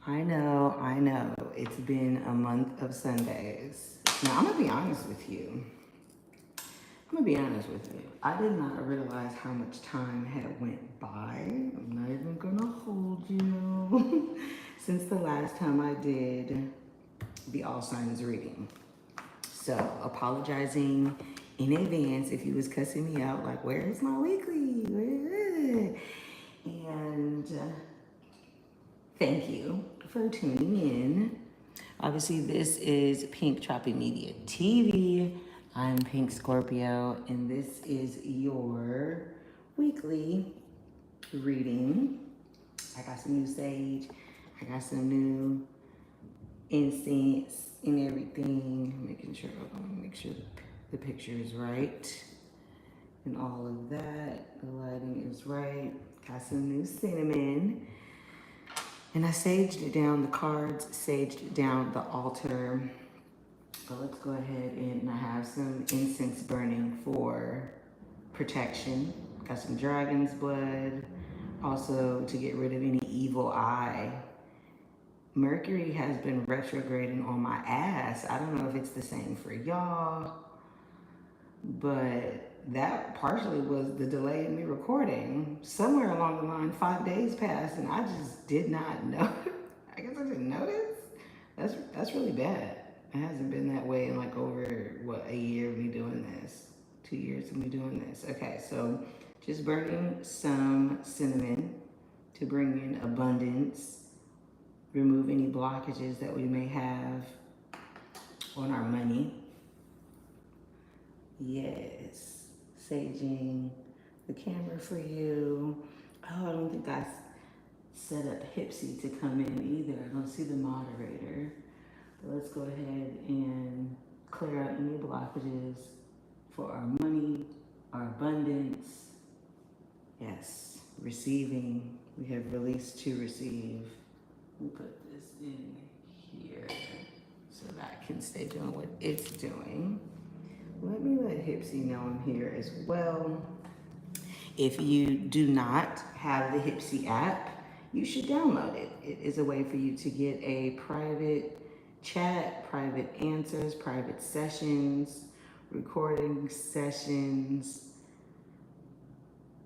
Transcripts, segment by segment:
I know. It's been a month of Sundays. Now, I'm gonna be honest with you. I did not realize how much time had went by. I'm not even gonna hold you. Since the last time I did the All Signs reading. So, apologizing in advance if you was cussing me out, like, where's my weekly? And thank you for tuning in. Obviously, this is Pink Tropi Media TV. I'm Pink Scorpio, and this is your weekly reading. I got some new sage. I got some new incense and everything. Making sure the picture is right and all of that. The lighting is right. Got some new cinnamon. And I saged it down, the cards, saged it down the altar. But let's go ahead and I have some incense burning for protection. Got some dragon's blood, also to get rid of any evil eye. Mercury has been retrograding on my ass. I don't know if it's the same for y'all, but that partially was the delay in me recording. Somewhere along the line, 5 days passed and I just did not know. I guess I didn't notice. That's really bad. It hasn't been that way in like over, what, a year of me doing this. 2 years of me doing this. Okay, so just burning some cinnamon to bring in abundance, remove any blockages that we may have on our money. Yes, saging the camera for you. Oh, I don't think I set up Hipsy to come in either. I don't see the moderator. But let's go ahead and clear out any blockages for our money, our abundance. Yes, receiving. We have released to receive. Let me put this in here so that I can stay doing what it's doing. Let me let Hipsy know I'm here as well. If you do not have the Hipsy app, you should download it. It is a way for you to get a private chat, private answers, private sessions, recording sessions,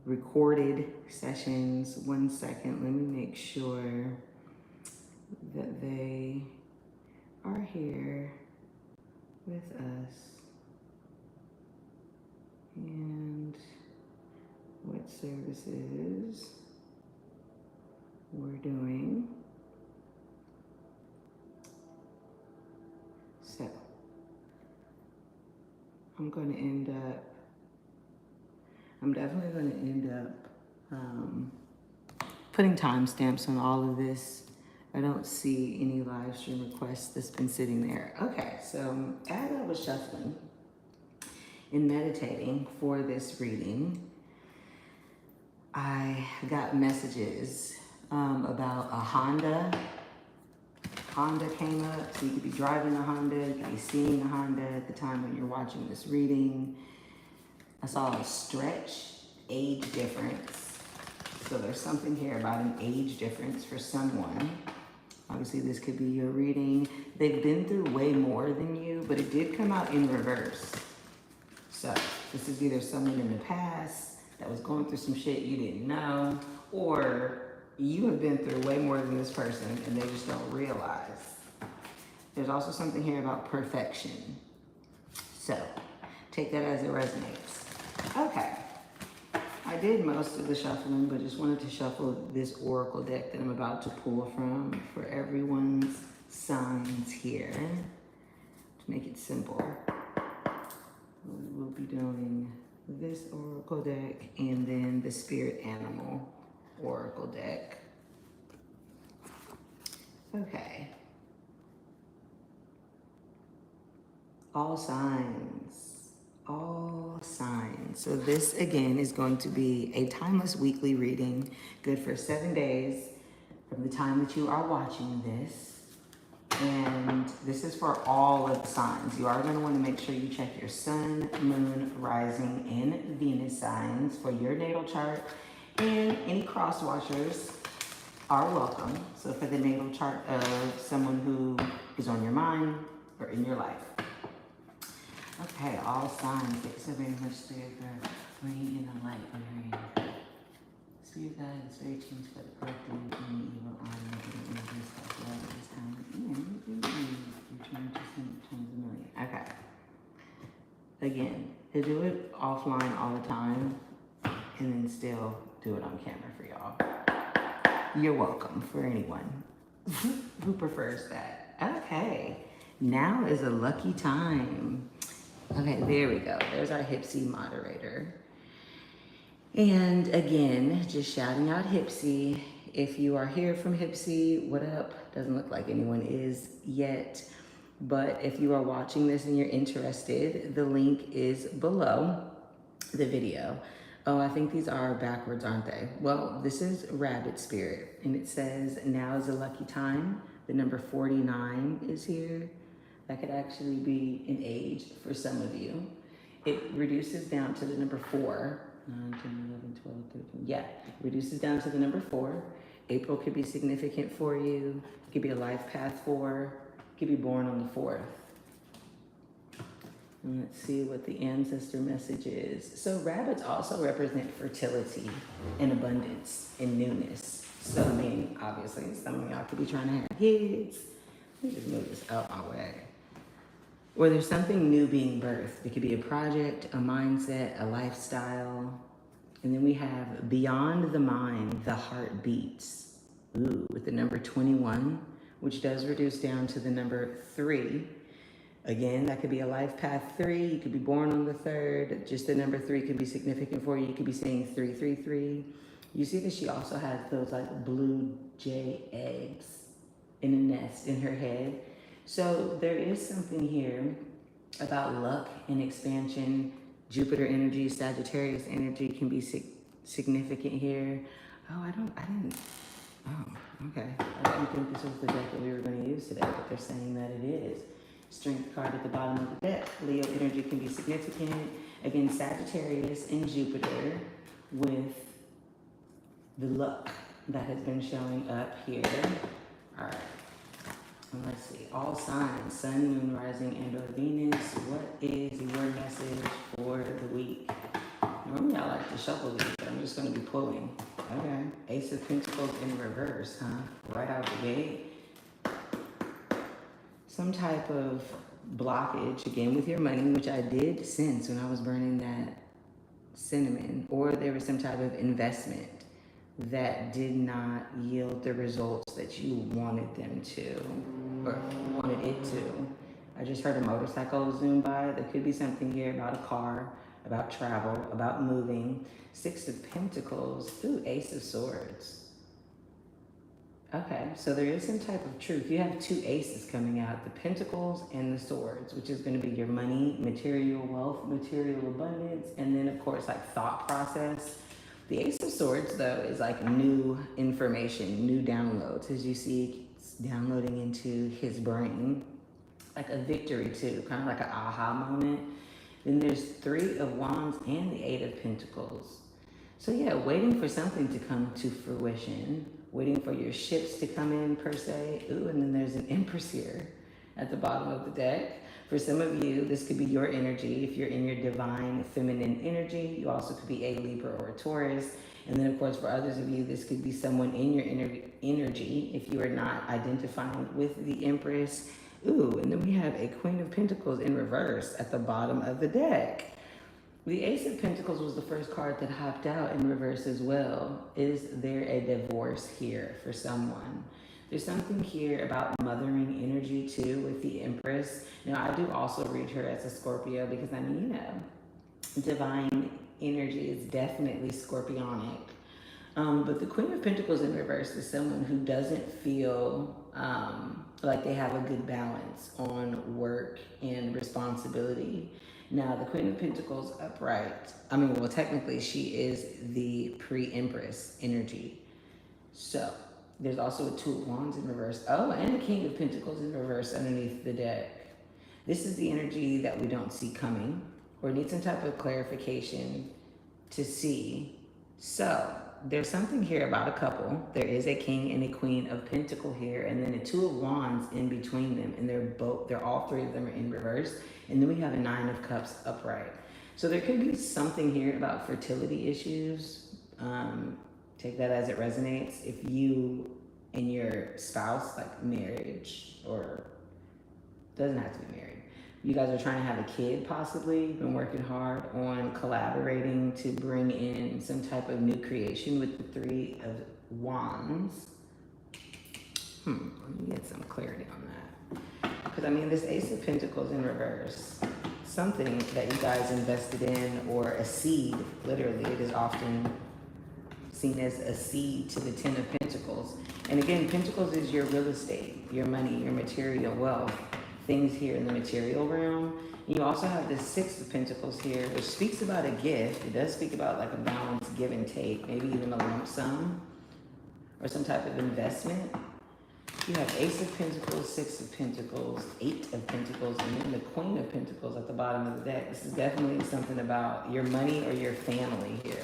recorded sessions. 1 second, let me make sure that they are here with us. And what services we're doing. So I'm definitely going to end up putting timestamps on all of this. I don't see any live stream requests that's been sitting there. Okay, so as I was shuffling and meditating for this reading, I got messages about a Honda. Honda came up, so you could be driving a Honda, you could be seeing a Honda at the time when you're watching this reading. I saw a stretch age difference. So there's something here about an age difference for someone. Obviously, this could be your reading. They've been through way more than you, but it did come out in reverse. So this is either someone in the past that was going through some shit you didn't know, or you have been through way more than this person and they just don't realize. There's also something here about perfection. So take that as it resonates. Okay. I did most of the shuffling, but just wanted to shuffle this oracle deck that I'm about to pull from for everyone's signs here. To make it simple, we will be doing this oracle deck and then the spirit animal oracle deck. Okay. All signs. All signs. So this again is going to be a timeless weekly reading, good for 7 days from the time that you are watching this. And this is for all of the signs. You are going to want to make sure you check your sun, moon, rising, and Venus signs for your natal chart. And any cross watchers, are welcome. So for the natal chart of someone who is on your mind or in your life. Okay, all signs. Thank you so very much, Spirit, for bringing in the light, Mary. Spirit guide is very changed for the correcting any evil on negative energies that love at this time. Return to times a million. Okay. Again, to do it offline all the time and then still do it on camera for y'all. You're welcome for anyone who prefers that. Okay, now is a lucky time. Okay, there we go. There's our Hipsy moderator. And again, just shouting out Hipsy. If you are here from Hipsy, what up? Doesn't look like anyone is yet. But if you are watching this and you're interested, the link is below the video. Oh, I think these are backwards, aren't they? Well, this is Rabbit Spirit, and it says, now is a lucky time. The number 49 is here. That could actually be an age for some of you. It reduces down to the number 4. 9, 10, 11, 12, 13. Yeah, reduces down to the number 4. April could be significant for you. It could be a life path 4. It could be born on the 4th. And let's see what the ancestor message is. So rabbits also represent fertility and abundance and newness. So I mean, obviously, some of y'all could be trying to have kids. Let me just move this out my way. Or there's something new being birthed. It could be a project, a mindset, a lifestyle. And then we have beyond the mind, the heart beats. Ooh, with the number 21, which does reduce down to the number 3. Again, that could be a life path 3. You could be born on the 3rd. Just the number 3 could be significant for you. You could be saying 333. You see that she also has those like blue jay eggs in a nest in her head. So there is something here about luck and expansion. Jupiter energy, Sagittarius energy can be significant here. Oh, okay. I didn't think this was the deck that we were going to use today, but they're saying that it is. Strength card at the bottom of the deck. Leo energy can be significant. Again, Sagittarius and Jupiter with the luck that has been showing up here. All right. Let's see, all signs, sun, moon, rising, and or Venus. What is your message for the week? Normally I like to shuffle these, but I'm just going to be pulling. Okay, Ace of Pentacles in reverse, huh? Right out the gate. Some type of blockage, again, with your money, which I did sense when I was burning that cinnamon. Or there was some type of investment that did not yield the results that you wanted them to, or wanted it to. I just heard a motorcycle zoom by. There could be something here about a car, about travel, about moving. 6 of Pentacles, ooh, Ace of Swords. Okay, so there is some type of truth. You have 2 aces coming out, the Pentacles and the Swords, which is going to be your money, material wealth, material abundance, and then of course like thought process. The Ace of Swords, though, is like new information, new downloads. As you see, it's downloading into his brain, like a victory, too, kind of like an aha moment. Then there's 3 of Wands and the 8 of Pentacles. So, yeah, waiting for something to come to fruition, waiting for your ships to come in, per se. Ooh, and then there's an Empress here at the bottom of the deck. For some of you, this could be your energy. If you're in your divine feminine energy, you also could be a Libra or a Taurus. And then, of course, for others of you, this could be someone in your energy if you are not identifying with the Empress. Ooh, and then we have a Queen of Pentacles in reverse at the bottom of the deck. The Ace of Pentacles was the first card that hopped out in reverse as well. Is there a divorce here for someone? There's something here about mothering energy too with the Empress. Now, I do also read her as a Scorpio because, I mean, you know, divine energy is definitely Scorpionic. But the Queen of Pentacles in reverse is someone who doesn't feel like they have a good balance on work and responsibility. Now, the Queen of Pentacles upright, I mean, well, technically she is the pre-Empress energy. So there's also a 2 of Wands in reverse. Oh, and a King of Pentacles in reverse underneath the deck. This is the energy that we don't see coming or need some type of clarification to see. So there's something here about a couple. There is a king and a queen of pentacle here, and then a two of wands in between them, and they're all three of them are in reverse. And then we have a nine of cups upright. So there could be something here about fertility issues. Take that as it resonates. If you and your spouse, like marriage, or doesn't have to be married, you guys are trying to have a kid, possibly been working hard on collaborating to bring in some type of new creation with the three of wands. Let me get some clarity on that. Because I mean, this ace of pentacles in reverse, something that you guys invested in, or a seed, literally, it is often seen as a seed to the 10 of pentacles. And again, pentacles is your real estate, your money, your material wealth, things here in the material realm. You also have the six of pentacles here, which speaks about a gift. It does speak about like a balanced give and take, maybe even a lump sum or some type of investment. You have ace of pentacles, six of pentacles, eight of pentacles, and then the queen of pentacles at the bottom of the deck. This is definitely something about your money or your family here.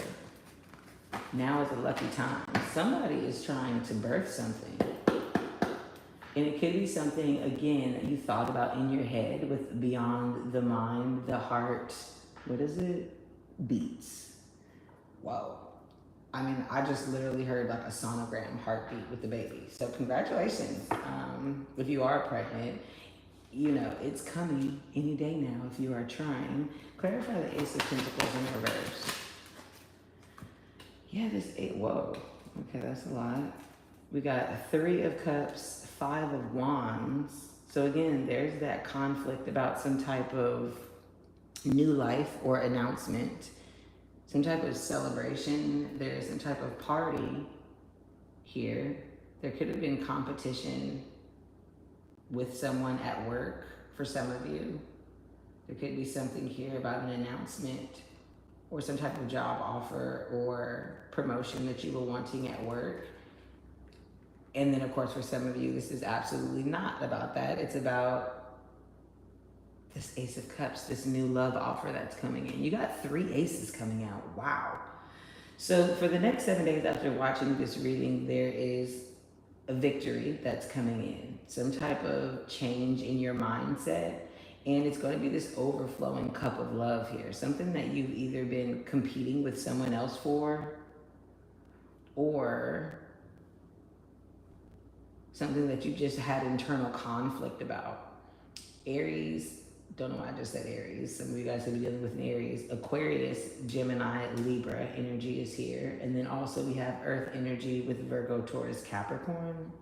Now is a lucky time. Somebody is trying to birth something. And it could be something, again, that you thought about in your head with beyond the mind, the heart, what is it? Beats. Whoa. I mean, I just literally heard like a sonogram heartbeat with the baby. So congratulations. If you are pregnant, you know, it's coming any day now if you are trying. Clarify the ace of pentacles in reverse. Yeah, this eight, whoa. Okay, that's a lot. We got a three of cups, five of wands. So again, there's that conflict about some type of new life or announcement, some type of celebration. There's some type of party here. There could have been competition with someone at work for some of you. There could be something here about an announcement or some type of job offer or promotion that you were wanting at work. And then of course, for some of you, this is absolutely not about that. It's about this ace of cups, this new love offer that's coming in. You got three aces coming out, wow. So for the next 7 days after watching this reading, there is a victory that's coming in, some type of change in your mindset. And it's going to be this overflowing cup of love here, something that you've either been competing with someone else for, or something that you just had internal conflict about. Aries, don't know why I just said Aries. Some of you guys will be dealing with an Aries. Aquarius, Gemini, Libra energy is here. And then also we have Earth energy with Virgo, Taurus, Capricorn.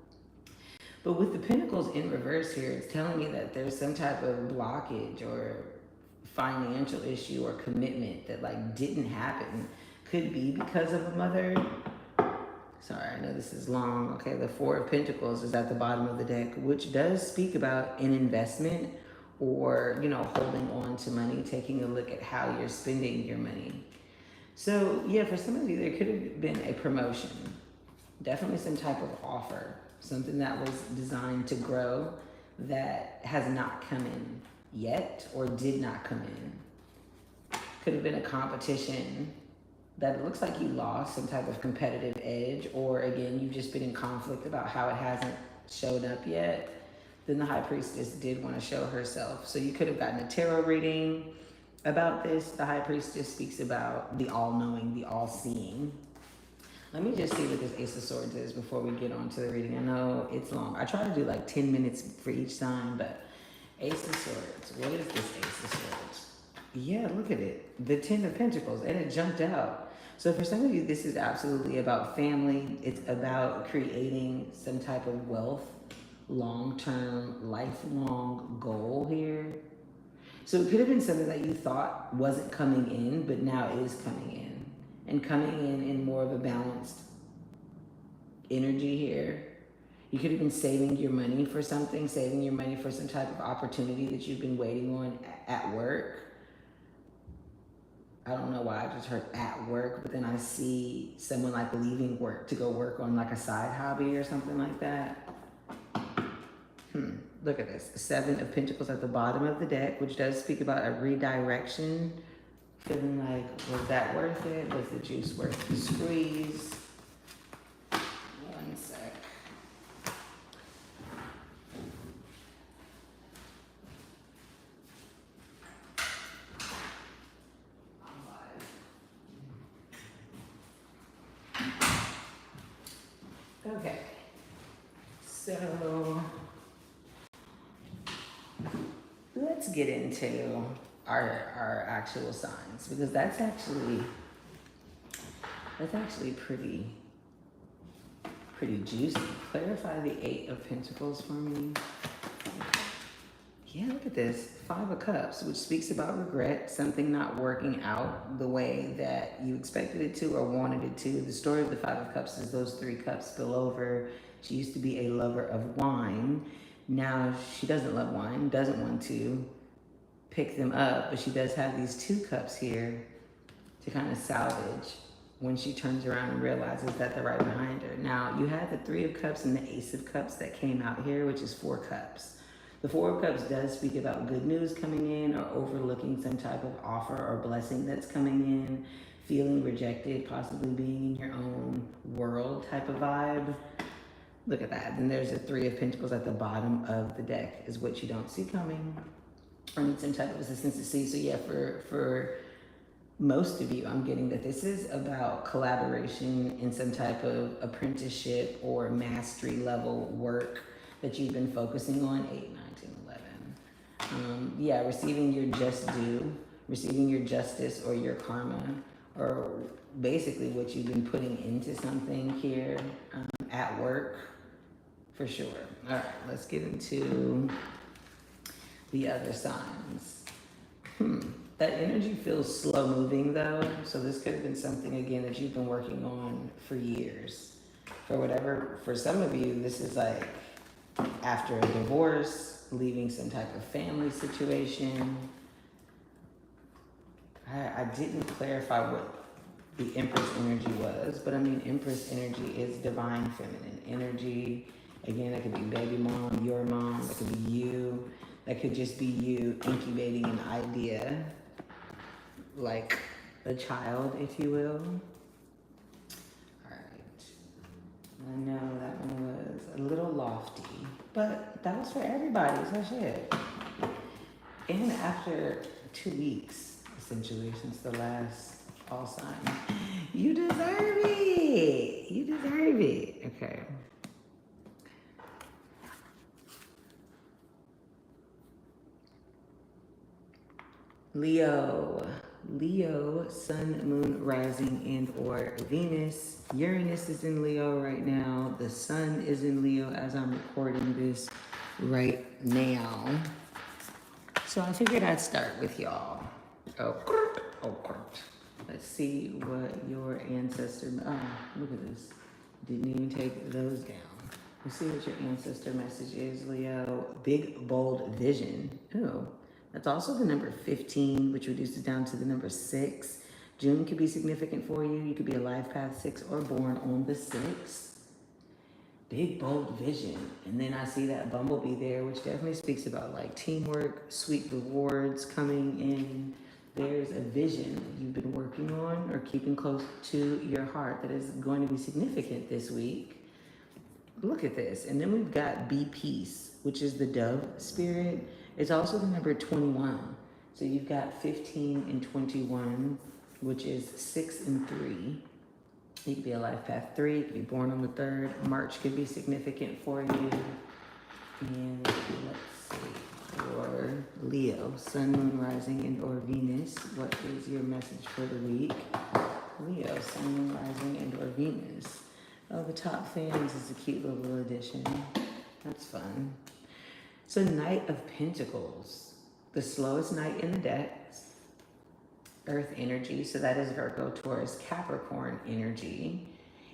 But with the pentacles in reverse here, it's telling me that there's some type of blockage or financial issue or commitment that like didn't happen. Could be because of a mother. Sorry, I know this is long. Okay, the Four of Pentacles is at the bottom of the deck, which does speak about an investment or, you know, holding on to money, taking a look at how you're spending your money. So yeah, for some of you, there could have been a promotion, definitely some type of offer, something that was designed to grow that has not come in yet or did not come in. Could have been a competition that it looks like you lost, some type of competitive edge, or again, you've just been in conflict about how it hasn't showed up yet. Then the High Priestess did want to show herself. So you could have gotten a tarot reading about this. The High Priestess speaks about the all-knowing, the all-seeing. Let me just see what this Ace of Swords is before we get on to the reading. I know it's long. I try to do like 10 minutes for each sign, but Ace of Swords. What is this Ace of Swords? Yeah, look at it. The 10 of Pentacles, and it jumped out. So for some of you, this is absolutely about family. It's about creating some type of wealth, long-term, lifelong goal here. So it could have been something that you thought wasn't coming in, but now is coming in. And coming in more of a balanced energy here. You could have been saving your money for something, saving your money for some type of opportunity that you've been waiting on at work. I don't know why I just heard at work, but then I see someone like leaving work to go work on like a side hobby or something like that. Look at this, 7 of Pentacles at the bottom of the deck, which does speak about a redirection. Feeling like, was that worth it? Was the juice worth the squeeze? So let's get into our actual signs, because that's actually pretty juicy. Clarify the 8 of Pentacles for me. Yeah, look at this. 5 of Cups, which speaks about regret, something not working out the way that you expected it to or wanted it to. The story of the 5 of Cups is those 3 cups spill over. She used to be a lover of wine. Now she doesn't love wine, doesn't want to pick them up, but she does have these 2 cups here to kind of salvage when she turns around and realizes that they're right behind her. Now, you had the 3 of Cups and the Ace of Cups that came out here, which is 4 cups. The 4 of Cups does speak about good news coming in or overlooking some type of offer or blessing that's coming in, feeling rejected, possibly being in your own world type of vibe. Look at that. Then there's a 3 of Pentacles at the bottom of the deck is what you don't see coming or need some type of assistance to see. So yeah, for most of you, I'm getting that this is about collaboration in some type of apprenticeship or mastery level work that you've been focusing on. 8, 9, 10, 11. Yeah, receiving your just due, receiving your justice or your karma, or basically what you've been putting into something here at work, for sure. All right, let's get into the other signs. That energy feels slow moving though, so this could have been something again that you've been working on for years. For some of you, this is like after a divorce, leaving some type of family situation. I didn't clarify what the Empress energy was, but I mean, Empress energy is divine feminine energy. Again, that could be baby mom, your mom, that could be you. That could just be you incubating an idea, like a child, if you will. All right. I know that one was a little lofty, but that was for everybody, so shit. And after 2 weeks, essentially, since the last all sign, you deserve it. You deserve it. Okay. Leo, sun, moon, rising, and or Venus. Uranus is in Leo right now. The sun is in Leo as I'm recording this right now. So I figured I'd start with y'all. Let's see what your ancestor, look at this. Didn't even take those down. Let's see what your ancestor message is, Leo. Big, bold vision. Oh. That's also the number 15, which reduces down to the number 6. June could be significant for you. You could be a life path 6 or born on the 6th. Big, bold vision. And then I see that bumblebee there, which definitely speaks about like teamwork, sweet rewards coming in. There's a vision you've been working on or keeping close to your heart that is going to be significant this week. Look at this. And then we've got Be Peace, which is the dove spirit. It's also the number 21. So you've got 15 and 21, which is 6 and 3. You could be a life path 3, you could be born on the 3rd. March could be significant for you. And let's see, for Leo, sun, moon, rising, and or Venus, what is your message for the week? Leo, sun, moon, rising, and or Venus. Oh, the top fans is a cute little addition. That's fun. So Knight of Pentacles, the slowest knight in the deck, Earth energy. So that is Virgo, Taurus, Capricorn energy.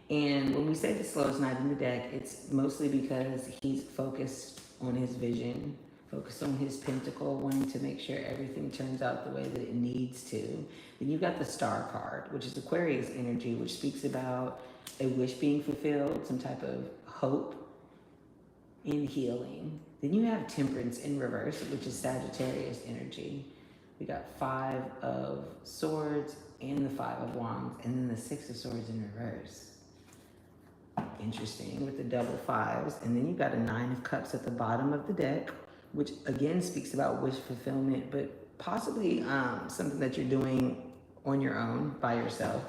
And when we say the slowest knight in the deck, it's mostly because he's focused on his vision, focused on his pentacle, wanting to make sure everything turns out the way that it needs to. Then you've got the Star card, which is Aquarius energy, which speaks about a wish being fulfilled, some type of hope in healing. Then you have Temperance in reverse, which is Sagittarius energy. We got 5 of Swords and the 5 of Wands, and then the 6 of Swords in reverse. Interesting, with the double 5s. And then you got a 9 of Cups at the bottom of the deck, which again speaks about wish fulfillment, but possibly something that you're doing on your own, by yourself.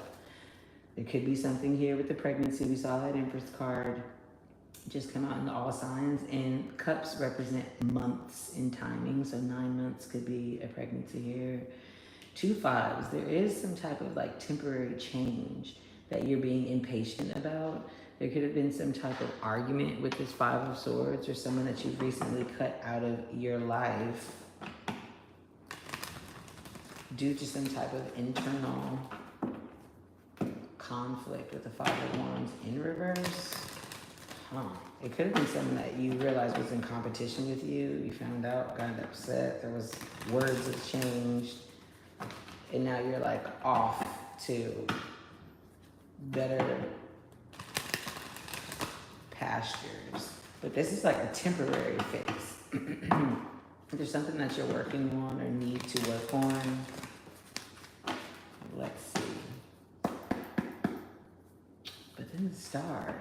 There could be something here with the pregnancy. We saw that Empress card. just come out in all signs, and cups represent months in timing. So 9 months could be a pregnancy here. 2 5s, there is some type of like temporary change that you're being impatient about. There could have been some type of argument with this 5 of Swords, or someone that you've recently cut out of your life due to some type of internal conflict with the 5 of Wands in reverse. It could have been someone that you realized was in competition with you. You found out, got upset, there was words that changed, and now you're like off to better pastures. But this is like a temporary fix. If there's something that you're working on or need to work on, let's see. But then the Star.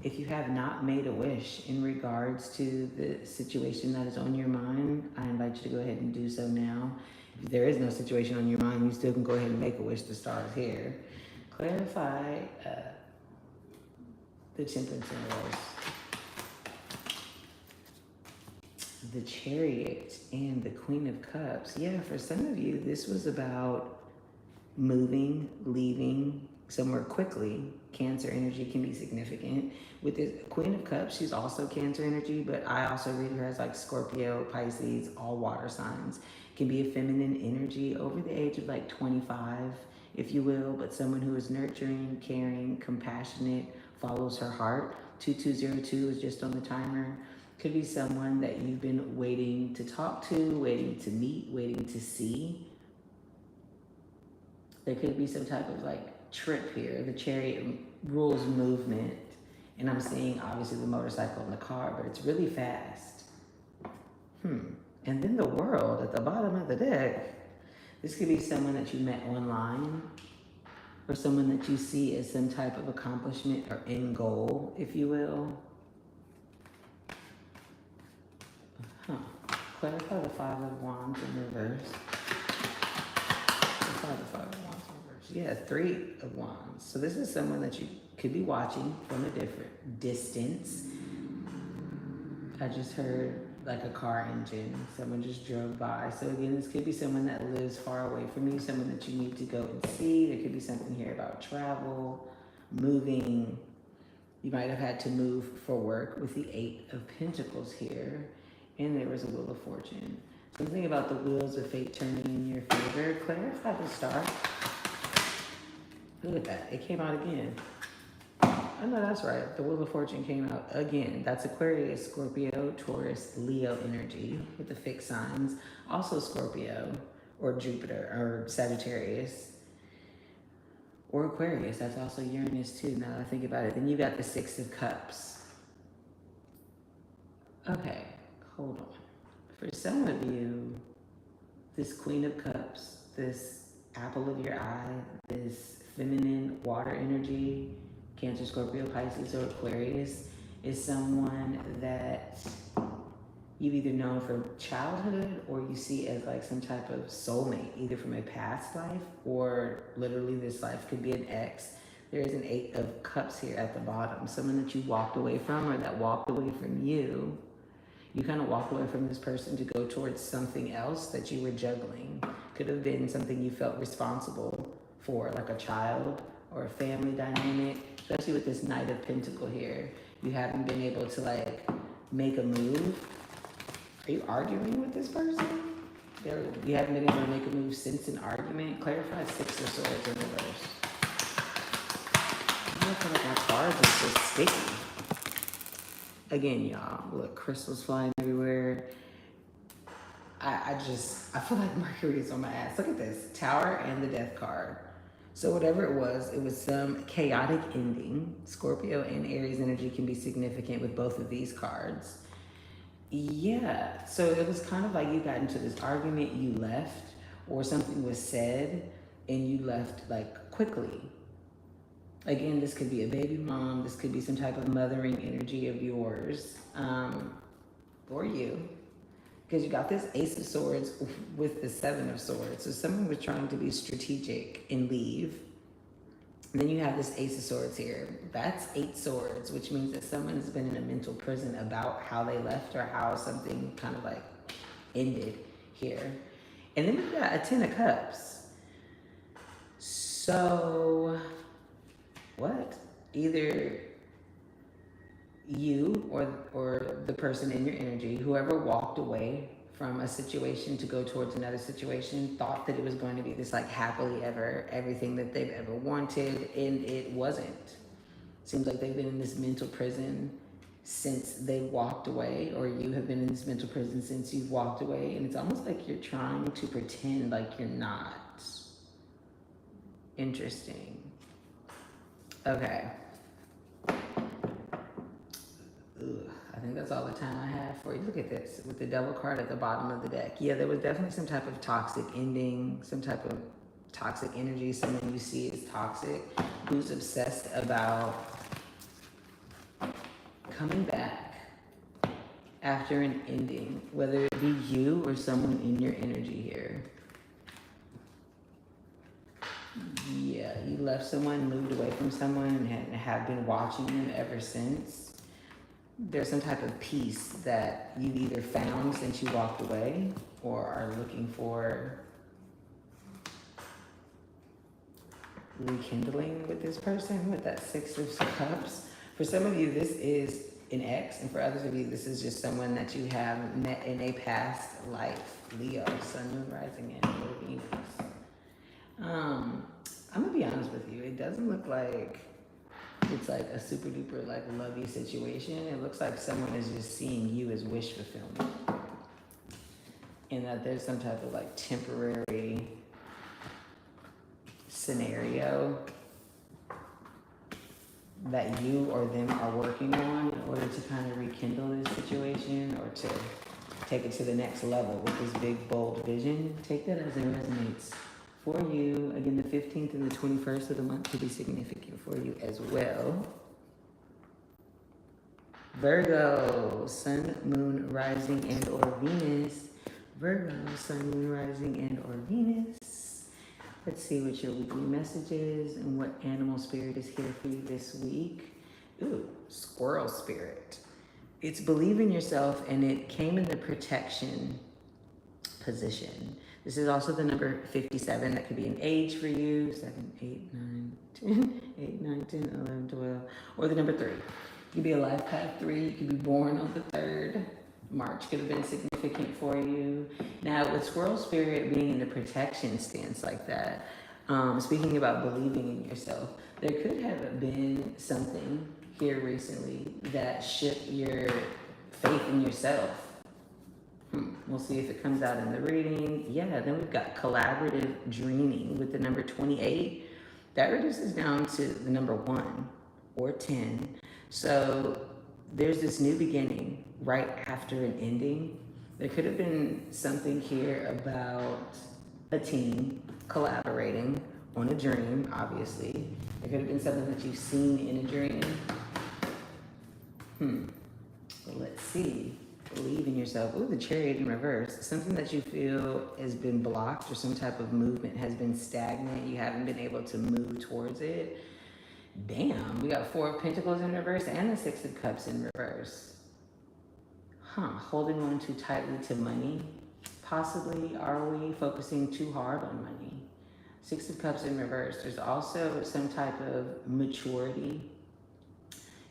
If you have not made a wish in regards to the situation that is on your mind, I invite you to go ahead and do so now. If there is no situation on your mind, you still can go ahead and make a wish. The Star is here. Clarify the Temperance in reverse. The Chariot and the Queen of Cups. Yeah, for some of you, this was about moving, leaving somewhere quickly. Cancer energy can be significant. With this Queen of Cups, she's also Cancer energy, but I also read her as like Scorpio, Pisces, all water signs. Can be a feminine energy over the age of like 25, if you will, but someone who is nurturing, caring, compassionate, follows her heart. 2202 is just on the timer. Could be someone that you've been waiting to talk to, waiting to meet, waiting to see. There could be some type of like trip here. The Chariot rules movement, and I'm seeing obviously the motorcycle and the car, but it's really fast. And then the World at the bottom of the deck. This could be someone that you met online, or someone that you see as some type of accomplishment or end goal, if you will. Clarify the 5 of Wands in reverse. Clarify the 5 of Wands in reverse. Yeah, 3 of Wands. So this is someone that you could be watching from a different distance. I just heard like a car engine. Someone just drove by. So again, this could be someone that lives far away from you, someone that you need to go and see. There could be something here about travel, moving. You might have had to move for work with the 8 of Pentacles here. And there was a Wheel of Fortune. Something about the wheels of fate turning in your favor. Clarify the Star. Look at that. It came out again. I know that's right. The Wheel of Fortune came out again. That's Aquarius, Scorpio, Taurus, Leo energy with the fixed signs. Also Scorpio or Jupiter or Sagittarius or Aquarius. That's also Uranus too, now that I think about it. Then you got the 6 of Cups. Okay. Hold on. For some of you, this Queen of Cups, this apple of your eye, this feminine water energy, Cancer, Scorpio, Pisces, or Aquarius, is someone that you've either known from childhood or you see as like some type of soulmate, either from a past life or literally this life. Could be an ex. There is an 8 of Cups here at the bottom. Someone that you walked away from or that walked away from you. You kind of walked away from this person to go towards something else that you were juggling. Could have been something you felt responsible for, like a child or a family dynamic, especially with this Knight of Pentacle here. You haven't been able to like make a move. Are you arguing with this person? You haven't been able to make a move since an argument. Clarify 6 of Swords in reverse. I feel like my cards are so sticky. Again, y'all, look, crystals flying everywhere. I feel like Mercury is on my ass. Look at this, Tower and the Death card. So whatever it was some chaotic ending. Scorpio and Aries energy can be significant with both of these cards. Yeah, so it was kind of like you got into this argument, you left, or something was said and you left like quickly. Again, this could be a baby mom. This could be some type of mothering energy of yours, or you, because you got this Ace of Swords with the 7 of Swords. So someone was trying to be strategic and leave. And then you have this Ace of Swords here. That's 8 swords, which means that someone has been in a mental prison about how they left or how something kind of like ended here. And then we've got a 10 of Cups. So, what? Either you or the person in your energy, whoever walked away from a situation to go towards another situation, thought that it was going to be this like happily ever, everything that they've ever wanted, and it wasn't. Seems like they've been in this mental prison since they walked away, or you have been in this mental prison since you've walked away, and it's almost like you're trying to pretend like you're not. Interesting. Okay. I think that's all the time I have for you. Look at this, with the Devil card at the bottom of the deck. Yeah, there was definitely some type of toxic ending, some type of toxic energy, someone you see as toxic, who's obsessed about coming back after an ending, whether it be you or someone in your energy here. Yeah, you left someone, moved away from someone, and have been watching them ever since. There's some type of peace that you either found since you walked away or are looking for rekindling with this person with that 6 of Cups. For some of you, this is an ex, and for others of you, this is just someone that you have met in a past life. Leo, Sun, Moon, Rising, and Venus. I'm gonna be honest with you. It doesn't look like it's like a super duper like lovey situation. It looks like someone is just seeing you as wish fulfillment, and that there's some type of like temporary scenario that you or them are working on in order to kind of rekindle this situation or to take it to the next level with this big bold vision. Take that as it resonates for you. Again, the 15th and the 21st of the month could be significant for you as well. Virgo, Sun, Moon, Rising, and or Venus. Virgo, Sun, Moon, Rising, and or Venus. Let's see what your weekly message is and what animal spirit is here for you this week. Ooh, squirrel spirit. It's believe in yourself, and it came in the protection position. This is also the number 57. That could be an age for you. 7, 8, 9, 10, 8, 9, 10, 11, 12. Or the number 3. You could be a life path 3. You could be born on the 3rd. March could have been significant for you. Now, with squirrel spirit being in the protection stance like that, speaking about believing in yourself, there could have been something here recently that shook your faith in yourself. We'll see if it comes out in the reading. Yeah, then we've got collaborative dreaming with the number 28. That reduces down to the number 1 or 10. So there's this new beginning right after an ending. There could have been something here about a team collaborating on a dream, obviously. There could have been something that you've seen in a dream. Well, let's see. Believe in yourself. Ooh, the Chariot in reverse. Something that you feel has been blocked or some type of movement has been stagnant. You haven't been able to move towards it. Damn, we got 4 of Pentacles in reverse and the 6 of Cups in reverse. Holding on too tightly to money. Possibly, are we focusing too hard on money? 6 of Cups in reverse. There's also some type of maturity.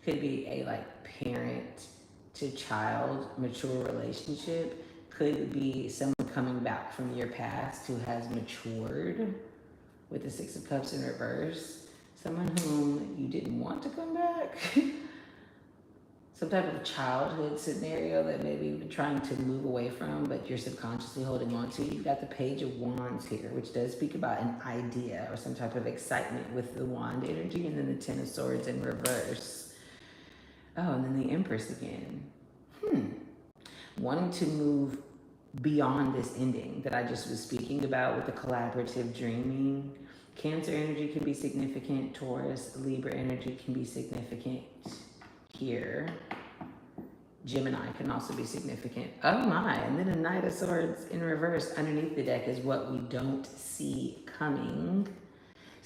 Could be a like parent to child mature relationship. Could be someone coming back from your past who has matured with the 6 of Cups in reverse. Someone whom you didn't want to come back. Some type of childhood scenario that maybe you've been trying to move away from, but you're subconsciously holding on to. You've got the Page of Wands here, which does speak about an idea or some type of excitement with the Wand energy, and then the 10 of Swords in reverse. Oh, and then the Empress again. Wanting to move beyond this ending that I just was speaking about with the collaborative dreaming. Cancer energy can be significant. Taurus, Libra energy can be significant here. Gemini can also be significant. Oh my, and then a Knight of Swords in reverse underneath the deck is what we don't see coming.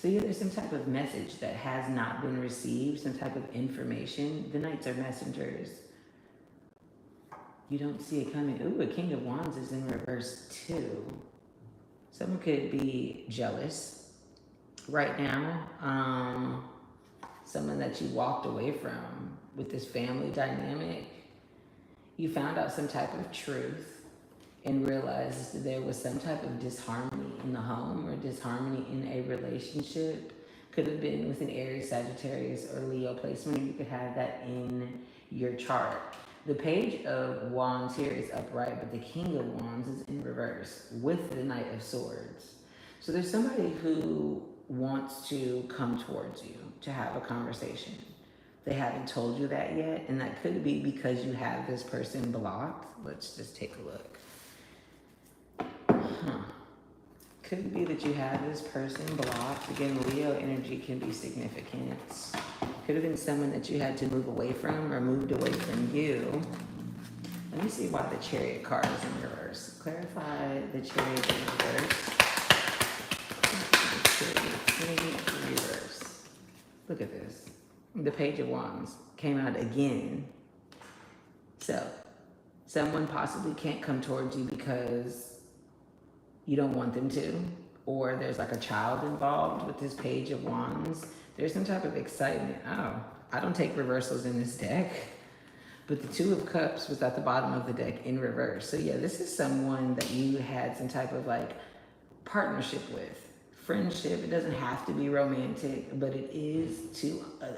So yeah, there's some type of message that has not been received, some type of information. The Knights are messengers. You don't see it coming. Ooh, a King of Wands is in reverse too. Someone could be jealous right now. Someone that you walked away from with this family dynamic. You found out some type of truth and realized that there was some type of disharmony in the home or disharmony in a relationship. Could have been with an Aries, Sagittarius, or Leo placement, or you could have that in your chart. The Page of Wands here is upright, but the King of Wands is in reverse with the Knight of Swords. So there's somebody who wants to come towards you to have a conversation. They haven't told you that yet, and that could be because you have this person blocked. Let's just take a look. Could be that you have this person blocked. Again, Leo energy can be significant. Could have been someone that you had to move away from or moved away from you. Let me see why the Chariot card is in reverse. Clarify the Chariot in reverse. Reverse. Look at this. The Page of Wands came out again. So, someone possibly can't come towards you because you don't want them to, or there's like a child involved with this Page of Wands. There's some type of excitement. Oh, I don't take reversals in this deck, but the Two of Cups was at the bottom of the deck in reverse. So yeah, this is someone that you had some type of like partnership with, friendship. It doesn't have to be romantic, but it is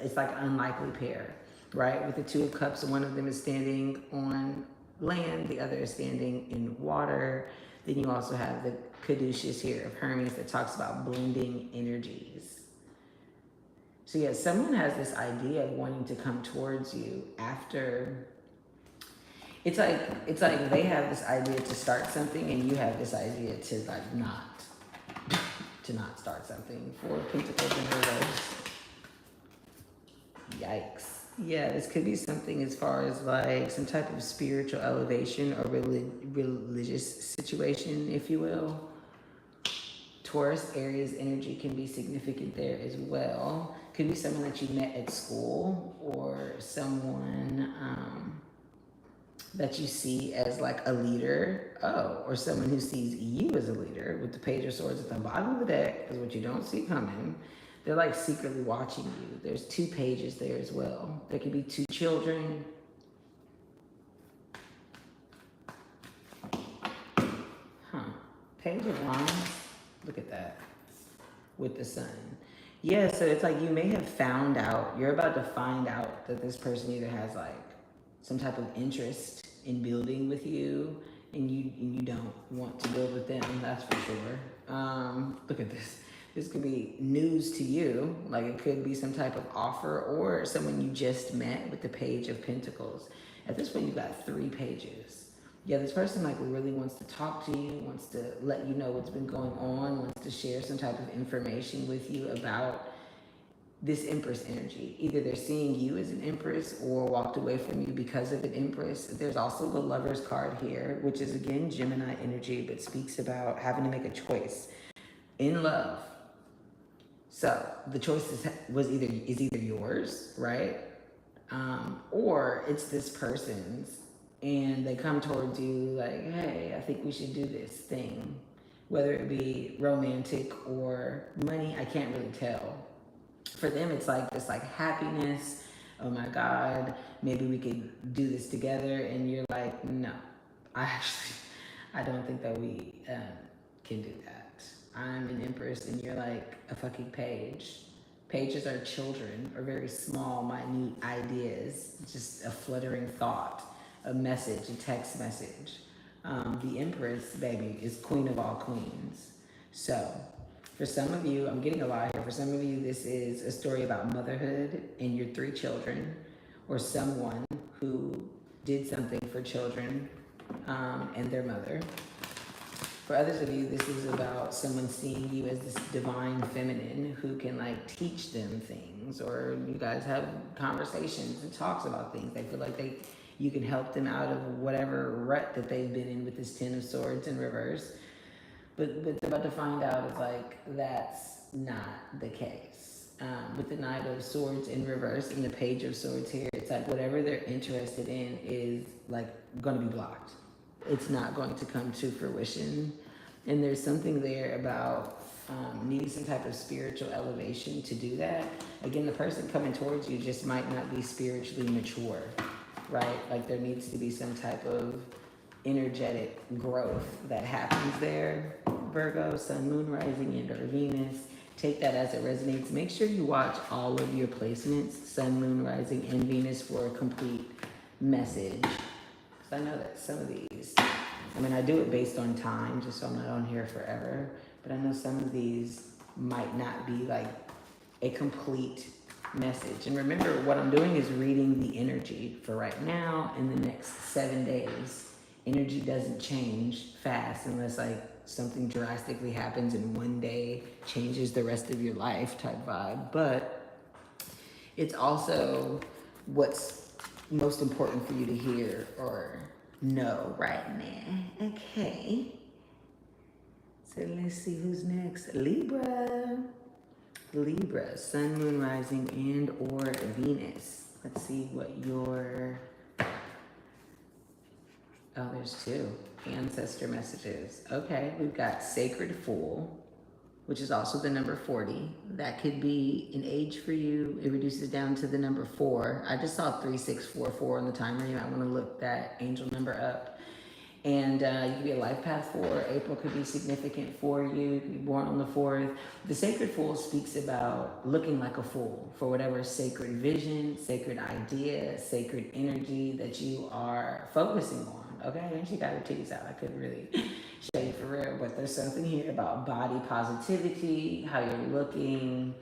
it's like an unlikely pair, right? With the Two of Cups, one of them is standing on land, the other is standing in water. Then you also have the Caduceus here of Hermes that talks about blending energies. So yeah, someone has this idea of wanting to come towards you after. It's like they have this idea to start something, and you have this idea to like not start something. Four of Pentacles in reverse. Yikes. Yeah, this could be something as far as like some type of spiritual elevation or religious situation, if you will. Taurus, Aries energy can be significant there as well. Could be someone that you met at school or someone that you see as like a leader. Oh, or someone who sees you as a leader with the Page of Swords at the bottom of the deck is what you don't see coming. They're like secretly watching you. There's two pages there as well. There could be two children. Page of Wands. Look at that. With the Sun. Yeah, so it's like you may have found out, you're about to find out that this person either has like some type of interest in building with you and you don't want to build with them, that's for sure. Look at this. This could be news to you, like it could be some type of offer or someone you just met with the Page of Pentacles. At this point, you've got 3 pages. Yeah, this person like really wants to talk to you, wants to let you know what's been going on, wants to share some type of information with you about this Empress energy. Either they're seeing you as an Empress or walked away from you because of an Empress. There's also the Lover's card here, which is again Gemini energy, but speaks about having to make a choice in love. So the choice is either yours, right? Or it's this person's, and they come towards you like, hey, I think we should do this thing. Whether it be romantic or money, I can't really tell. For them, it's like this like happiness. Oh my God, maybe we could do this together. And you're like, no, I don't think that we can do that. I'm an Empress and you're like a fucking page. Pages are children, or very small, minute ideas, just a fluttering thought, a message, a text message. The Empress, baby, is queen of all queens. So for some of you, I'm getting a lot here. For some of you, this is a story about motherhood and your 3 children, or someone who did something for children and their mother. For others of you, this is about someone seeing you as this divine feminine who can like teach them things, or you guys have conversations and talks about things. They feel like you can help them out of whatever rut that they've been in with this 10 of Swords in reverse. But what they're about to find out is like that's not the case. With the Knight of Swords in reverse and the Page of Swords here, it's like whatever they're interested in is like going to be blocked. It's not going to come to fruition. And there's something there about needing some type of spiritual elevation to do that. Again, the person coming towards you just might not be spiritually mature, right? Like there needs to be some type of energetic growth that happens there. Virgo, Sun, Moon, Rising, and or Venus. Take that as it resonates. Make sure you watch all of your placements, Sun, Moon, Rising, and Venus, for a complete message. Because I know that some of these, I mean, I do it based on time, just so I'm not on here forever. But I know some of these might not be like a complete message. And remember, what I'm doing is reading the energy for right now and the next 7 days. Energy doesn't change fast unless like something drastically happens in one day, changes the rest of your life type vibe. But it's also what's most important for you to hear or know right now. Okay. So let's see who's next. Libra. Libra, Sun, Moon, Rising, and or Venus. Let's see what your... Oh, there's two. Ancestor messages. Okay, we've got Sacred Fool, which is also the number 40. That could be an age for you. It reduces down to the number 4. I just saw 3644 on the timer. You might want to look that angel number up. And you could be a life path 4. April could be significant for you. You could be born on the 4th. The Sacred Fool speaks about looking like a fool for whatever sacred vision, sacred idea, sacred energy that you are focusing on. Okay, and she got her titties out. I couldn't really show you for real, but there's something here about body positivity, how you're looking,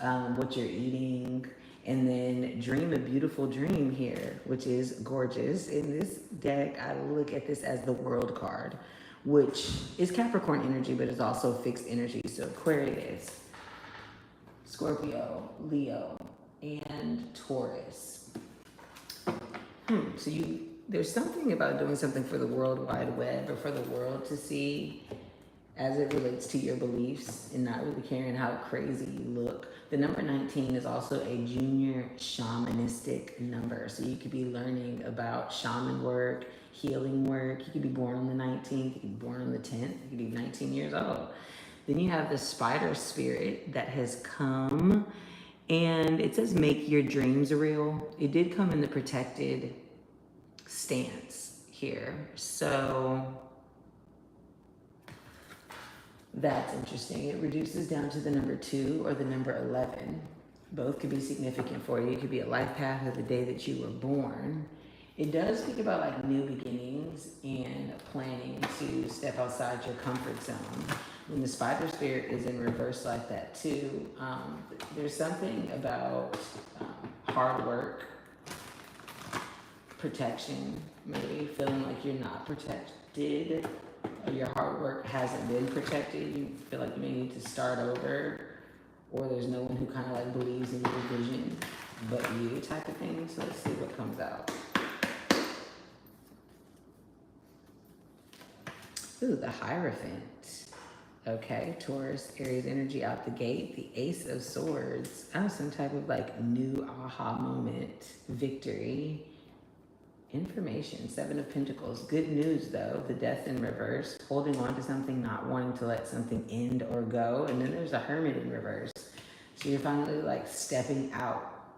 what you're eating, and then dream a beautiful dream here, which is gorgeous. In this deck, I look at this as the World card, which is Capricorn energy, but it's also fixed energy. So Aquarius, Scorpio, Leo, and Taurus. So there's something about doing something for the World Wide Web or for the world to see as it relates to your beliefs and not really caring how crazy you look. The number 19 is also a junior shamanistic number. So you could be learning about shaman work, healing work. You could be born on the 19th, you could be born on the 10th, you could be 19 years old. Then you have the spider spirit that has come, and it says make your dreams real. It did come in the protected stance here. So that's interesting. It reduces down to the number 2 or the number 11. Both could be significant for you. It could be a life path of the day that you were born. It does speak about like new beginnings and planning to step outside your comfort zone. When the spider spirit is in reverse like that too, there's something about hard work, protection, maybe feeling like you're not protected, or your hard work hasn't been protected. You feel like you may need to start over, or there's no one who kind of like believes in your vision but you type of thing. So let's see what comes out. Ooh, the Hierophant. Okay, Taurus, Aries energy out the gate. The Ace of Swords. Oh, some type of like new aha moment, victory. Information, 7 of Pentacles. Good news though, the Death in reverse, holding on to something, not wanting to let something end or go. And then there's a Hermit in reverse. So you're finally like stepping out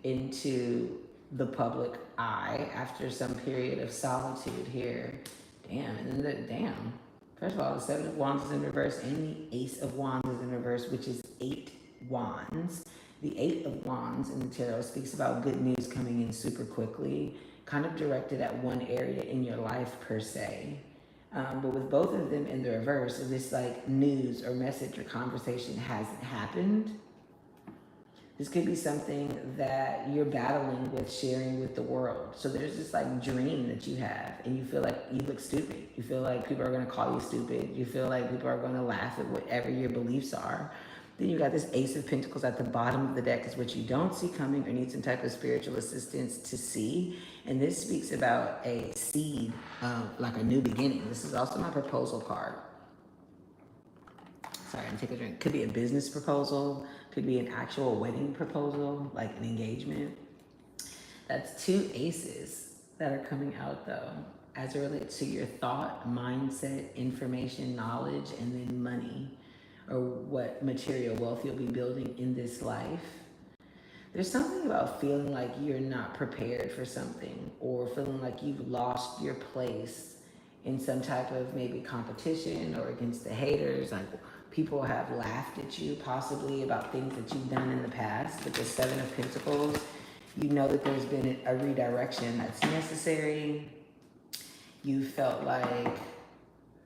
into the public eye after some period of solitude here. Damn, and then first of all, the 7 of Wands is in reverse and the Ace of Wands is in reverse, which is 8 Wands. The 8 of Wands in the tarot speaks about good news coming in super quickly, kind of directed at one area in your life per se. But with both of them in the reverse, if this like news or message or conversation hasn't happened, this could be something that you're battling with sharing with the world. So there's this like dream that you have and you feel like you look stupid. You feel like people are gonna call you stupid. You feel like people are gonna laugh at whatever your beliefs are. Then you got this Ace of Pentacles at the bottom of the deck is what you don't see coming or need some type of spiritual assistance to see. And this speaks about a seed, like a new beginning. This is also my proposal card. Sorry, I'm taking a drink. Could be a business proposal. Could be an actual wedding proposal, like an engagement. That's two aces that are coming out though, as it relates to your thought, mindset, information, knowledge, and then money, or what material wealth you'll be building in this life. There's something about feeling like you're not prepared for something, or feeling like you've lost your place in some type of maybe competition or against the haters. Like people have laughed at you possibly about things that you've done in the past. With the Seven of Pentacles, you know that there's been a redirection that's necessary. You felt like,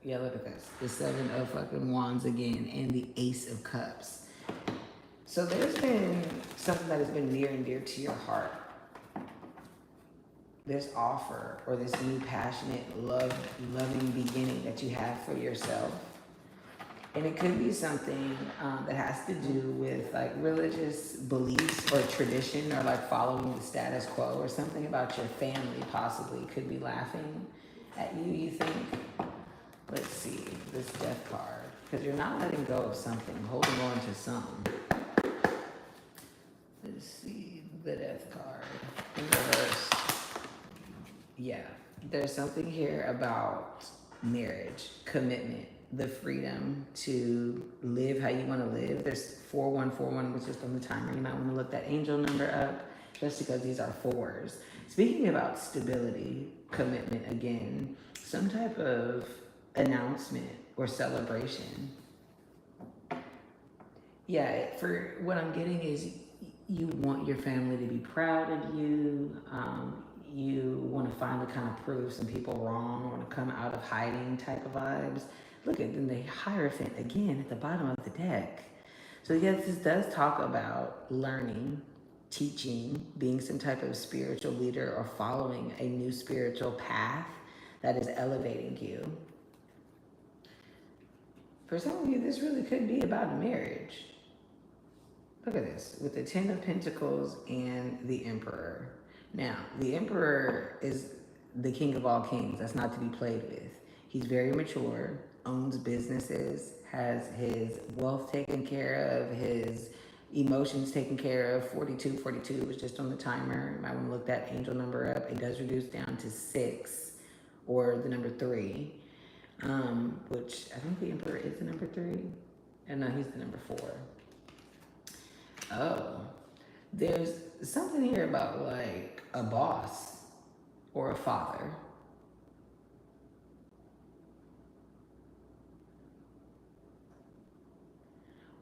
yeah, look at this. The Seven of fucking Wands again, and the Ace of Cups. So there's been something that has been near and dear to your heart. This offer or this new passionate, loving beginning that you have for yourself. And it could be something that has to do with like religious beliefs or tradition, or like following the status quo, or something about your family possibly could be laughing at you, you think. Let's see, this Death card. Because you're not letting go of something, holding on to something. Let's see, the Death card in reverse. Yeah, there's something here about marriage, commitment, the freedom to live how you want to live. There's 4141, which is from the timer. You might want to look that angel number up, just because these are fours. Speaking about stability, commitment again, some type of announcement or celebration. Yeah, for what I'm getting is you want your family to be proud of you. You want to finally kind of prove some people wrong, want to come out of hiding type of vibes. Look at then the Hierophant again at the bottom of the deck. So yes, this does talk about learning, teaching, being some type of spiritual leader, or following a new spiritual path that is elevating you. For some of you, this really could be about a marriage. Look at this, with the Ten of Pentacles and the Emperor. Now, the Emperor is the king of all kings. That's not to be played with. He's very mature, owns businesses, has his wealth taken care of, his emotions taken care of. 4242 was just on the timer. You might want to look that angel number up. It does reduce down to 6, or the number 3, which I think the Emperor is the number 3. And no, he's the number 4. Oh, there's something here about like a boss or a father.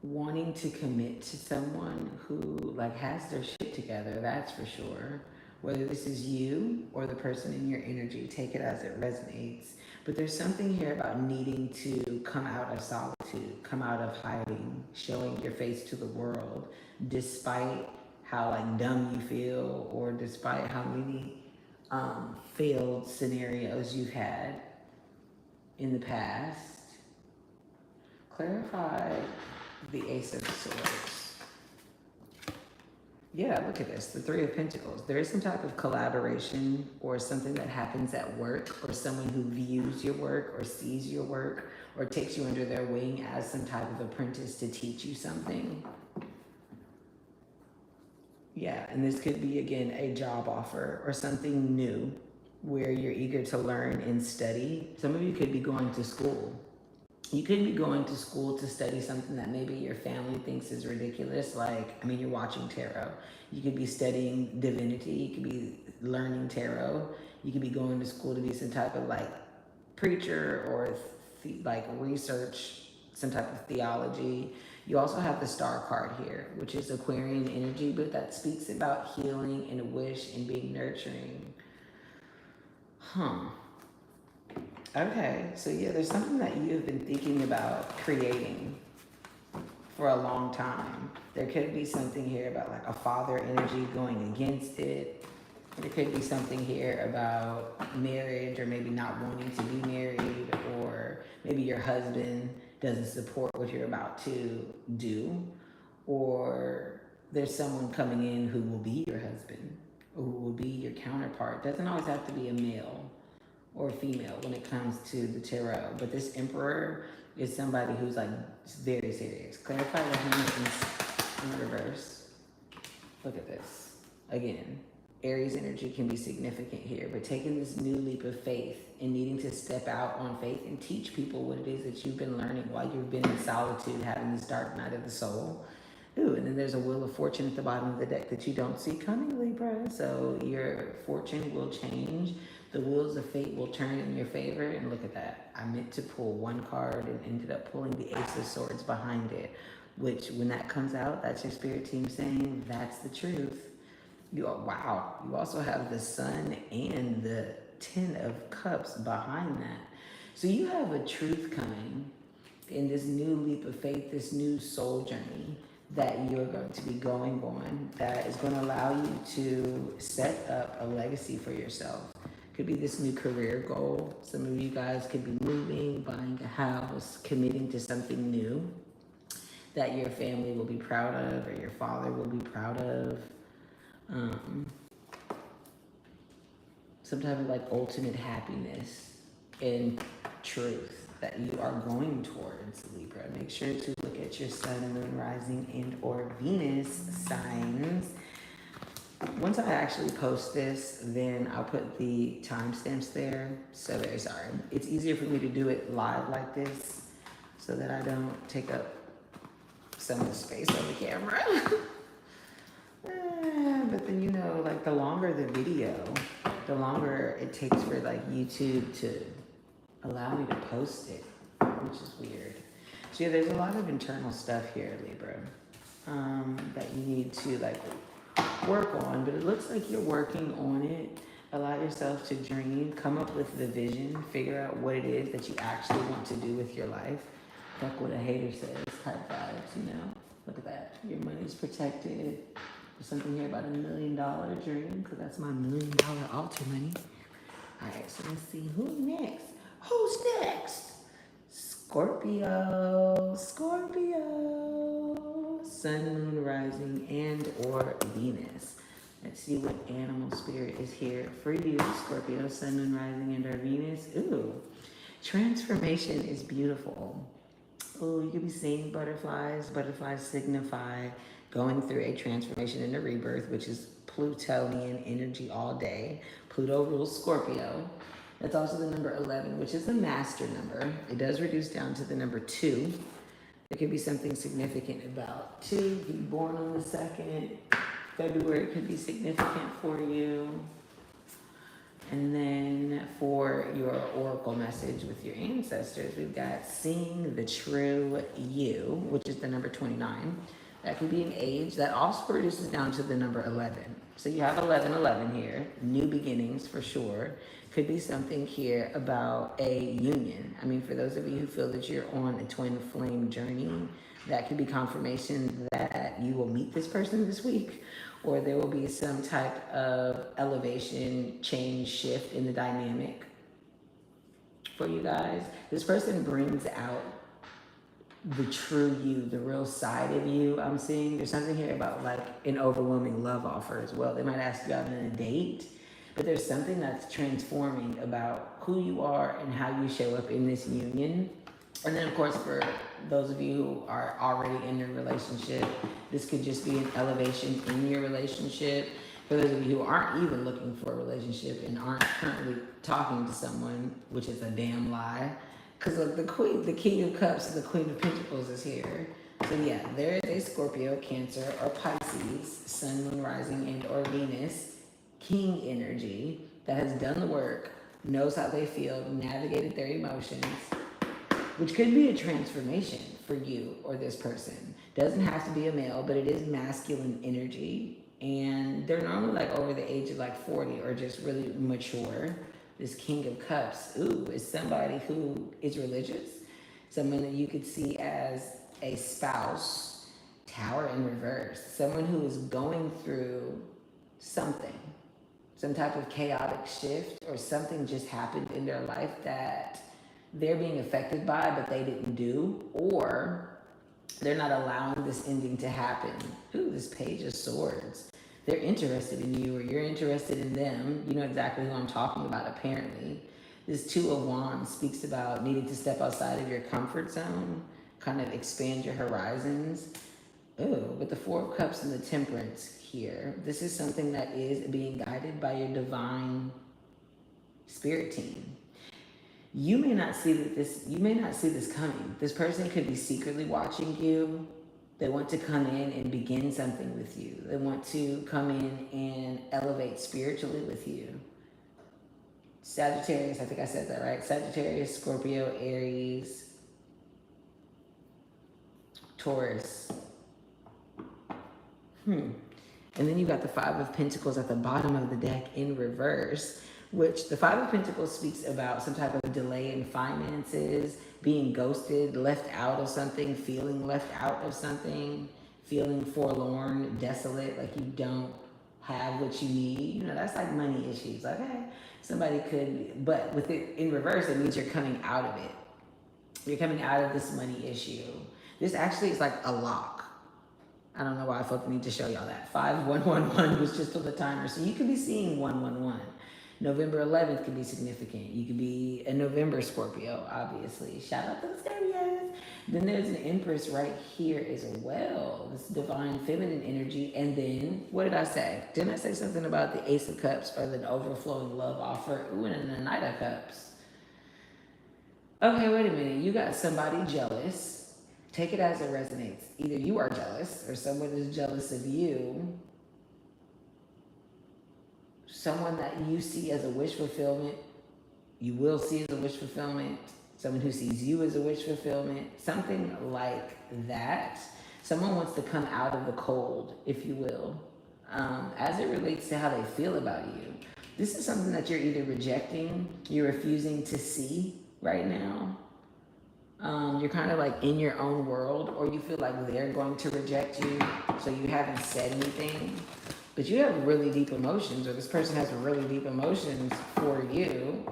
Wanting to commit to someone who like has their shit together, that's for sure. Whether this is you or the person in your energy, take it as it resonates. But there's something here about needing to come out of solitude, come out of hiding, showing your face to the world, despite how like dumb you feel, or despite how many failed scenarios you've had in the past. Clarify the Ace of Swords. Yeah, look at this, the Three of Pentacles. There is some type of collaboration or something that happens at work, or someone who views your work or sees your work or takes you under their wing as some type of apprentice to teach you something. Yeah, and this could be, again, a job offer or something new where you're eager to learn and study. Some of you could be going to school. You could be going to school to study something that maybe your family thinks is ridiculous. Like, I mean, you're watching tarot. You could be studying divinity. You could be learning tarot. You could be going to school to be some type of like preacher, or like research some type of theology. You also have the Star card here, which is Aquarian energy, but that speaks about healing and a wish and being nurturing. Okay, so yeah, there's something that you have been thinking about creating for a long time. There could be something here about like a father energy going against it. There could be something here about marriage, or maybe not wanting to be married, or maybe your husband doesn't support what you're about to do, or there's someone coming in who will be your husband, or who will be your counterpart. Doesn't always have to be a male or female when it comes to the tarot. But this Emperor is somebody who's like very serious. Clarify the Hermes in reverse. Look at this. Again, Aries energy can be significant here, but taking this new leap of faith and needing to step out on faith and teach people what it is that you've been learning while you've been in solitude, having this dark night of the soul. Ooh, and then there's a Wheel of Fortune at the bottom of the deck that you don't see coming, Libra. So your fortune will change. The wheels of fate will turn in your favor. And look at that. I meant to pull one card and ended up pulling the Ace of Swords behind it, which when that comes out, that's your spirit team saying that's the truth. You are, wow. You also have the Sun and the Ten of Cups behind that. So you have a truth coming in this new leap of faith, this new soul journey that you're going to be going on, that is going to allow you to set up a legacy for yourself. Could be this new career goal. Some of you guys could be moving, buying a house, committing to something new that your family will be proud of or your father will be proud of. Some type of like ultimate happiness and truth that you are going towards, Libra. Make sure to look at your sun, moon, rising, and or Venus signs. Once I actually post this, then I'll put the timestamps there. So very sorry. It's easier for me to do it live like this so that I don't take up some of the space on the camera. But then, you know, like the longer the video, the longer it takes for like YouTube to allow me to post it, which is weird. So yeah, there's a lot of internal stuff here, Libra, that you need to like work on, but it looks like you're working on it. Allow yourself to dream, come up with the vision, figure out what it is that you actually want to do with your life. Like what a hater says, type vibes, you know? Look at that, your money's protected. There's something here about $1 million dream, because that's my $1 million altar money. All right, so let's see, who's next? Who's next? Scorpio, Scorpio, Sun, Moon, Rising, and or Venus. Let's see what animal spirit is here for you, Scorpio, Sun, Moon, Rising, and or Venus. Ooh, transformation is beautiful. Ooh, you could be seeing butterflies. Butterflies signify going through a transformation and a rebirth, which is Plutonian energy all day. Pluto rules Scorpio. That's also the number 11, which is the master number. It does reduce down to the number 2. There could be something significant about 2. Be born on the 2nd. February could be significant for you. And then for your oracle message with your ancestors, we've got seeing the true you, which is the number 29. That could be an age. That also reduces down to the number 11. So you have 1111 here, new beginnings for sure. Could be something here about a union. I mean, for those of you who feel that you're on a twin flame journey, that could be confirmation that you will meet this person this week, or there will be some type of elevation, change, shift in the dynamic for you guys. This person brings out the true you, the real side of you. I'm seeing there's something here about like an overwhelming love offer as well. They might ask you out on a date, but there's something that's transforming about who you are and how you show up in this union. And then of course, for those of you who are already in a relationship, this could just be an elevation in your relationship. For those of you who aren't even looking for a relationship and aren't currently talking to someone, which is a damn lie, because the queen, the King of Cups and the Queen of Pentacles is here. So yeah, there is a Scorpio, Cancer, or Pisces, Sun, Moon, Rising, and or Venus, King energy that has done the work, knows how they feel, navigated their emotions, which could be a transformation for you or this person. Doesn't have to be a male, but it is masculine energy. And they're normally like over the age of like 40 or just really mature. This King of Cups, ooh, is somebody who is religious, someone that you could see as a spouse, Tower in reverse, someone who is going through something, some type of chaotic shift, or something just happened in their life that they're being affected by, but they didn't do, or they're not allowing this ending to happen. Ooh, this Page of Swords. They're interested in you, or you're interested in them. You know exactly who I'm talking about, apparently. This Two of Wands speaks about needing to step outside of your comfort zone, kind of expand your horizons. Oh, with the Four of Cups and the Temperance here, this is something that is being guided by your divine spirit team. You may not see this coming. This person could be secretly watching you. They want to come in and begin something with you. They want to come in and elevate spiritually with you. Sagittarius, I think I said that right. Sagittarius, Scorpio, Aries, Taurus. And then you got the Five of Pentacles at the bottom of the deck in reverse, which the Five of Pentacles speaks about some type of delay in finances, being ghosted, left out of something, feeling left out of something, feeling forlorn, desolate, like you don't have what you need. You know, that's like money issues. Like, hey, somebody could, but with it in reverse, it means you're coming out of it. You're coming out of this money issue. This actually is like a lock. I don't know why I felt the need to show y'all that. 5111 was just on the timer. So you could be seeing 111. November 11th could be significant. You could be a November Scorpio, obviously. Shout out to the Scorpios. Then there's an Empress right here as well. This divine feminine energy. And then, what did I say? Didn't I say something about the Ace of Cups or the overflowing love offer? Ooh, and the Knight of Cups. Okay, wait a minute. You got somebody jealous. Take it as it resonates. Either you are jealous or someone is jealous of you. Someone that you see as a wish fulfillment, you will see as a wish fulfillment. Someone who sees you as a wish fulfillment, something like that. Someone wants to come out of the cold, if you will, as it relates to how they feel about you. This is something that you're either rejecting, you're refusing to see right now. You're kind of like in your own world, or you feel like they're going to reject you, so you haven't said anything. But you have really deep emotions, or this person has really deep emotions for you.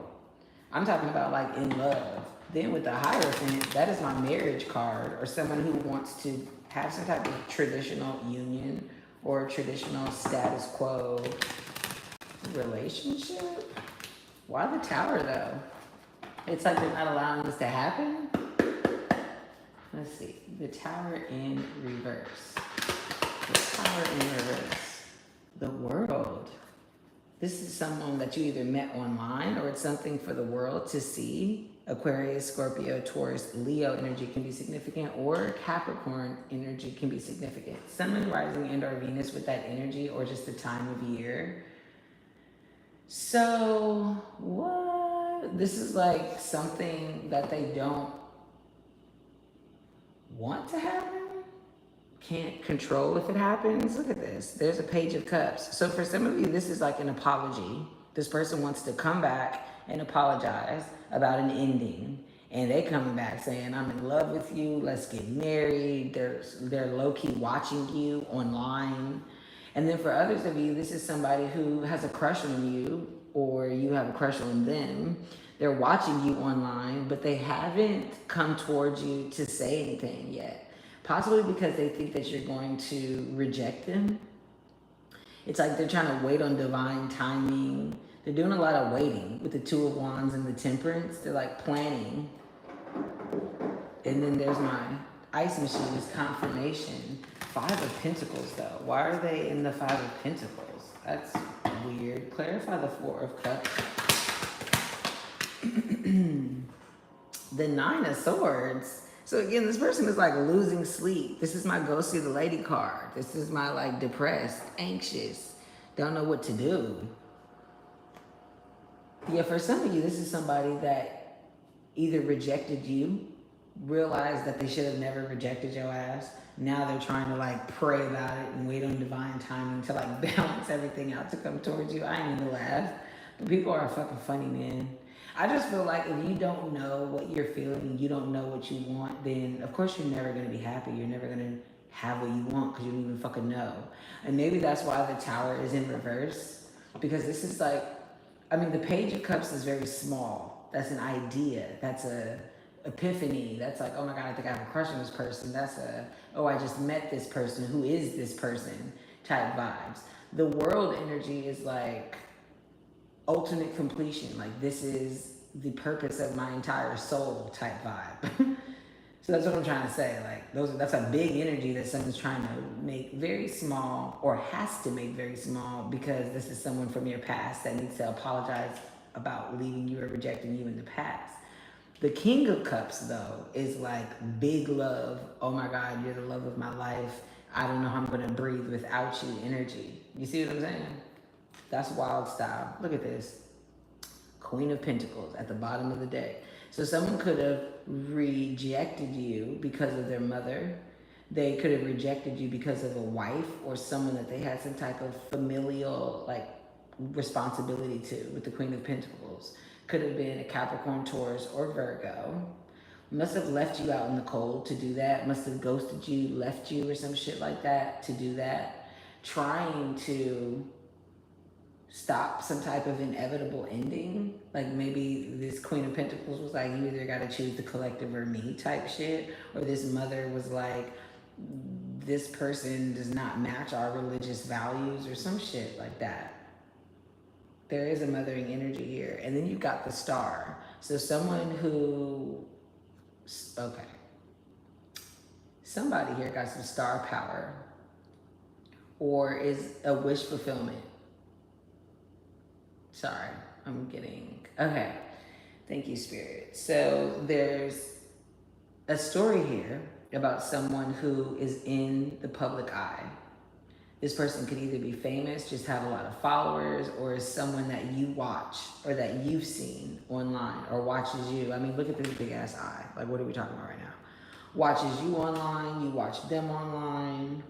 I'm talking about like in love. Then with the Hierophant, that is my marriage card, or someone who wants to have some type of traditional union or traditional status quo relationship. Why the Tower though? It's like they're not allowing this to happen. Let's see, the Tower in reverse. The Tower in reverse. The World. This is someone that you either met online, or it's something for the world to see. Aquarius, Scorpio, Taurus, Leo energy can be significant, or Capricorn energy can be significant. Sun, rising, and or Venus with that energy, or just the time of year. So what? This is like something that they don't want to happen. Can't control if it happens. Look at this. There's a Page of Cups. So for some of you, this is like an apology. This person wants to come back and apologize about an ending. And they coming back saying, I'm in love with you. Let's get married. They're low-key watching you online. And then for others of you, this is somebody who has a crush on you, or you have a crush on them. They're watching you online, but they haven't come towards you to say anything yet. Possibly because they think that you're going to reject them. It's like they're trying to wait on divine timing. They're doing a lot of waiting with the Two of Wands and the Temperance. They're like planning. And then there's my ice machine's confirmation. Five of Pentacles though. Why are they in the Five of Pentacles? That's weird. Clarify the Four of Cups. The Nine of Swords. So again, this person is like losing sleep. This is my go see the lady card. This is my like depressed, anxious, don't know what to do. Yeah, for some of you, this is somebody that either rejected you, realized that they should have never rejected your ass. Now they're trying to like pray about it and wait on divine timing to like balance everything out to come towards you. I ain't gonna laugh, but people are fucking funny, man. I just feel like if you don't know what you're feeling, you don't know what you want, then of course you're never going to be happy. You're never going to have what you want because you don't even fucking know. And maybe that's why the Tower is in reverse, because this is like, I mean, the Page of Cups is very small. That's an idea. That's a epiphany. That's like, oh my God, I think I have a crush on this person. That's a, oh, I just met this person. Who is this person type vibes. The World energy is like ultimate completion. Like this is the purpose of my entire soul type vibe. So that's what I'm trying to say. Like that's a big energy that someone's trying to make very small, or has to make very small, because this is someone from your past that needs to apologize about leaving you or rejecting you in the past. The King of Cups, though, is like big love. Oh my God, you're the love of my life. I don't know how I'm going to breathe without you energy. You see what I'm saying? That's wild style. Look at this. Queen of Pentacles at the bottom of the deck. So someone could have rejected you because of their mother. They could have rejected you because of a wife or someone that they had some type of familial like responsibility to with the Queen of Pentacles. Could have been a Capricorn, Taurus, or Virgo. Must have left you out in the cold to do that. Must have ghosted you, left you, or some shit like that to do that. Trying to stop some type of inevitable ending. Like maybe this Queen of Pentacles was like, you either got to choose the collective or me type shit. Or this mother was like, this person does not match our religious values or some shit like that. There is a mothering energy here. And then you've got the Star. So someone who, okay. Somebody here got some star power or is a wish fulfillment. Sorry, I'm getting, okay. Thank you, Spirit. So there's a story here about someone who is in the public eye. This person could either be famous, just have a lot of followers, or is someone that you watch or that you've seen online or watches you. I mean, look at this big ass eye. Like, what are we talking about right now? Watches you online, you watch them online.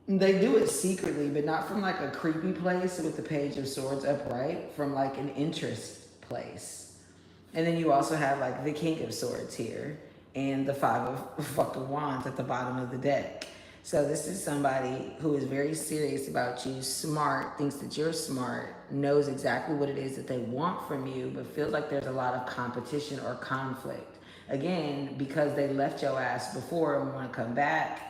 They do it secretly, but not from like a creepy place with the Page of Swords upright, from like an interest place. And then you also have like the King of Swords here and the Five of fucking Wands at the bottom of the deck. So this is somebody who is very serious about you, smart, thinks that you're smart, knows exactly what it is that they want from you, but feels like there's a lot of competition or conflict. Again, because they left your ass before and want to come back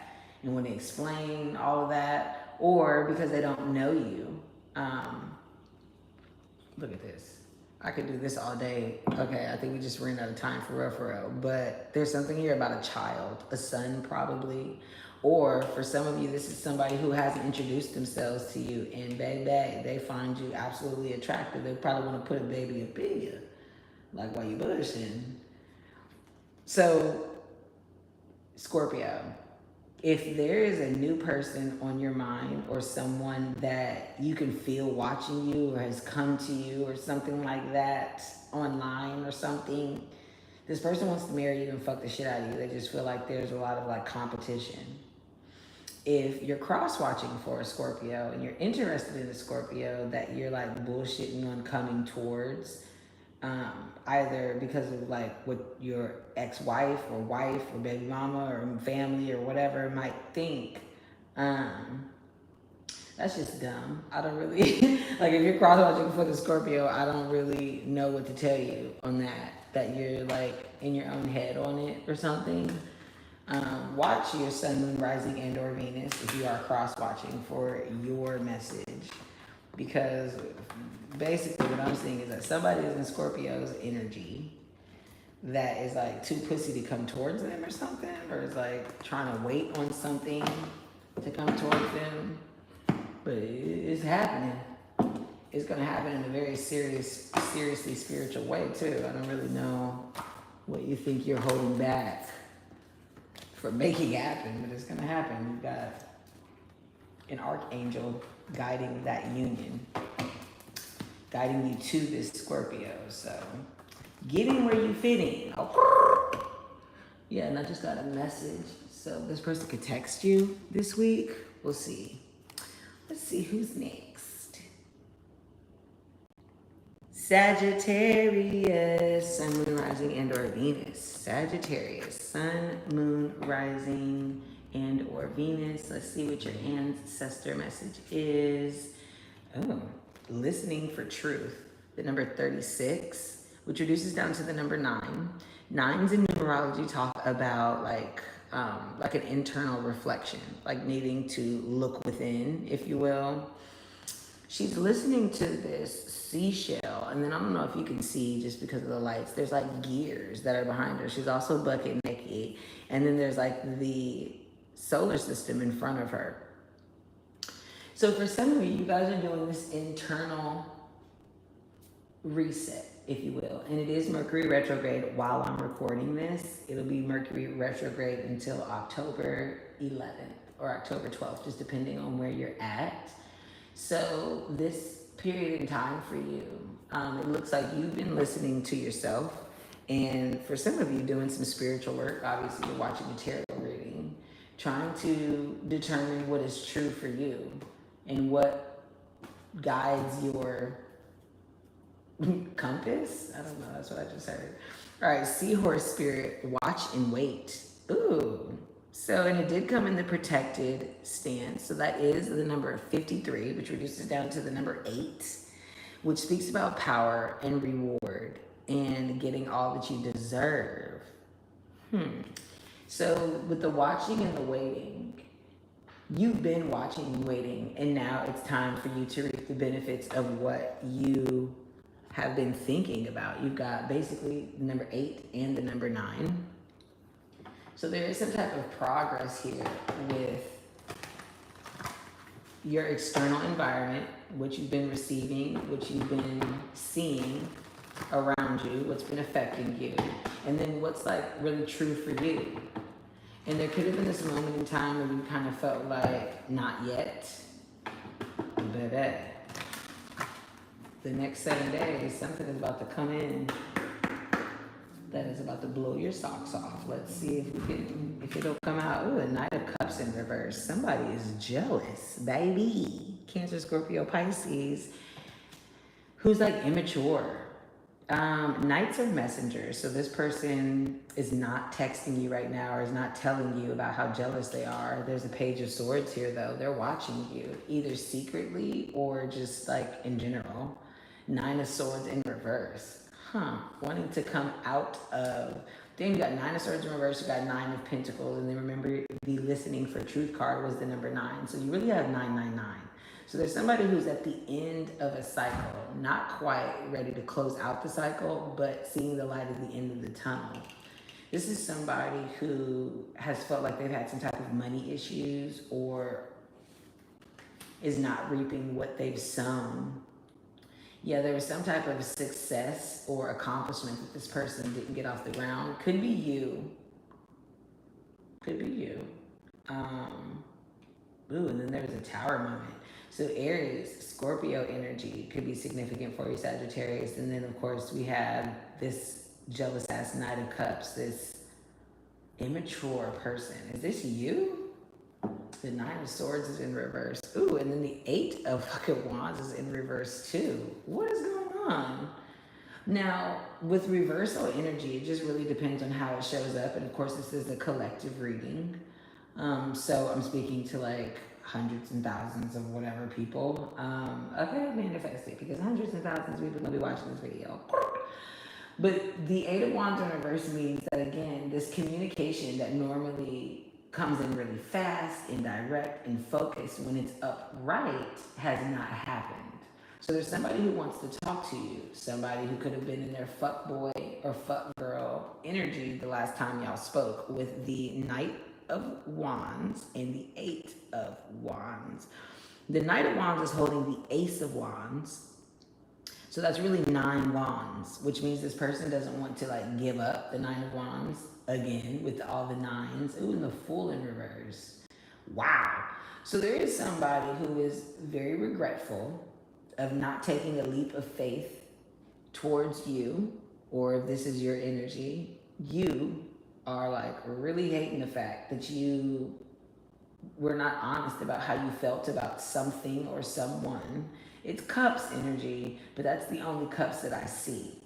and want to explain all of that, or because they don't know you. Look at this. I could do this all day. Okay, I think we just ran out of time for real. But there's something here about a child, a son probably. Or for some of you, this is somebody who hasn't introduced themselves to you, and baby, they find you absolutely attractive. They probably want to put a baby up in you, like while you bushing. So, Scorpio, if there is a new person on your mind or someone that you can feel watching you or has come to you or something like that online or something, this person wants to marry you and fuck the shit out of you. They just feel like there's a lot of like competition. If you're cross-watching for a Scorpio and you're interested in a Scorpio that you're like bullshitting on coming towards, either because of like what your ex-wife or wife or baby mama or family or whatever might think, that's just dumb. I don't really, like if you're cross-watching for the Scorpio, I don't really know what to tell you on that you're like in your own head on it or something. Watch your sun, moon, rising, and or Venus if you are cross-watching for your message. Because basically what I'm seeing is that somebody is in Scorpio's energy that is like too pussy to come towards them or something, or is like trying to wait on something to come towards them. But it's happening. It's gonna happen in a very seriously spiritual way too. I don't really know what you think you're holding back for making happen, but it's gonna happen. You've got an archangel guiding that union, guiding you to this Scorpio. So getting where you fit in. Oh. Yeah, and I just got a message. So this person could text you this week. We'll see. Let's see who's next. Sagittarius, sun, moon, rising, and or Venus. Sagittarius, sun, moon, rising, and or Venus. Let's see what your ancestor message is. Oh, listening for truth. The number 36, which reduces down to the number 9. Nines in numerology talk about like an internal reflection, like needing to look within, if you will. she's listening to this seashell, and then I don't know if you can see just because of the lights, there's like gears that are behind her. She's also bucket naked, and then there's like the solar system in front of her. So for some of you guys are doing this internal reset, if you will, and it is Mercury retrograde while I'm recording this. It'll be Mercury retrograde until October 11th or October 12th, just depending on where you're at. So this period in time for you, it looks like you've been listening to yourself, and for some of you doing some spiritual work. Obviously you're watching a tarot reading, trying to determine what is true for you and what guides your compass. I don't know, that's what I just heard. All right, seahorse spirit, watch and wait. Ooh. So, and it did come in the protected stance. So that is the number 53, which reduces down to the number 8, which speaks about power and reward and getting all that you deserve. So with the watching and the waiting, you've been watching and waiting, and now it's time for you to reap the benefits of what you have been thinking about. You've got basically the number 8 and the number 9. So there is some type of progress here with your external environment, what you've been receiving, what you've been seeing around you, what's been affecting you, and then what's like really true for you. And there could have been this moment in time where you kind of felt like, not yet, baby. The next 7 days, something is about to come in that is about to blow your socks off. Let's see if it'll come out. Ooh, a Knight of Cups in reverse. Somebody is jealous, baby. Cancer, Scorpio, Pisces, who's like immature. Knights are messengers. So this person is not texting you right now or is not telling you about how jealous they are. There's a Page of Swords here though. They're watching you either secretly or just like in general. 9 of Swords in reverse. Wanting to come out of, then you got 9 of Swords in reverse, you got 9 of Pentacles, and then remember the listening for truth card was the number 9. So you really have 999. So there's somebody who's at the end of a cycle, not quite ready to close out the cycle, but seeing the light at the end of the tunnel. This is somebody who has felt like they've had some type of money issues or is not reaping what they've sown. Yeah, there was some type of success or accomplishment that this person didn't get off the ground. Could be you. Could be you. Ooh, and then there's a Tower moment. So Aries, Scorpio energy could be significant for you, Sagittarius. And then, of course, we have this jealous-ass Knight of Cups, this immature person. Is this you? The 9 of Swords is in reverse. Ooh, and then the 8 of fucking Wands is in reverse too. What is going on? Now, with reversal energy, it just really depends on how it shows up. And of course, this is a collective reading. So I'm speaking to like hundreds and thousands of whatever people. Okay, manifest it, because hundreds and thousands of people are gonna be watching this video. But the 8 of Wands in reverse means that, again, this communication that normally comes in really fast and direct and focused when it's upright has not happened. So there's somebody who wants to talk to you, somebody who could have been in their fuck boy or fuck girl energy the last time y'all spoke, with the Knight of Wands and the 8 of Wands. The Knight of Wands is holding the Ace of Wands. So that's really 9 wands, which means this person doesn't want to like give up the 9 of Wands again with all the 9s. Ooh, and the Fool in reverse. Wow. So there is somebody who is very regretful of not taking a leap of faith towards you, or if this is your energy, you are like really hating the fact that you were not honest about how you felt about something or someone. It's Cups energy, but that's the only Cups that I see.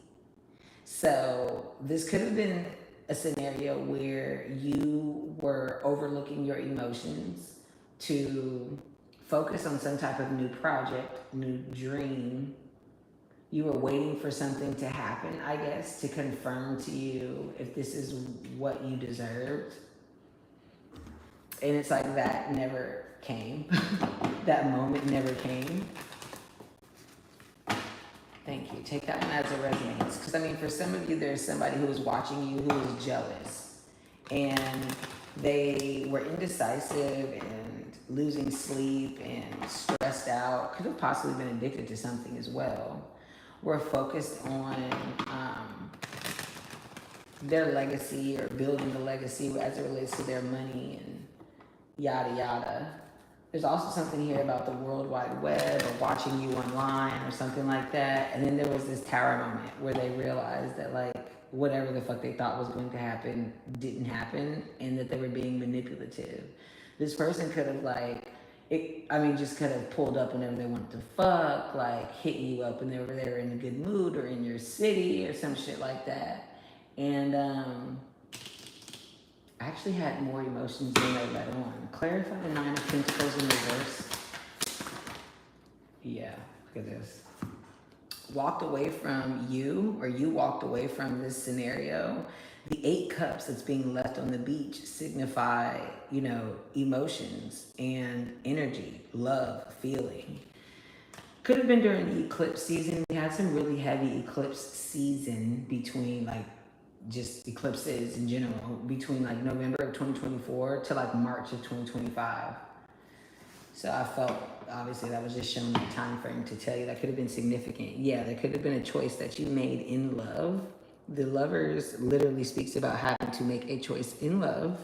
So this could have been a scenario where you were overlooking your emotions to focus on some type of new project, new dream. You were waiting for something to happen, I guess, to confirm to you if this is what you deserved. And it's like that never came. That moment never came. Thank you. Take that one as it resonates. Because, I mean, for some of you, there's somebody who is watching you who is jealous. And they were indecisive and losing sleep and stressed out. Could have possibly been addicted to something as well. We're focused on their legacy or building the legacy as it relates to their money and yada yada. There's also something here about the World Wide Web or watching you online or something like that. And then there was this tower moment where they realized that like whatever the fuck they thought was going to happen didn't happen and that they were being manipulative. This person could have just could have pulled up whenever they wanted to fuck, like hit you up when they were in a good mood or in your city or some shit like that. And I actually had more emotions than I let on. Clarify the 9 of Pentacles in reverse. Yeah, look at this. Walked away from you, or you walked away from this scenario. The 8 cups that's being left on the beach signify, you know, emotions and energy, love, feeling. Could have been during the eclipse season. We had some really heavy eclipse season between like just eclipses in general between like November of 2024 to like March of 2025. So I felt obviously that was just showing the time frame to tell you that could have been significant. Yeah, there could have been a choice that you made in love. The Lovers literally speaks about having to make a choice in love.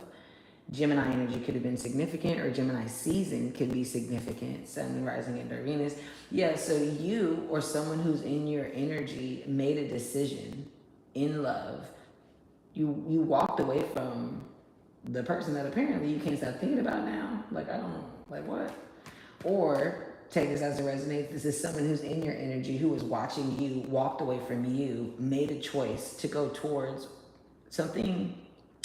Gemini energy could have been significant, or Gemini season could be significant. Sun rising into Venus. Yeah, so you or someone who's in your energy made a decision in love. You walked away from the person that apparently you can't stop thinking about now. Like, I don't, like what? Or take this as it resonates. This is someone who's in your energy, who was watching you, walked away from you, made a choice to go towards something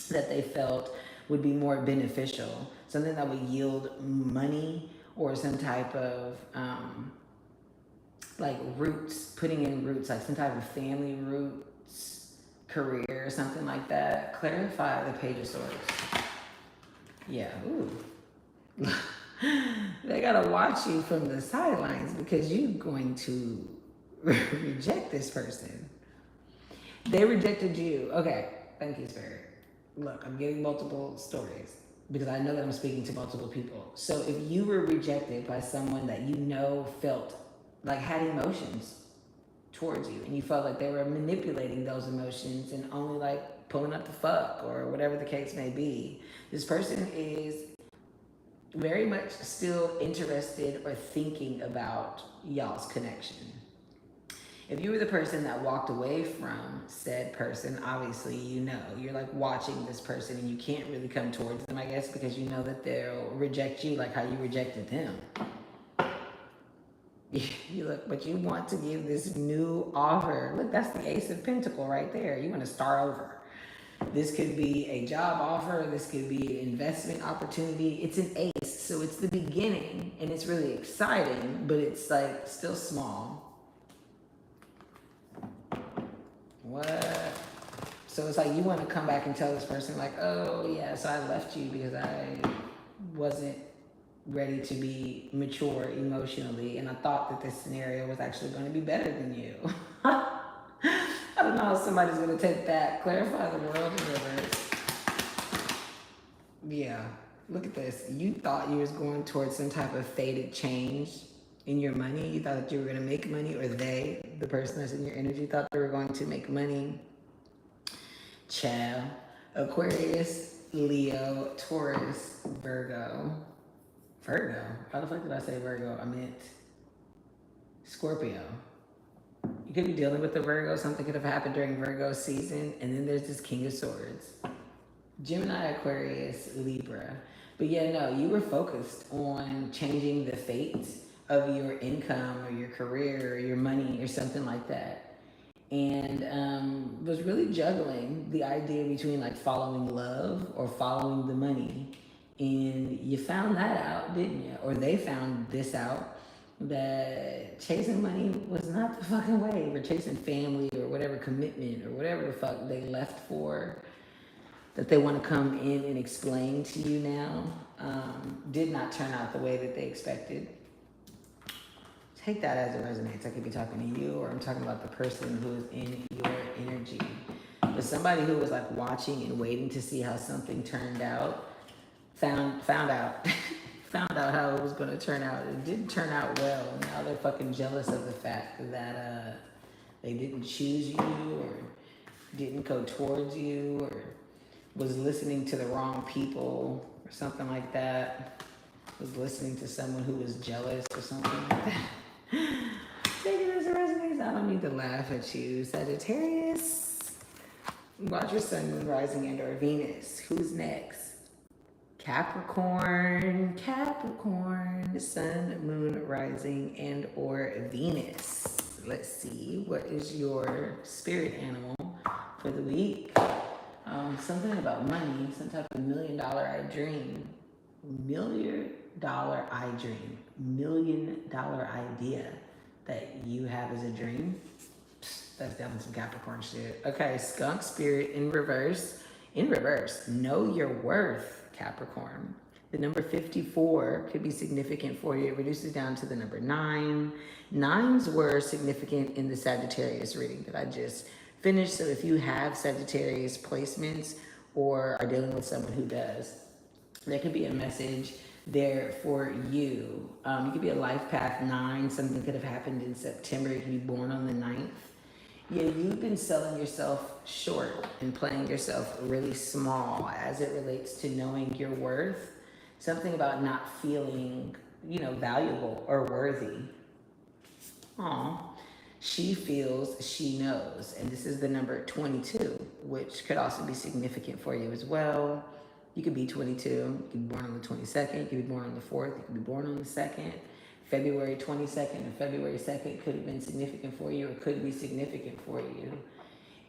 that they felt would be more beneficial, something that would yield money or some type of like roots, putting in roots, like some type of family roots, career, or something like that. Clarify the Page of Swords. Yeah, ooh. They gotta watch you from the sidelines because you're going to reject this person. They rejected you. Okay, thank you, Spirit. Look, I'm getting multiple stories because I know that I'm speaking to multiple people. So if you were rejected by someone that you know felt like had emotions towards you, and you felt like they were manipulating those emotions and only like pulling up the fuck or whatever the case may be, this person is very much still interested or thinking about y'all's connection. If you were the person that walked away from said person, obviously you know, you're like watching this person and you can't really come towards them, I guess, because you know that they'll reject you like how you rejected them. You look, but you want to give this new offer. Look, that's the Ace of Pentacles right there. You want to start over. This could be a job offer. This could be an investment opportunity. It's an ace, so it's the beginning, and it's really exciting, but it's like still small. What? So it's like you want to come back and tell this person like, oh yeah, so I left you because I wasn't ready to be mature emotionally, and I thought that this scenario was actually going to be better than you. I don't know how somebody's going to take that. Clarify the World in reverse. Yeah, look at this. You thought you was going towards some type of fated change in your money. You thought that you were going to make money, or they, the person that's in your energy, thought they were going to make money. Child. Aquarius, Leo, Taurus, Virgo. Virgo? How the fuck did I say Virgo? I meant Scorpio. You could be dealing with the Virgo. Something could have happened during Virgo season. And then there's this King of Swords. Gemini, Aquarius, Libra. But yeah, no, you were focused on changing the fate of your income or your career or your money or something like that. And was really juggling the idea between like following love or following the money. And you found that out, didn't you? Or they found this out, that chasing money was not the fucking way. We're chasing family or whatever commitment or whatever the fuck they left for, that they want to come in and explain to you now, did not turn out the way that they expected. Take that as it resonates. I could be talking to you, or I'm talking about the person who is in your energy. But somebody who was like watching and waiting to see how something turned out, found out found out how it was going to turn out. It didn't turn out well. Now they're fucking jealous of the fact that they didn't choose you, or didn't go towards you, or was listening to the wrong people, or something like that. Was listening to someone who was jealous or something like that. Take it as it resonates. I don't need to laugh at you, Sagittarius. Watch your sun, moon, rising, and or Venus. Who's next? Capricorn. Capricorn. Sun, moon, rising, and or Venus. Let's see. What is your spirit animal for the week? Something about money. Some type of $1 million I dream. $1 million I dream. $1 million idea that you have as a dream. That's definitely some Capricorn shit. Okay, skunk spirit in reverse. In reverse, know your worth, Capricorn. The number 54 could be significant for you. It reduces down to the number 9. 9s were significant in the Sagittarius reading that I just finished. So if you have Sagittarius placements or are dealing with someone who does, there could be a message there for you. You could be a life path 9. Something could have happened in September. You could be born on the 9th. Yeah, you've been selling yourself short and playing yourself really small as it relates to knowing your worth. Something about not feeling, valuable or worthy. Aw. She feels, she knows. And this is the number 22, which could also be significant for you as well. You could be 22. You could be born on the 22nd. You could be born on the 4th. You could be born on the 2nd. February 22nd or February 2nd could have been significant for you, or could be significant for you.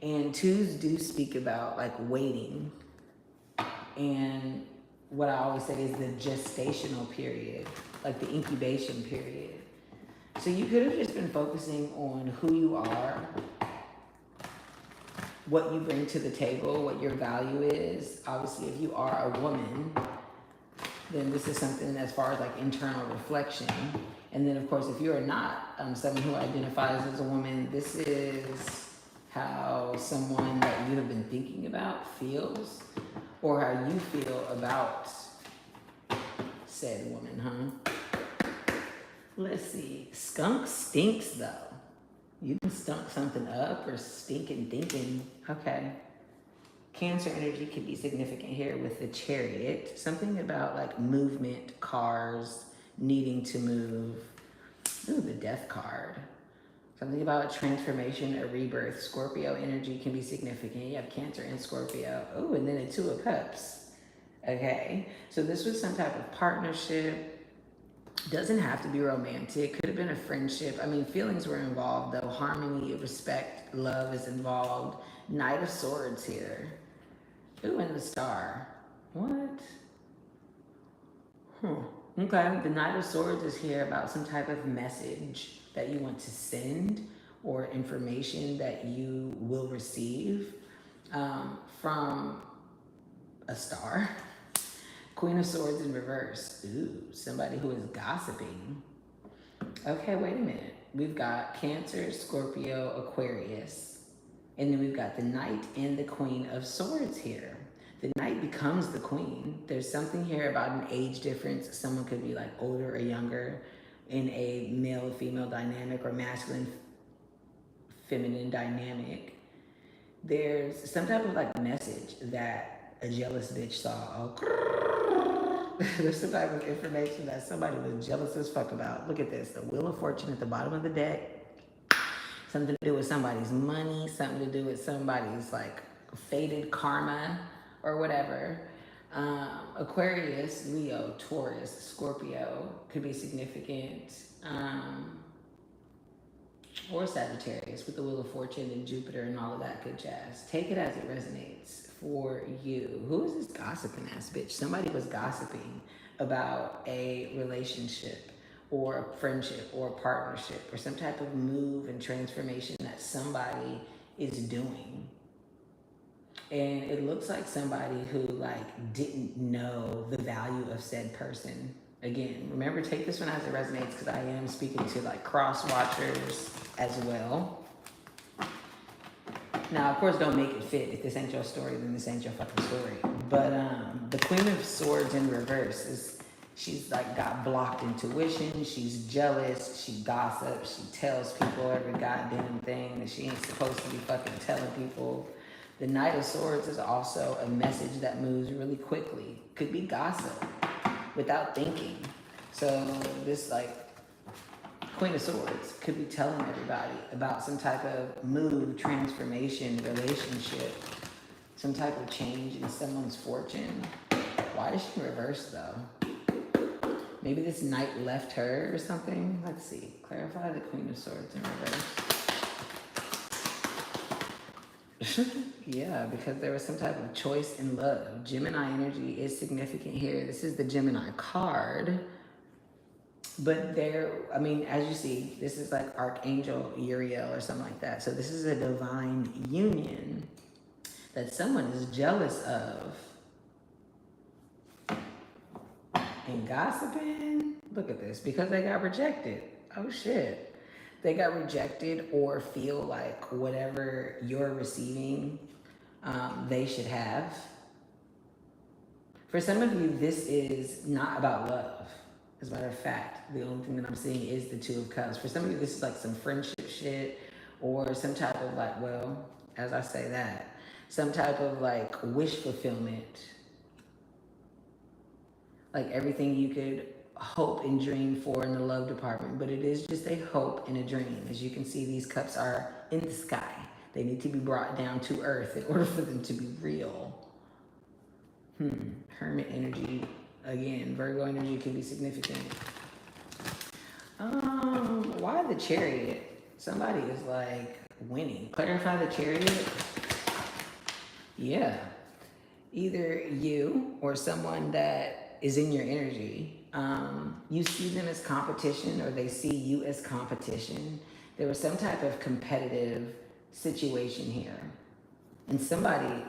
And 2s do speak about like waiting. And what I always say is the gestational period, like the incubation period. So you could have just been focusing on who you are, what you bring to the table, what your value is. Obviously, if you are a woman, then this is something as far as like internal reflection. And then of course, if you are not someone who identifies as a woman, this is how someone that you have been thinking about feels, or how you feel about said woman, huh? Let's see, skunk stinks though. You can stunk something up or stinking thinking, okay. Cancer energy could be significant here with the Chariot. Something about like movement, cars, needing to move. Ooh, the Death card. Something about transformation, a rebirth. Scorpio energy can be significant. You have Cancer and Scorpio. Oh, and then a 2 of Cups. Okay, so this was some type of partnership. Doesn't have to be romantic. Could have been a friendship. I mean, feelings were involved though. Harmony, respect, love is involved. Knight of Swords here. Ooh, and the Star. What? Okay, the Knight of Swords is here about some type of message that you want to send, or information that you will receive from a star. Queen of Swords in reverse. Ooh, somebody who is gossiping. Okay, wait a minute. We've got Cancer, Scorpio, Aquarius. And then we've got the Knight and the Queen of Swords here. The Knight becomes the Queen. There's something here about an age difference. Someone could be like older or younger in a male-female dynamic, or masculine-feminine dynamic. There's some type of like message that a jealous bitch saw. There's some type of information that somebody was jealous as fuck about. Look at this, the Wheel of Fortune at the bottom of the deck. Something to do with somebody's money, something to do with somebody's like fated karma or whatever. Aquarius, Leo, Taurus, Scorpio could be significant. Or Sagittarius with the Wheel of Fortune and Jupiter and all of that good jazz. Take it as it resonates for you. Who is this gossiping ass bitch? Somebody was gossiping about a relationship or a friendship or a partnership or some type of move and transformation that somebody is doing. And it looks like somebody who like didn't know the value of said person. Again, remember, take this one as it resonates, because I am speaking to like cross watchers as well. Now, of course, don't make it fit. If this ain't your story, then this ain't your fucking story. But the Queen of Swords in reverse is, she's like got blocked intuition. She's jealous. She gossips. She tells people every goddamn thing that she ain't supposed to be fucking telling people. The Knight of Swords is also a message that moves really quickly. Could be gossip without thinking. So this like Queen of Swords could be telling everybody about some type of move, transformation, relationship, some type of change in someone's fortune. Why is she in reverse though? Maybe this knight left her or something. Let's see. Clarify the Queen of Swords in reverse. Yeah, because there was some type of choice in love. Gemini energy is significant here. This is the Gemini card. But there, I mean, as you see, this is like Archangel Uriel or something like that. So this is a divine union that someone is jealous of. And gossiping, look at this, because they got rejected. Oh shit. They got rejected or feel like whatever you're receiving, they should have. For some of you, this is not about love. As a matter of fact, the only thing that I'm seeing is the Two of Cups. For some of you, this is like some friendship shit or some type of like, well, as I say that, some type of like wish fulfillment. Like everything you could hope and dream for in the love department, but it is just a hope and a dream. As you can see, these cups are in the sky. They need to be brought down to earth in order for them to be real. Hermit energy. Again, Virgo energy can be significant. Why the Chariot? Somebody is like winning. Clarify the Chariot. Yeah. Either you or someone that is in your energy, you see them as competition or they see you as competition. There was some type of competitive situation here. And somebody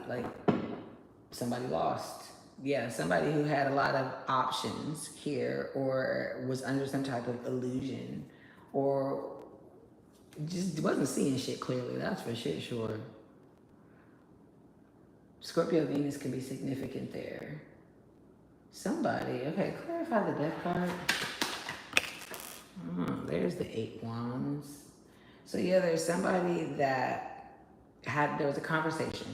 lost. Yeah, somebody who had a lot of options here or was under some type of illusion or just wasn't seeing shit clearly. That's for shit sure. Scorpio Venus can be significant there. Somebody, okay, clarify the death card. There's the 8 Wands. So yeah, there's somebody that there was a conversation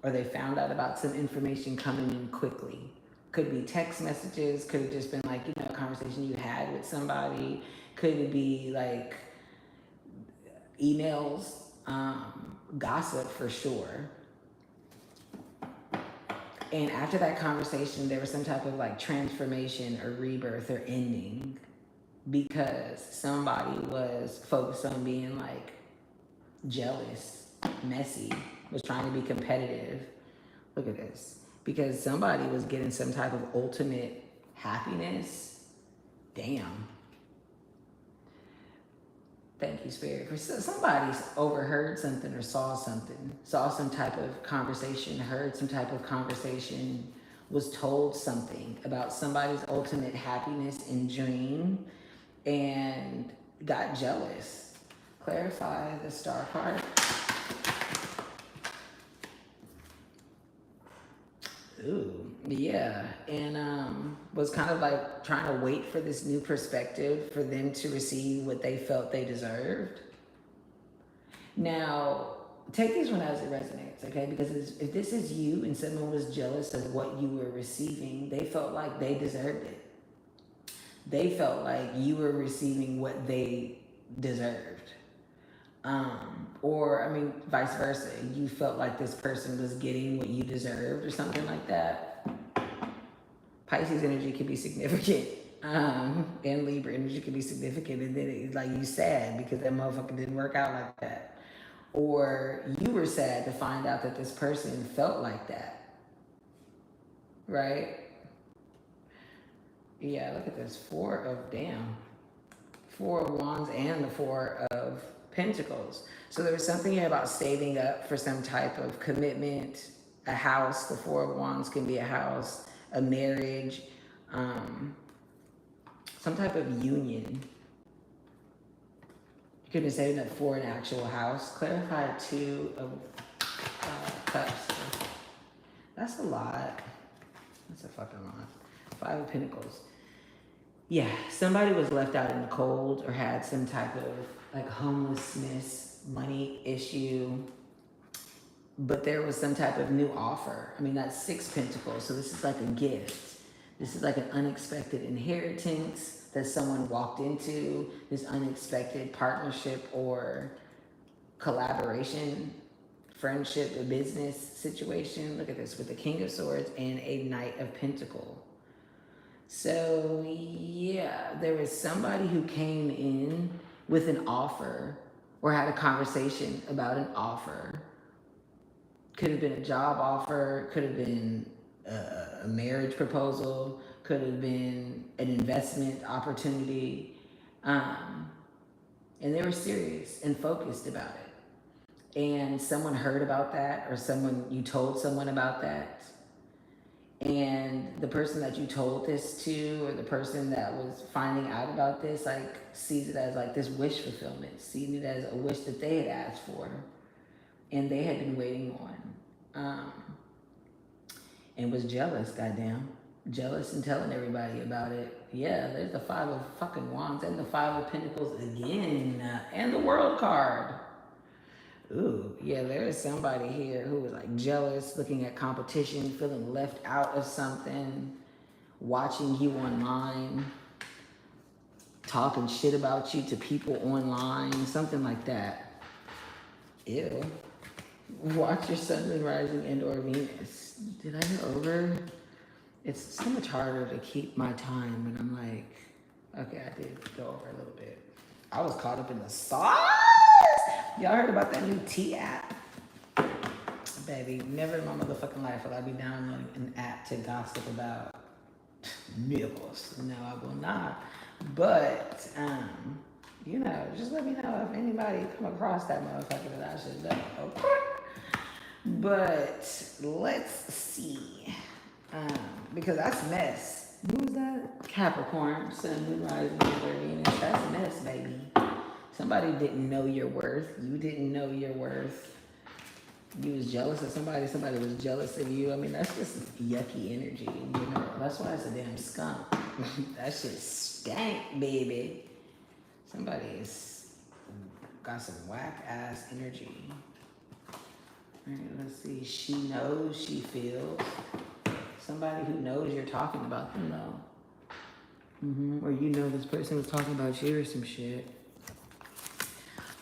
or they found out about some information coming in quickly. Could be text messages, could have just been like, you know, a conversation you had with somebody. Could it be like emails, gossip for sure. And after that conversation, there was some type of like transformation or rebirth or ending because somebody was focused on being like jealous, messy, was trying to be competitive. Look at this. Because somebody was getting some type of ultimate happiness. Damn. Thank you, Spirit. For somebody's overheard something or saw something, saw some type of conversation, heard some type of conversation, was told something about somebody's ultimate happiness and dream and got jealous. Clarify the Star card. Ooh, yeah. And was kind of like trying to wait for this new perspective for them to receive what they felt they deserved. Now, take this one as it resonates, okay? Because if this is you and someone was jealous of what you were receiving, they felt like they deserved it. They felt like you were receiving what they deserved. Or, I mean, vice versa. You felt like this person was getting what you deserved or something like that. Pisces energy can be significant. And Libra energy can be significant. And then it's like you sad because that motherfucker didn't work out like that. Or you were sad to find out that this person felt like that. Right? Yeah, look at this. 4 of Wands and the 4 of Pentacles. So there was something here about saving up for some type of commitment, a house. The 4 of Wands can be a house, a marriage, some type of union. You could be saving up for an actual house. Clarify 2 of cups. That's a lot. That's a fucking lot. 5 of Pentacles. Yeah, somebody was left out in the cold or had some type of like homelessness, money issue. But there was some type of new offer. I mean, that's 6 Pentacles. So this is like a gift. This is like an unexpected inheritance that someone walked into, this unexpected partnership or collaboration, friendship, a business situation. Look at this with the King of Swords and a Knight of Pentacles. So yeah, there was somebody who came in with an offer or had a conversation about an offer. Could have been a job offer, could have been a marriage proposal, could have been an investment opportunity. And they were serious and focused about it. And someone heard about that, or you told someone about that. And the person that you told this to, or the person that was finding out about this, like sees it as like this wish fulfillment, seeing it as a wish that they had asked for and they had been waiting on. And was jealous, goddamn. Jealous and telling everybody about it. Yeah, there's the 5 of fucking Wands and the 5 of Pentacles again. And the World card. Ooh, yeah, there is somebody here who was like jealous, looking at competition, feeling left out of something, watching you online, talking shit about you to people online, something like that. Ew. Watch your sun, moon, rising, and or Venus. Did I go over? It's so much harder to keep my time when I'm like, okay, I did go over a little bit. I was caught up in the stars. Y'all heard about that new T app? Baby, never in my motherfucking life will I be downloading an app to gossip about nipples. No, I will not. But, you know, just let me know if anybody come across that motherfucker that I should know. Okay. But let's see. Because that's mess. Who was that? Capricorn, sun, moon, rising, and Venus. That's mess, baby. Somebody didn't know your worth. You didn't know your worth. You was jealous of somebody. Somebody was jealous of you. I mean, that's just yucky energy in general. That's why it's a damn skunk. That shit stank, baby. Somebody's got some whack ass energy. All right, let's see. She knows, she feels. Somebody who knows you're talking about them, though. Or you know this person was talking about you or some shit.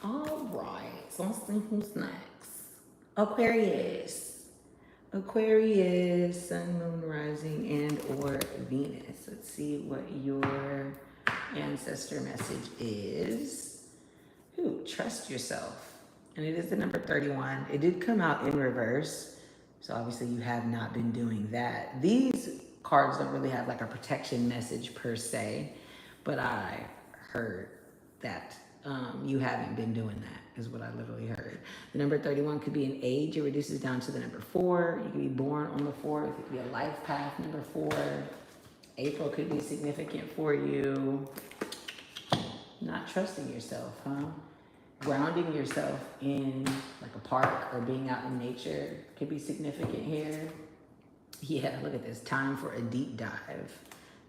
All right, so let's see who's next. Aquarius. Aquarius, sun, moon, rising, and or Venus. Let's see what your ancestor message is. Ooh, trust yourself. And it is the number 31. It did come out in reverse. So obviously you have not been doing that. These cards don't really have like a protection message per se, but I heard that you haven't been doing that, is what I literally heard. The number 31 could be an age. It reduces down to the number 4. You could be born on the 4th. It could be a life path, number 4. April could be significant for you. Not trusting yourself, huh? Grounding yourself in like a park or being out in nature could be significant here. Yeah, look at this. Time for a deep dive.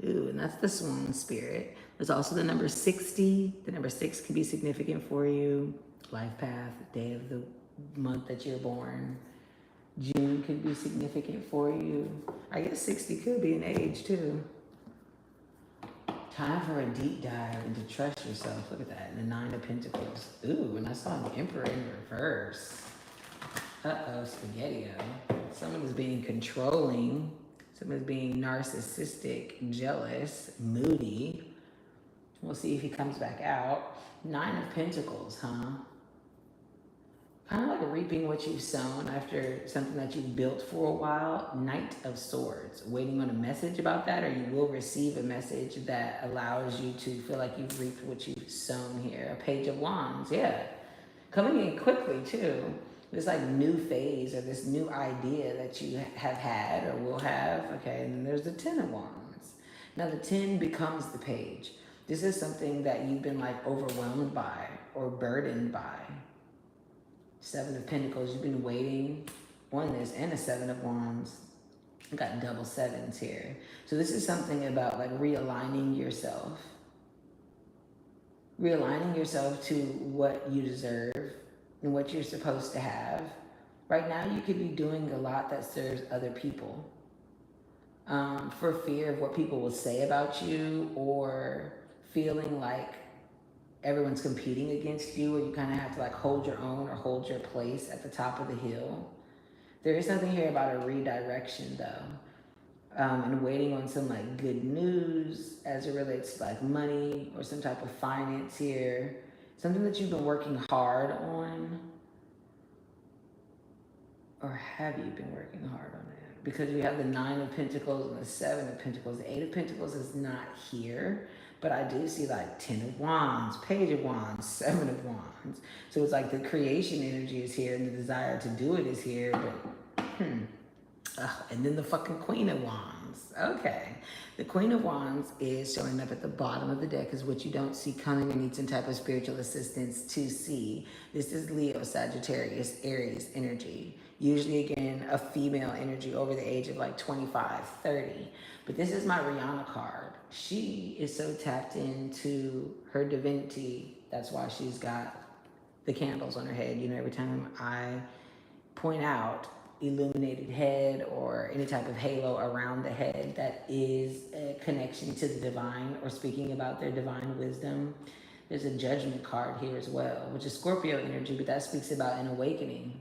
Ooh, and that's the swan spirit. There's also the number 60. The number 6 could be significant for you. Life path, day of the month that you're born. June could be significant for you. I guess 60 could be an age too. Time for a deep dive and to trust yourself. Look at that, the 9 of Pentacles. Ooh, and I saw the Emperor in reverse. Uh-oh, spaghetti-o. Someone is being controlling. Someone's being narcissistic, jealous, moody. We'll see if he comes back out. 9 of Pentacles, huh? Kind of like reaping what you've sown after something that you've built for a while. Knight of Swords. Waiting on a message about that, or you will receive a message that allows you to feel like you've reaped what you've sown here. A Page of Wands, yeah. Coming in quickly, too. This like new phase or this new idea that you have had or will have. Okay, and then there's the 10 of Wands. Now the 10 becomes the page. This is something that you've been like overwhelmed by or burdened by. 7 of Pentacles, you've been waiting on this, and a 7 of Wands. I've got double 7s here. So this is something about like realigning yourself. Realigning yourself to what you deserve and what you're supposed to have. Right now you could be doing a lot that serves other people. For fear of what people will say about you, or feeling like everyone's competing against you, or you kind of have to like hold your own or hold your place at the top of the hill. There is something here about a redirection though, and waiting on some like good news as it relates to like money or some type of finance here. Something that you've been working hard on. Or have you been working hard on it? Because you have the 9 of Pentacles and the 7 of Pentacles. The 8 of Pentacles is not here, but I do see like 10 of Wands, Page of Wands, 7 of Wands. So it's like the creation energy is here and the desire to do it is here, but and then the fucking Queen of Wands. Okay. The Queen of Wands is showing up at the bottom of the deck as what you don't see coming or need some type of spiritual assistance to see. This is Leo, Sagittarius, Aries energy. Usually, again, a female energy over the age of like 25, 30. But this is my Rihanna card. She is so tapped into her divinity. That's why she's got the candles on her head. You know, every time I point out illuminated head or any type of halo around the head that is a connection to the divine or speaking about their divine wisdom. There's a judgment card here as well, which is Scorpio energy, but that speaks about an awakening.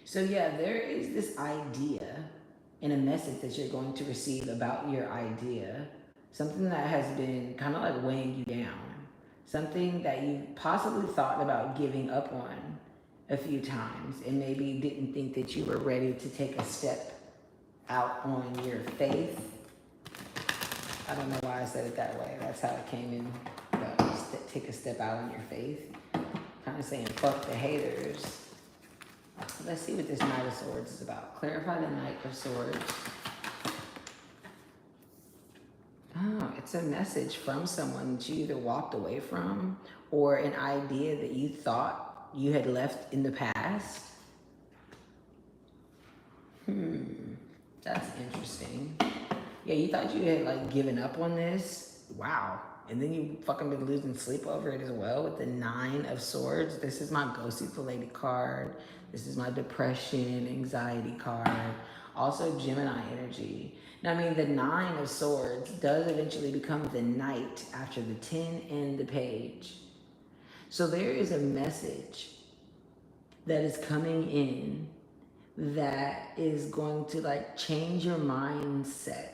So yeah, there is this idea and a message that you're going to receive about your idea, something that has been kind of like weighing you down, something that you possibly thought about giving up on a few times and maybe didn't think that you were ready to take a step out on your faith. I don't know why I said it that way. That's how it came in. Take a step out on your faith. Kind of saying, fuck the haters. Let's see what this Knight of Swords is about. Clarify the Knight of Swords. Oh, it's a message from someone that you either walked away from or an idea that you thought you had left in the past. That's interesting. Yeah, you thought you had like given up on this. Wow. And then you fucking been losing sleep over it as well with the 9 of Swords. This is my go see the lady card. This is my depression, anxiety card. Also Gemini energy. Now, I mean, the 9 of Swords does eventually become the Knight after the 10 and the Page. So there is a message that is coming in that is going to like change your mindset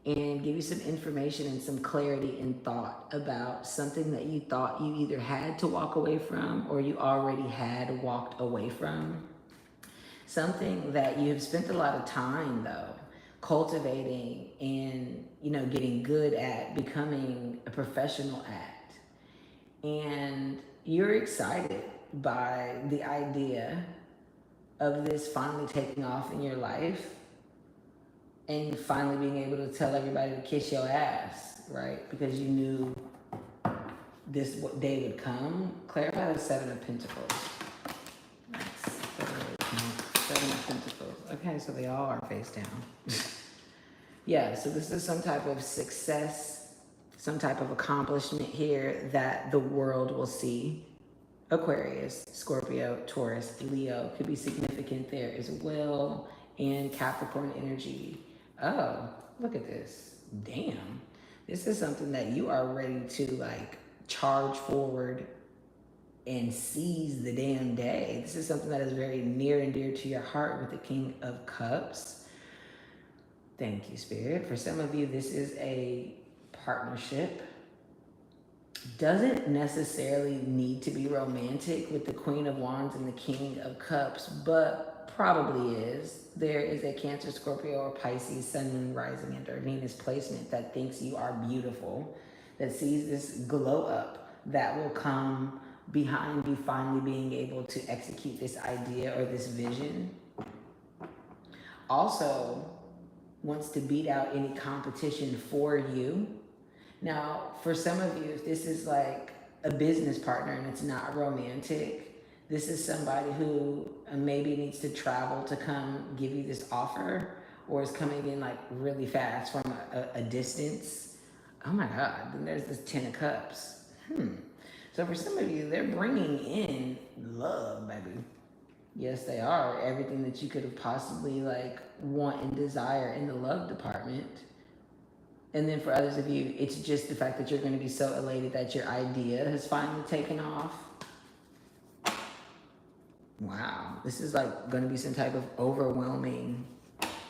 and give you some information and some clarity in thought about something that you thought you either had to walk away from or you already had walked away from. Something that you have spent a lot of time though cultivating and, you know, getting good at, becoming a professional at. And you're excited by the idea of this finally taking off in your life and finally being able to tell everybody to kiss your ass, right? Because you knew this day would come. Clarify the 7 of Pentacles. That's 7 of Pentacles. Okay, so they all are face down. Yeah, so this is some type of success, some type of accomplishment here that the world will see. Aquarius, Scorpio, Taurus, Leo could be significant there as well. And Capricorn energy. Oh, look at this. Damn. This is something that you are ready to like charge forward and seize the damn day. This is something that is very near and dear to your heart with the King of Cups. Thank you, Spirit. For some of you, this is a partnership. Doesn't necessarily need to be romantic with the Queen of Wands and the King of Cups, but probably is. There is a Cancer, Scorpio, or Pisces, Sun, Moon, Rising, and or Venus placement that thinks you are beautiful, that sees this glow up that will come behind you finally being able to execute this idea or this vision. Also, wants to beat out any competition for you. Now, for some of you, if this is like a business partner and it's not romantic, this is somebody who maybe needs to travel to come give you this offer, or is coming in like really fast from a distance. Oh my God, then there's this 10 of Cups. So for some of you, they're bringing in love, baby. Yes, they are. Everything that you could have possibly like want and desire in the love department. And then for others of you, it's just the fact that you're going to be so elated that your idea has finally taken off. Wow, this is like going to be some type of overwhelming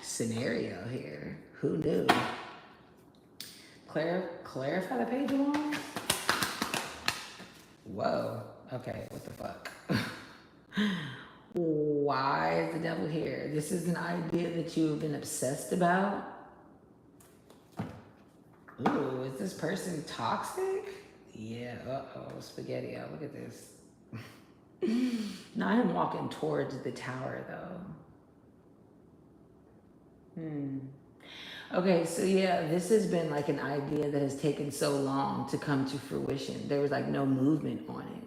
scenario here. Who knew? Clarify the Page of Wands? Whoa, okay, what the fuck? Why is the Devil here? This is an idea that you have been obsessed about. Ooh, is this person toxic? Yeah, uh-oh, spaghetti, look at this. Not him walking towards the tower, though. Okay, so yeah, this has been like an idea that has taken so long to come to fruition. There was like no movement on it.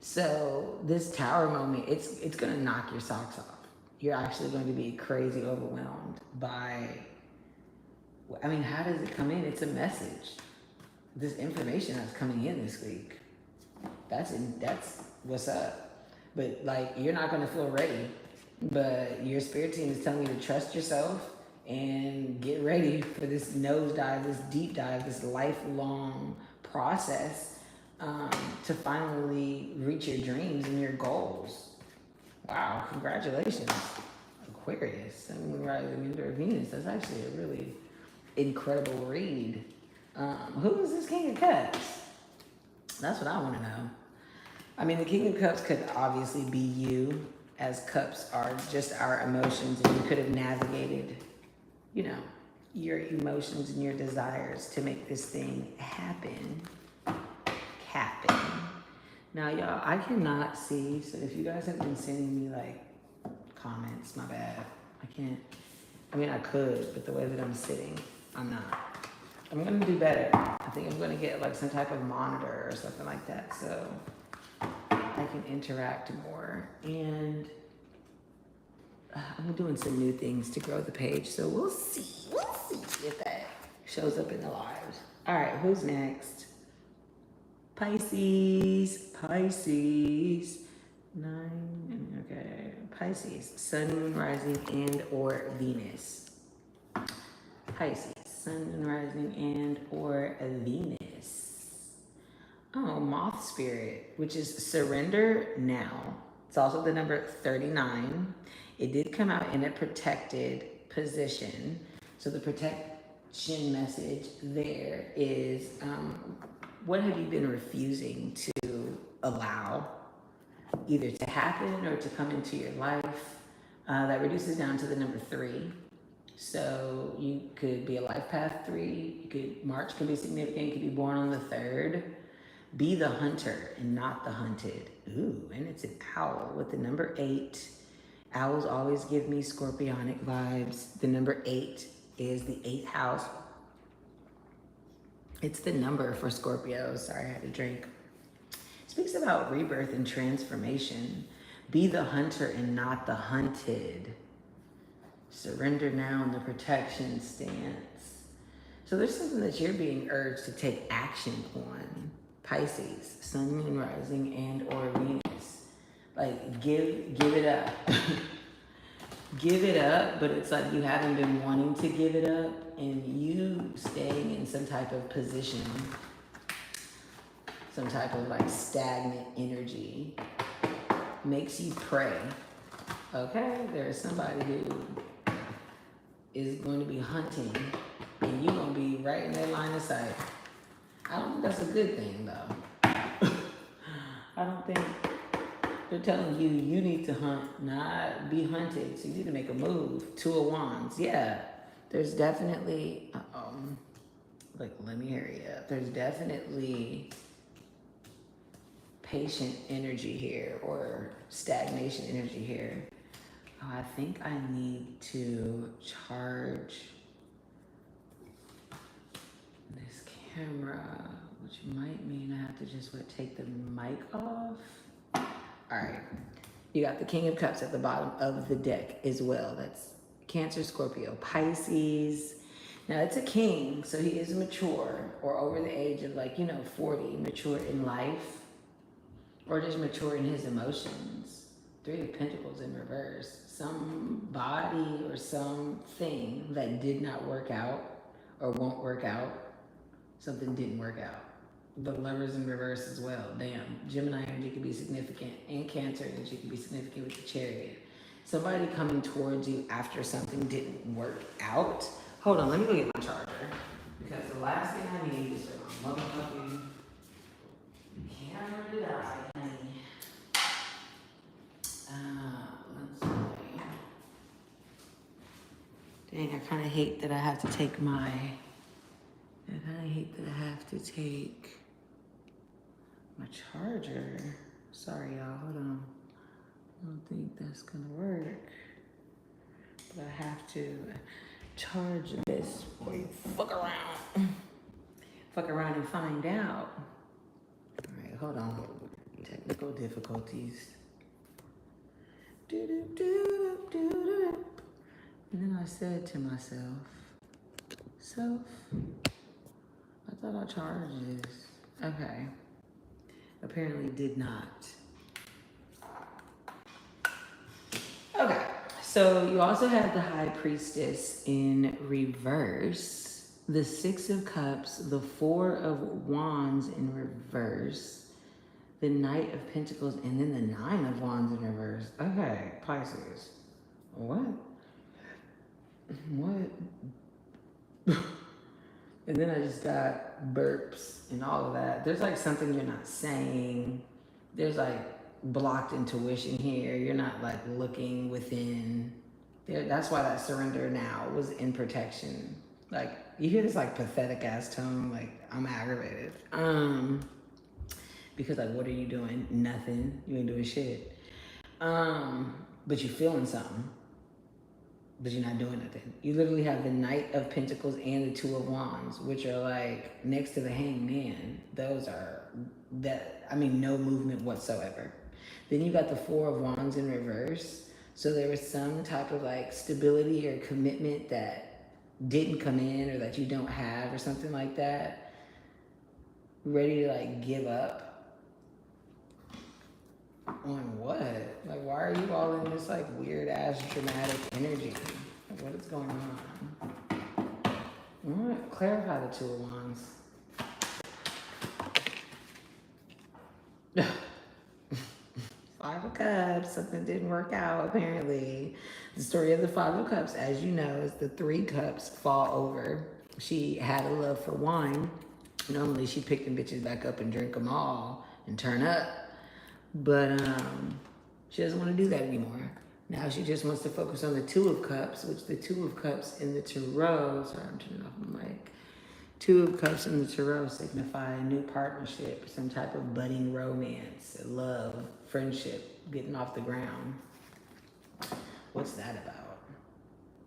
So this tower moment, it's gonna knock your socks off. You're actually going to be crazy overwhelmed by, I mean, how does it come in? It's a message. This information that's coming in this week. That's what's up. But like, you're not gonna feel ready. But your spirit team is telling you to trust yourself and get ready for this nosedive, this deep dive, this lifelong process to finally reach your dreams and your goals. Wow, congratulations, Aquarius, Sun, Moon, Rising, and Venus. That's actually a really incredible read. Who is this King of Cups? That's what I want to know. I mean, the King of Cups could obviously be you, as cups are just our emotions, and you could have navigated, you know, your emotions and your desires to make this thing happen. Now, y'all, I cannot see, so if you guys have been sending me like comments, my bad. I can't, I mean, I could, but the way that I'm sitting, I'm not. I'm gonna do better. I think I'm gonna get like some type of monitor or something like that, so I can interact more. And I'm doing some new things to grow the page, so we'll see if that shows up in the lives. All right, who's next? Pisces. 9, okay. Pisces, Sun, Moon, Rising, and or Venus. Pisces, Sun, Moon, Rising, and or Venus. Oh, Moth Spirit, which is surrender now. It's also the number 39. It did come out in a protected position. So the protection message there is, what have you been refusing to allow either to happen or to come into your life? That reduces down to the number 3. So you could be a life path 3. March could be significant. You could be born on the 3rd. Be the hunter and not the hunted. Ooh, and it's an owl with the number 8. Owls always give me scorpionic vibes. The number 8 is the 8th house. It's the number for Scorpio. Sorry, I had a drink. It speaks about rebirth and transformation. Be the hunter and not the hunted. Surrender now in the protection stance. So there's something that you're being urged to take action on. Pisces, Sun, Moon, Rising, and or Venus. Like, give it up. Give it up, but it's like you haven't been wanting to give it up, and you staying in some type of position, some type of like stagnant energy makes you pray. Okay, there's somebody who is going to be hunting, and you're going to be right in their line of sight. I don't think that's a good thing, though. I don't think they're telling you you need to hunt, not be hunted. So you need to make a move. 2 of Wands. Yeah, there's definitely, like, let me hurry up. There's definitely patient energy here or stagnation energy here. Oh, I think I need to charge this camera, which might mean I have to just take the mic off. All right. You got the King of Cups at the bottom of the deck as well. That's Cancer, Scorpio, Pisces. Now it's a king, so he is mature or over the age of 40, mature in life or just mature in his emotions. Three of Pentacles in reverse. Somebody or something that did not work out or won't work out. Something didn't work out. The Lovers in reverse as well. Damn. Gemini energy can be significant, and Cancer energy can be significant with the Chariot. Somebody coming towards you after something didn't work out. Hold on, let me go get my charger. Because the last thing I need is for my motherfucking camera to die, honey. Let's see. Dang, I kind of hate that I have to take my... I kind of hate that I have to take my charger. Sorry, y'all. Hold on. I don't think that's gonna work. But I have to charge this before you fuck around. Fuck around and find out. All right, hold on. Technical difficulties. Do-do-do-do-do-do. And then I said to myself, self, I thought I charged this. Okay. Apparently did not. Okay. So you also have the High Priestess in reverse, the Six of Cups, the Four of Wands in reverse, the Knight of Pentacles, and then the Nine of Wands in reverse. Okay, Pisces. What? What? And then I just got burps and all of that. There's something you're not saying. There's blocked intuition here. You're not looking within. That's why that surrender now was in protection. You hear this pathetic ass tone, I'm aggravated. Because what are you doing? Nothing. You ain't doing shit. But you're feeling something. But you're not doing nothing. You literally have the Knight of Pentacles and the Two of Wands, which are next to the Hanged Man. Those are no movement whatsoever. Then you got the Four of Wands in reverse. So there was some type of stability or commitment that didn't come in or that you don't have or something like that. Ready to give up. On what? Why are you all in this weird ass dramatic energy? What is going on? Clarify the Two of Wands. Five of Cups, something didn't work out apparently. The story of the Five of Cups, as you know, is the Three Cups fall over. She had a love for wine. Normally she picked them bitches back up and drink them all and turn up. But she doesn't want to do that anymore. Now she just wants to focus on the Two of Cups, which the Two of Cups in the Tarot, sorry, I'm turning off my mic. Two of Cups in the Tarot signify a new partnership, some type of budding romance, love, friendship, getting off the ground. What's that about?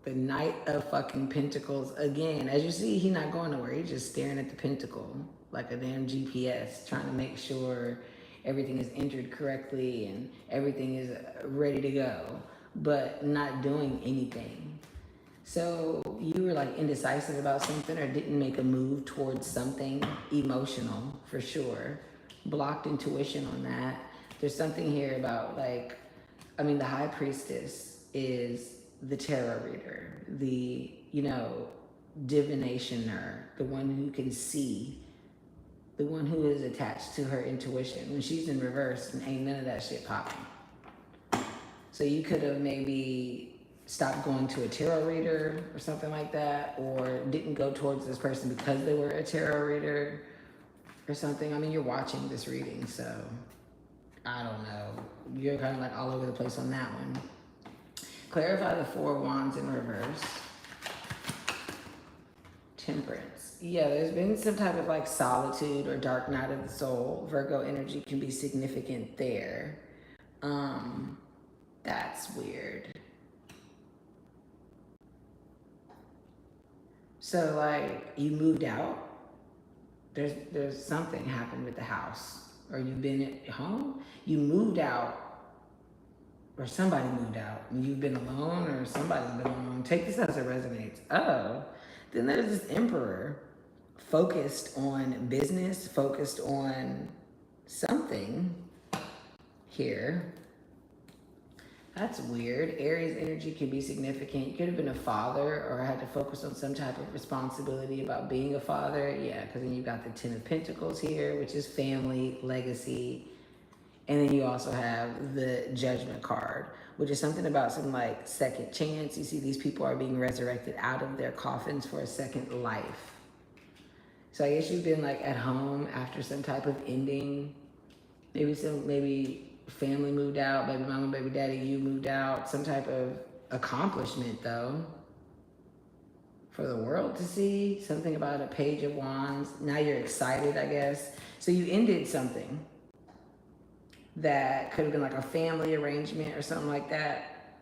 The Knight of fucking Pentacles. Again, as you see, he's not going nowhere. He's just staring at the pentacle like a damn GPS, trying to make sure everything is entered correctly and everything is ready to go, but not doing anything. So you were indecisive about something or didn't make a move towards something emotional for sure. Blocked intuition on that. There's something here about the High Priestess is the tarot reader, the, divinationer, the one who can see, the one who is attached to her intuition. When she's in reverse, ain't none of that shit popping. So you could have maybe stopped going to a tarot reader or something like that, or didn't go towards this person because they were a tarot reader or something. You're watching this reading, so I don't know. You're kind of all over the place on that one. Clarify the Four of Wands in reverse. Temperance. Yeah, there's been some type of solitude or dark night of the soul. Virgo energy can be significant there. That's weird. So like you moved out. There's something happened with the house, or you've been at home. You moved out, or somebody moved out. And you've been alone, or somebody's been alone. Take this as it resonates. Oh, then there's this emperor focused on business, focused on something here. That's weird. Aries energy can be significant. You could have been a father or had to focus on some type of responsibility about being a father. Yeah, because then you got the Ten of Pentacles here, which is family, legacy. And then you also have the Judgment card, which is something about some like second chance. You see these people are being resurrected out of their coffins for a second life. So I guess you've been like at home after some type of ending. Maybe family moved out, baby mama, baby daddy, you moved out. Some type of accomplishment though, for the world to see. Something about a Page of Wands. Now you're excited, I guess. So you ended something that could have been like a family arrangement or something like that,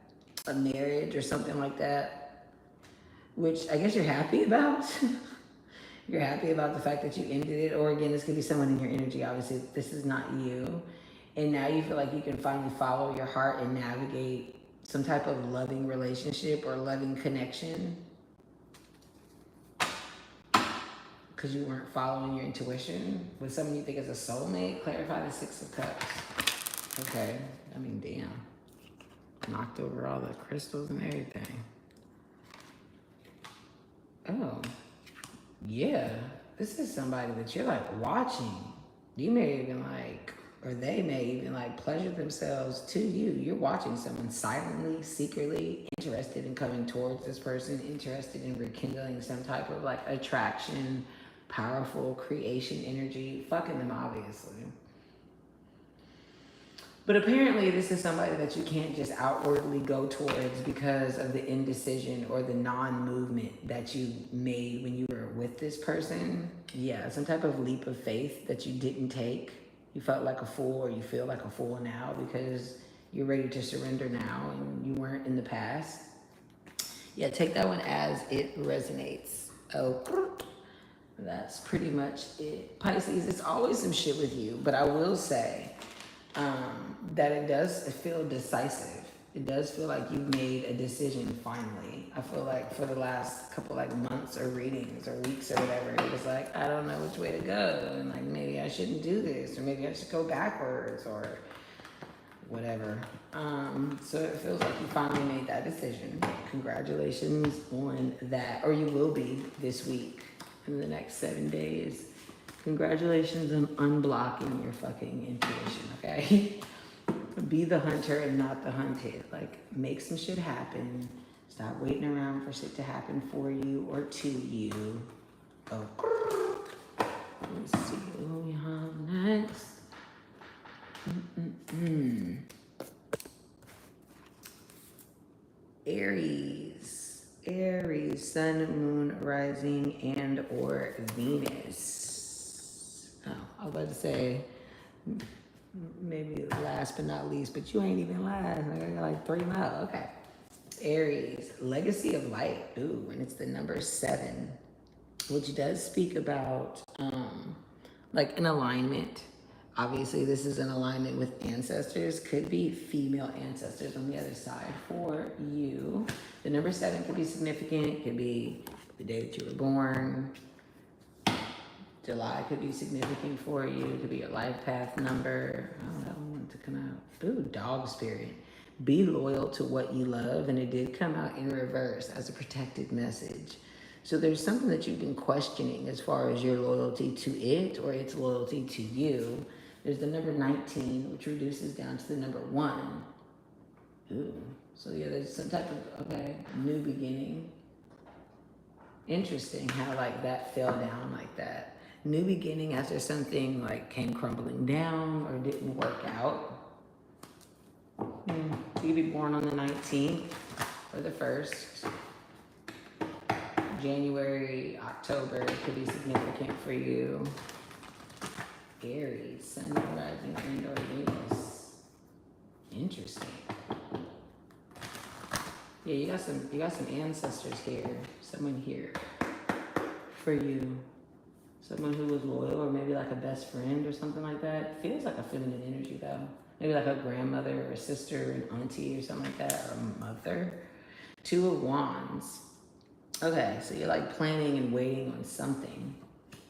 a marriage or something like that, which I guess you're happy about. You're happy about the fact that you ended it, or again, this could be someone in your energy. Obviously, this is not you. And now you feel like you can finally follow your heart and navigate some type of loving relationship or loving connection because you weren't following your intuition with someone you think is a soulmate. Clarify the Six of Cups. Okay, I mean, damn. Knocked over all the crystals and everything. Oh. Yeah, this is somebody that you're like watching. You may even like, or they may even like pleasure themselves to you. You're watching someone silently, secretly interested in coming towards this person, interested in rekindling some type of like attraction, powerful creation energy, fucking them obviously. But apparently this is somebody that you can't just outwardly go towards because of the indecision or the non-movement that you made when you were with this person. Yeah, some type of leap of faith that you didn't take. You felt like a fool, or you feel like a fool now because you're ready to surrender now and you weren't in the past. Yeah, take that one as it resonates. Oh, that's pretty much it. Pisces, it's always some shit with you, but I will say, that it does feel decisive. It does feel like you've made a decision finally. I feel like for the last couple like months or readings or weeks or whatever, it was like, I don't know which way to go. And like, maybe I shouldn't do this, or maybe I should go backwards or whatever. So it feels like you finally made that decision. Congratulations on that. Or you will be this week in the next 7 days. Congratulations on unblocking your fucking intuition, okay? Be the hunter and not the hunted. Like, make some shit happen. Stop waiting around for shit to happen for you or to you. Oh, let's see what we have next. Aries, sun, moon, rising, and or Venus. Oh, I was about to say, maybe last but not least, but you ain't even last. I got like 3 more. Okay. Aries, legacy of light. Ooh, and it's the number 7, which does speak about like an alignment. Obviously, this is an alignment with ancestors. Could be female ancestors on the other side for you. The number 7 could be significant. Could be the day that you were born. July could be significant for you. It could be your life path number. Oh, that one wanted to come out. Ooh, dog spirit. Be loyal to what you love. And it did come out in reverse as a protected message. So there's something that you've been questioning as far as your loyalty to it or its loyalty to you. There's the number 19, which reduces down to the number 1. Ooh. So yeah, there's some type of, okay, new beginning. Interesting how like that fell down like that. New beginning after something like came crumbling down or didn't work out. You could be born on the 19th or the 1st. January, October could be significant for you. Aries, sun, rising, and or Venus. Interesting. Yeah, you got some ancestors here. Someone here. for you. Someone who was loyal, or maybe like a best friend or something like that. Feels like a feminine energy though. Maybe like a grandmother or a sister, an auntie or something like that, or a mother. Two of Wands. Okay, so you're like planning and waiting on something.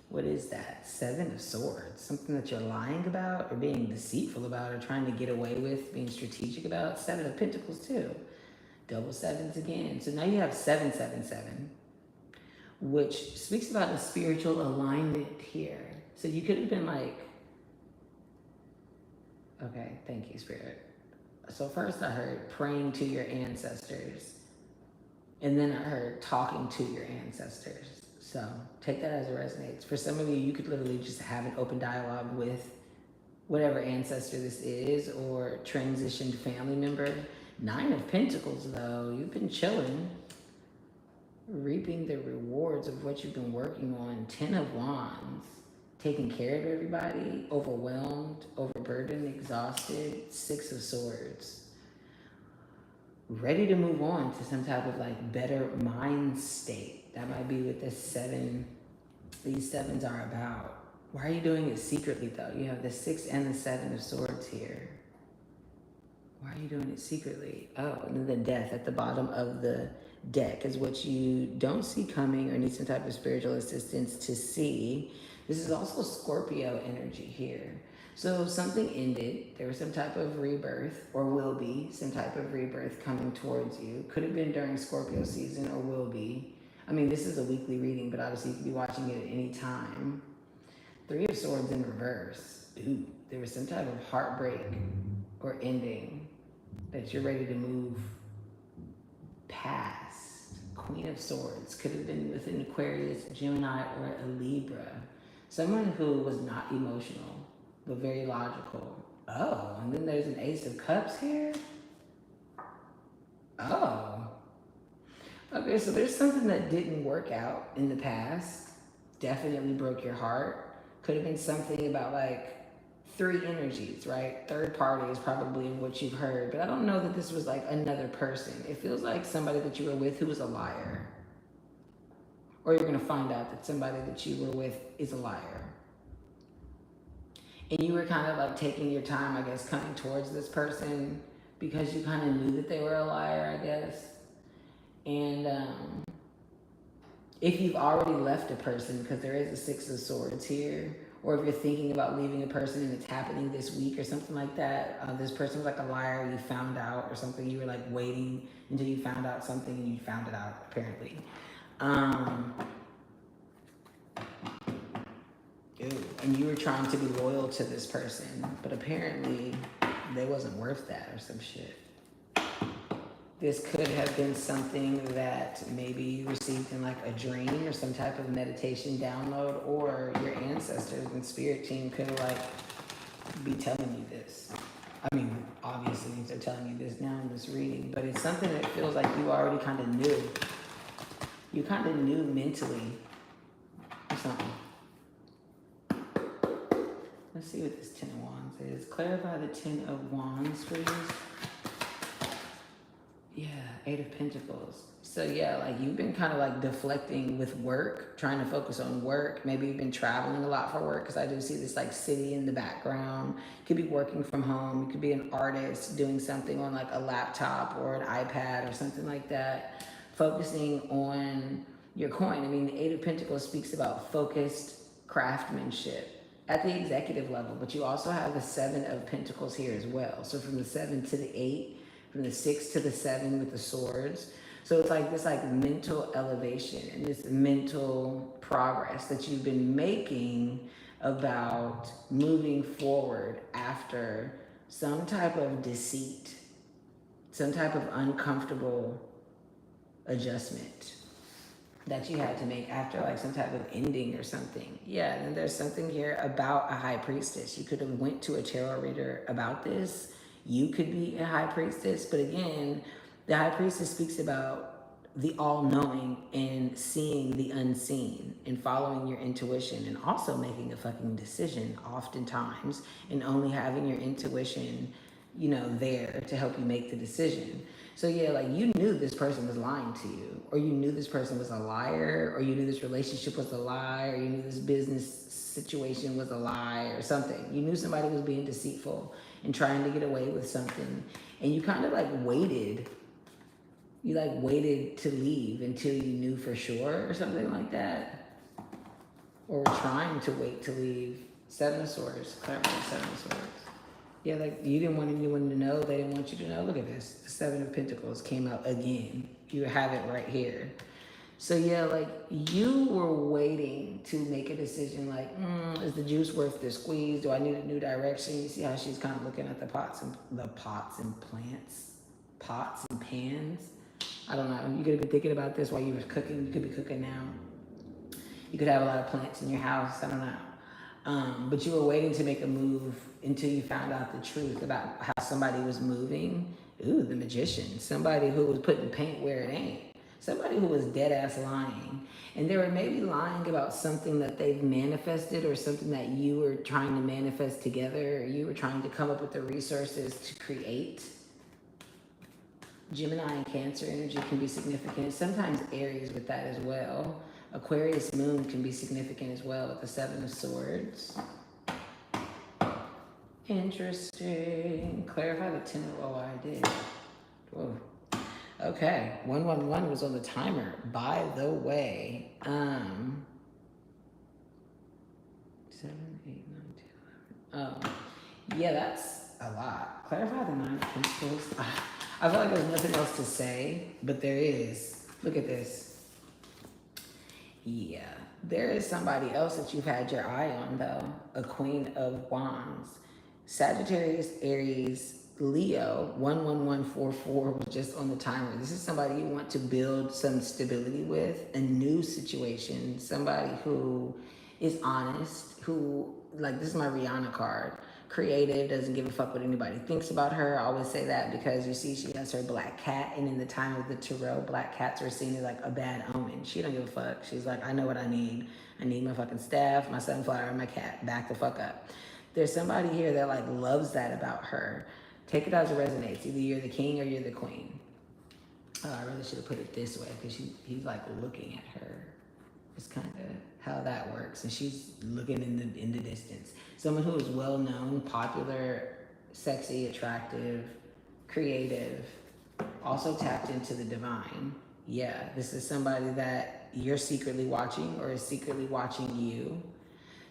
What is that? Seven of Swords. Something that you're lying about or being deceitful about or trying to get away with, being strategic about. Seven of Pentacles too. Double sevens again. So now you have 777, which speaks about the spiritual alignment here. So you could have been like, okay, thank you, Spirit. So first I heard praying to your ancestors. And then I heard talking to your ancestors. So take that as it resonates. For some of you, you could literally just have an open dialogue with whatever ancestor this is or transitioned family member. Nine of Pentacles though, you've been chilling, reaping the rewards of what you've been working on. 10 of Wands, taking care of everybody, overwhelmed, overburdened, exhausted. 6 of Swords, ready to move on to some type of like better mind state. That might be what this 7, these 7s are about. Why are you doing it secretly though? You have the 6 and the 7 of Swords here. Why are you doing it secretly? Oh, and then the Death at the bottom of the deck is what you don't see coming or need some type of spiritual assistance to see. This is also Scorpio energy here. So something ended. There was some type of rebirth, or will be some type of rebirth coming towards you. Could have been during Scorpio season or will be. I mean, this is a weekly reading, but obviously you could be watching it at any time. 3 of Swords in reverse. Ooh, there was some type of heartbreak or ending that you're ready to move past. Queen of Swords could have been with an Aquarius, Gemini, or a Libra. Someone who was not emotional, but very logical. Oh, and then there's an Ace of Cups here. Oh. Okay, so there's something that didn't work out in the past. Definitely broke your heart. Could have been something about like 3 energies, right? Third party is probably what you've heard, but I don't know that this was like another person. It feels like somebody that you were with who was a liar. Or you're gonna find out that somebody that you were with is a liar. And you were kind of like taking your time, I guess, coming towards this person because you kind of knew that they were a liar, I guess. And if you've already left a person, because there is a 6 of Swords here, or if you're thinking about leaving a person and it's happening this week or something like that, this person was like a liar, you found out or something, you were like waiting until you found out something and you found it out, apparently. And you were trying to be loyal to this person, but apparently they wasn't worth that or some shit. This could have been something that maybe you received in like a dream or some type of meditation download, or your ancestors and spirit team could like be telling you this. I mean, obviously they're telling you this now in this reading, but it's something that feels like you already kind of knew. You kind of knew mentally or something. Let's see what this 10 of Wands is. Clarify the 10 of Wands, please. Yeah, 8 of Pentacles. So yeah, like you've been kind of like deflecting with work, trying to focus on work. Maybe you've been traveling a lot for work, because I do see this like city in the background. You could be working from home. You could be an artist doing something on like a laptop or an iPad or something like that, focusing on your coin. I mean, the 8 of Pentacles speaks about focused craftsmanship at the executive level, but you also have the 7 of Pentacles here as well. So from the 7 to the 8, from the 6 to the 7 with the Swords. So it's like this like mental elevation and this mental progress that you've been making about moving forward after some type of deceit, some type of uncomfortable adjustment that you had to make after like some type of ending or something. Yeah, and there's something here about a high priestess. You could have went to a tarot reader about this. You could be a high priestess, but again, the high priestess speaks about the all-knowing and seeing the unseen and following your intuition and also making a fucking decision oftentimes and only having your intuition, you know, there to help you make the decision. So yeah, like you knew this person was lying to you, or you knew this person was a liar, or you knew this relationship was a lie, or you knew this business situation was a lie or something. You knew somebody was being deceitful and trying to get away with something. And you kind of like waited. You like waited to leave until you knew for sure or something like that. Or were trying to wait to leave. Seven of Swords, clarify Seven of Swords. Yeah, like you didn't want anyone to know. They didn't want you to know. Look at this. The Seven of Pentacles came out again. You have it right here. So yeah, like you were waiting to make a decision like, is the juice worth the squeeze? Do I need a new direction? You see how she's kind of looking at the pots and plants, pots and pans. I don't know. You could have been thinking about this while you were cooking. You could be cooking now. You could have a lot of plants in your house. I don't know. But you were waiting to make a move until you found out the truth about how somebody was moving. Ooh, the Magician. Somebody who was putting paint where it ain't. Somebody who was dead ass lying. And they were maybe lying about something that they've manifested or something that you were trying to manifest together, or you were trying to come up with the resources to create. Gemini and Cancer energy can be significant. Sometimes Aries with that as well. Aquarius moon can be significant as well with the Seven of Swords. Interesting. Clarify the 10 of, oh, I did. Whoa. Okay, 111 was on the timer. By the way, 7, 8, 9, 10, 11. Oh, yeah, that's a lot. Clarify the 9 of Pentacles. I feel like there's nothing else to say, but there is. Look at this. Yeah, there is somebody else that you've had your eye on, though. A Queen of Wands. Sagittarius, Aries, Leo, 11144 was just on the timer. This is somebody you want to build some stability with, a new situation, somebody who is honest, who, like, this is my Rihanna card. Creative, doesn't give a fuck what anybody thinks about her. I always say that because you see she has her black cat, and in the time of the tarot, black cats are seen as like a bad omen. She don't give a fuck. She's like, I know what I need. I need my fucking staff, my sunflower, and my cat. Back the fuck up. There's somebody here that like loves that about her. Take it as it resonates. Either you're the king or you're the queen. Oh, I really should have put it this way because he's like looking at her. It's kind of how that works. And she's looking in the distance. Someone who is well known, popular, sexy, attractive, creative, also tapped into the divine. Yeah, this is somebody that you're secretly watching or is secretly watching you.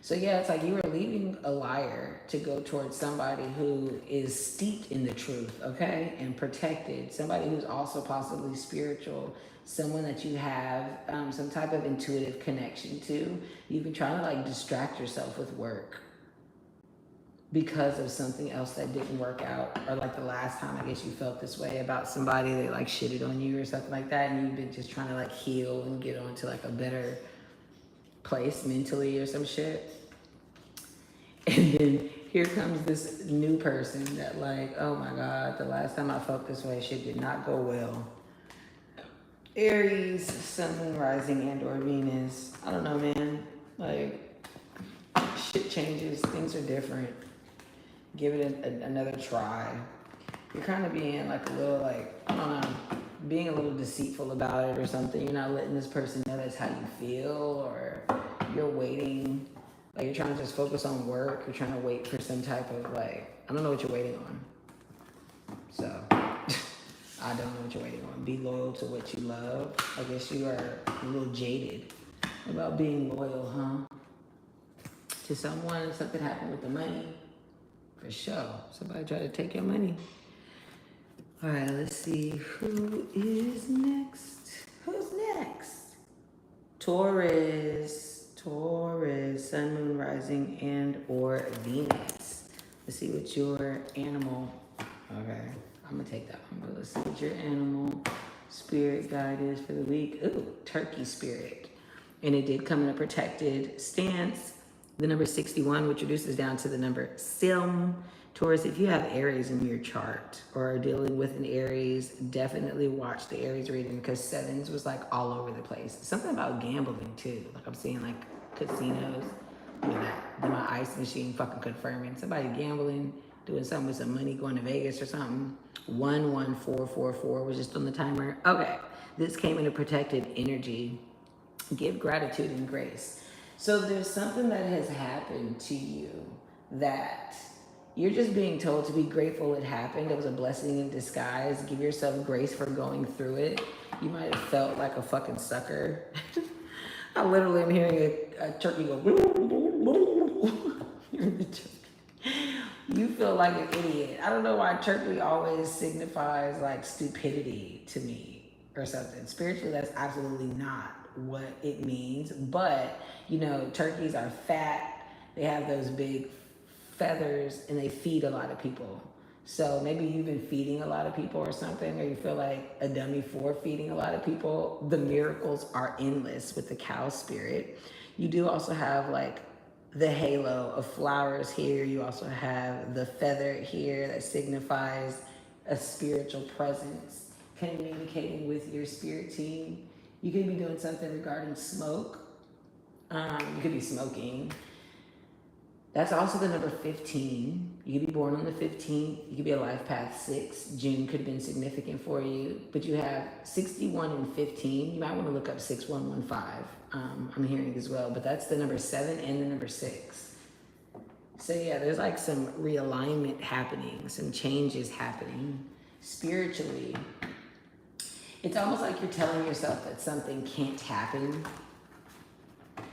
So yeah, it's like you were leaving a liar to go towards somebody who is steeped in the truth, okay? And protected. Somebody who's also possibly spiritual. Someone that you have some type of intuitive connection to. You've been trying to like distract yourself with work because of something else that didn't work out. Or like the last time I guess you felt this way about somebody that like shitted on you or something like that. And you've been just trying to like heal and get onto like a better place mentally or some shit. And then here comes this new person that like, oh my God, the last time I felt this way, shit did not go well. Aries, Sun, Moon, Rising, and or Venus. I don't know, man. Like, shit changes. Things are different. Give it another try. You're kind of being like a little like, I don't know, being a little deceitful about it or something. You're not letting this person know that's how you feel, or you're waiting. Like you're trying to just focus on work. You're trying to wait for some type of like, I don't know what you're waiting on. So, I don't know what you're waiting on. Be loyal to what you love. I guess you are a little jaded about being loyal, huh? To someone, something happened with the money. For sure. Somebody tried to take your money. All right, let's see. Who is next? Who's next? Taurus. Taurus, Sun, Moon, Rising, and or Venus. Let's see what your animal, okay, I'm gonna take that one, but let's see what your animal spirit guide is for the week. Ooh, turkey spirit. And it did come in a protected stance. The number 61, which reduces down to the number Sim. Taurus, if you have Aries in your chart or are dealing with an Aries, definitely watch the Aries reading because sevens was like all over the place. Something about gambling too. Like I'm seeing like casinos. Look at that. Then my ice machine fucking confirming. Somebody gambling doing something with some money, going to Vegas or something. 11444 was just on the timer. Okay, this came in a protected energy. Give gratitude and grace. So there's something that has happened to you that you're just being told to be grateful it happened. It was a blessing in disguise. Give yourself grace for going through it. You might have felt like a fucking sucker. I literally am hearing a turkey go. You feel like an idiot. I don't know why turkey always signifies like stupidity to me or something. Spiritually, that's absolutely not what it means. But, you know, turkeys are fat. They have those big feathers and they feed a lot of people. So maybe you've been feeding a lot of people or something, or you feel like a dummy for feeding a lot of people. The miracles are endless with the cow spirit. You do also have like the halo of flowers here. You also have the feather here that signifies a spiritual presence, communicating with your spirit team. You could be doing something regarding smoke. You could be smoking. That's also the number 15. You could be born on the 15th. You could be a life path 6. June could have been significant for you. But you have 61 and 15. You might want to look up 6115. I'm hearing as well. But that's the number 7 and the number 6. So yeah, there's like some realignment happening, some changes happening spiritually. It's almost like you're telling yourself that something can't happen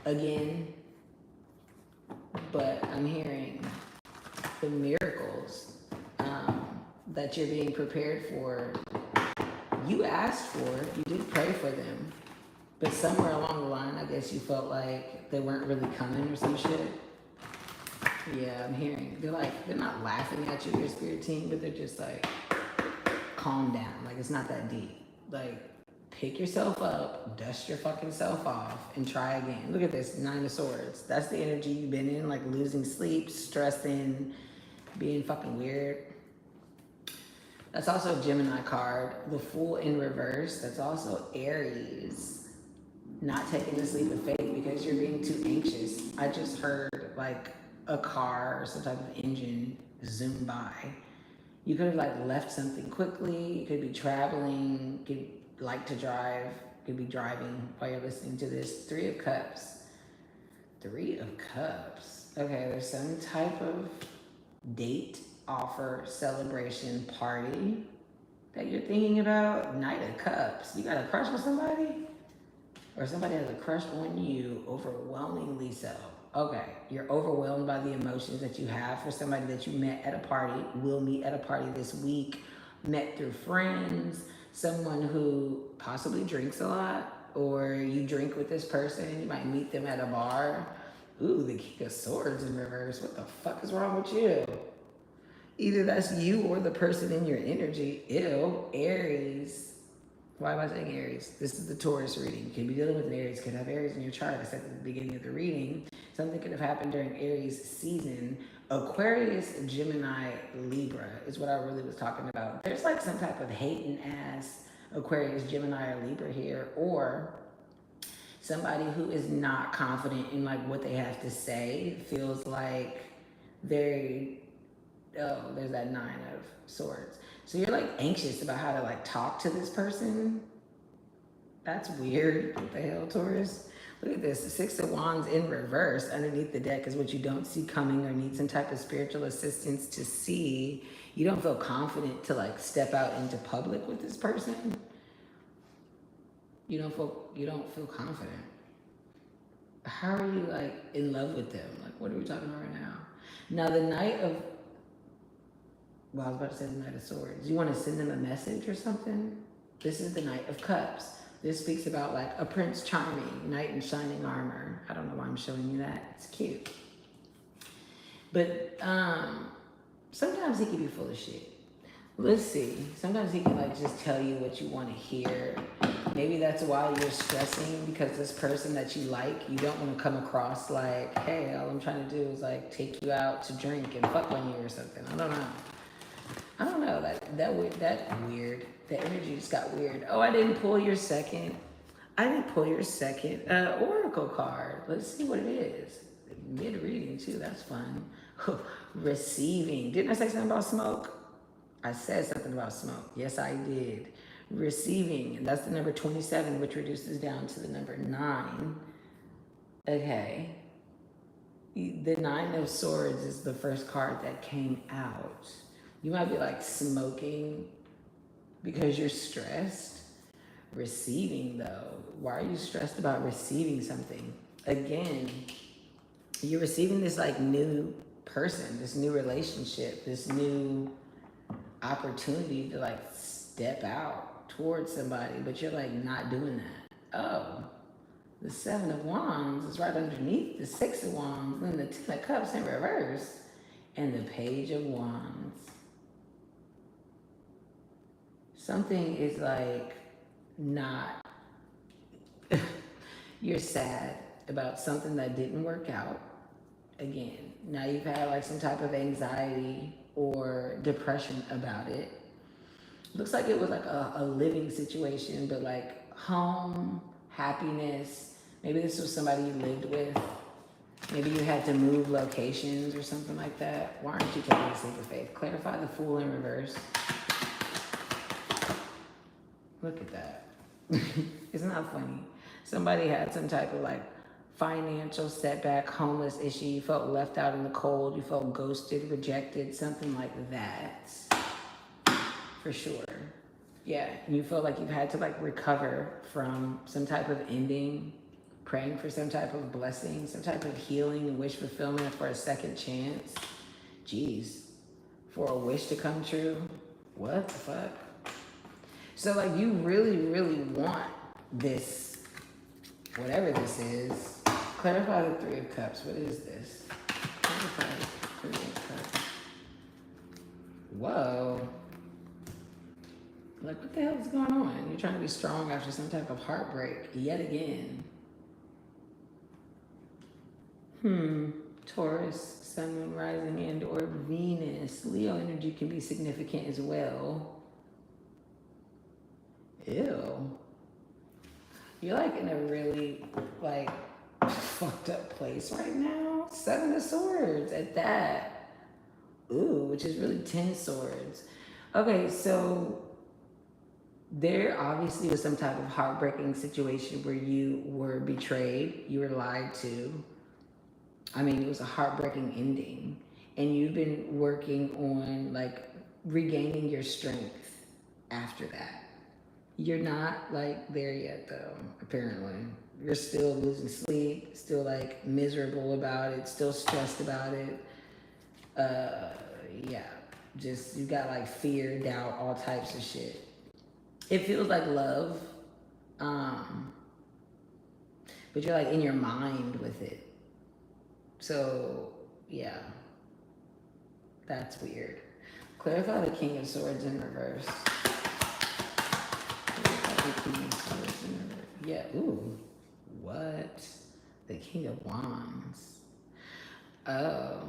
again. But I'm hearing the miracles that you're being prepared for. You asked for, you did pray for them, but somewhere along the line, I guess you felt like they weren't really coming or some shit. Yeah, I'm hearing. They're not laughing at you, your spirit team, but they're just like, calm down. Like, it's not that deep. Like, pick yourself up, dust your fucking self off, and try again. Look at this, 9 of Swords. That's the energy you've been in, like losing sleep, stressing, being fucking weird. That's also a Gemini card. The Fool in reverse, that's also Aries. Not taking the sleep of faith because you're being too anxious. I just heard like a car or some type of engine zoom by. You could have like left something quickly. You could be traveling, could like to drive, could be driving while you're listening to this. 3 of Cups. 3 of Cups. Okay, there's some type of date, offer, celebration, party that you're thinking about. Knight of Cups. You got a crush on somebody? Or somebody has a crush on you, overwhelmingly so. Okay, you're overwhelmed by the emotions that you have for somebody that you met at a party, will meet at a party this week, met through friends, someone who possibly drinks a lot, or you drink with this person, you might meet them at a bar. Ooh, the King of Swords in reverse. What the fuck is wrong with you? Either that's you or the person in your energy. Ew, Aries. Why am I saying Aries? This is the Taurus reading. You could be dealing with an Aries, could have Aries in your chart. I said at the beginning of the reading. Something could have happened during Aries season. Aquarius, Gemini, Libra is what I really was talking about. There's like some type of hating ass Aquarius, Gemini, or Libra here, or somebody who is not confident in like what they have to say, feels like there's that 9 of Swords. So you're like anxious about how to like talk to this person. That's weird. What the hell, Taurus? Look at this, the 6 of Wands in reverse underneath the deck is what you don't see coming or need some type of spiritual assistance to see. You don't feel confident to like step out into public with this person. You don't feel confident. How are you like in love with them? Like, what are we talking about right now? Now the Knight of, well, I was about to say the Knight of Swords. You want to send them a message or something? This is the Knight of Cups. This speaks about like a Prince Charming, knight in shining armor. I don't know why I'm showing you that. It's cute. But sometimes he can be full of shit. Let's see. Sometimes he can like just tell you what you want to hear. Maybe that's why you're stressing, because this person that you like, you don't want to come across like, hey, all I'm trying to do is like take you out to drink and fuck on you or something. I don't know. That weird. The energy just got weird. Oh, I didn't pull your second. Oracle card. Let's see what it is. Mid reading too. That's fun. Receiving. Didn't I say something about smoke? I said something about smoke. Yes, I did. Receiving. And that's the number 27, which reduces down to the number 9. Okay. The 9 of Swords is the first card that came out. You might be like smoking because you're stressed. Receiving though, why are you stressed about receiving something? Again, you're receiving this like new person, this new relationship, this new opportunity to like step out towards somebody, but you're like not doing that. Oh, the 7 of Wands is right underneath the 6 of Wands, and the 10 of Cups in reverse, and the Page of Wands. Something is like not, you're sad about something that didn't work out. Again, now you've had like some type of anxiety or depression about it. Looks like it was like a living situation, but like home, happiness. Maybe this was somebody you lived with. Maybe you had to move locations or something like that. Why aren't you taking a leap of faith? Clarify the Fool in reverse. Look at that. It's not funny. Somebody had some type of like financial setback, homeless issue. You felt left out in the cold. You felt ghosted, rejected, something like that. For sure. Yeah, you feel like you've had to like recover from some type of ending, praying for some type of blessing, some type of healing, wish fulfillment for a second chance. Jeez, for a wish to come true. What the fuck? So like you really, really want this, whatever this is. Clarify the 3 of Cups. What is this? Clarify the 3 of Cups. Whoa. Like, what the hell is going on? You're trying to be strong after some type of heartbreak yet again. Taurus, Sun, Moon, Rising, and or Venus. Leo energy can be significant as well. Ew. You're like in a really like fucked up place right now. 7 of Swords at that. Ooh, which is really 10 swords. Okay, so there obviously was some type of heartbreaking situation where you were betrayed, you were lied to. I mean, it was a heartbreaking ending. And you've been working on like regaining your strength after that. You're not like there yet though, apparently. You're still losing sleep, still like miserable about it, still stressed about it. Yeah, just you got like fear, doubt, all types of shit. It feels like love, but you're like in your mind with it. So yeah, that's weird. Clarify the King of Swords in reverse. Clarify the King of Swords in reverse. Yeah, ooh, what? The King of Wands. Oh,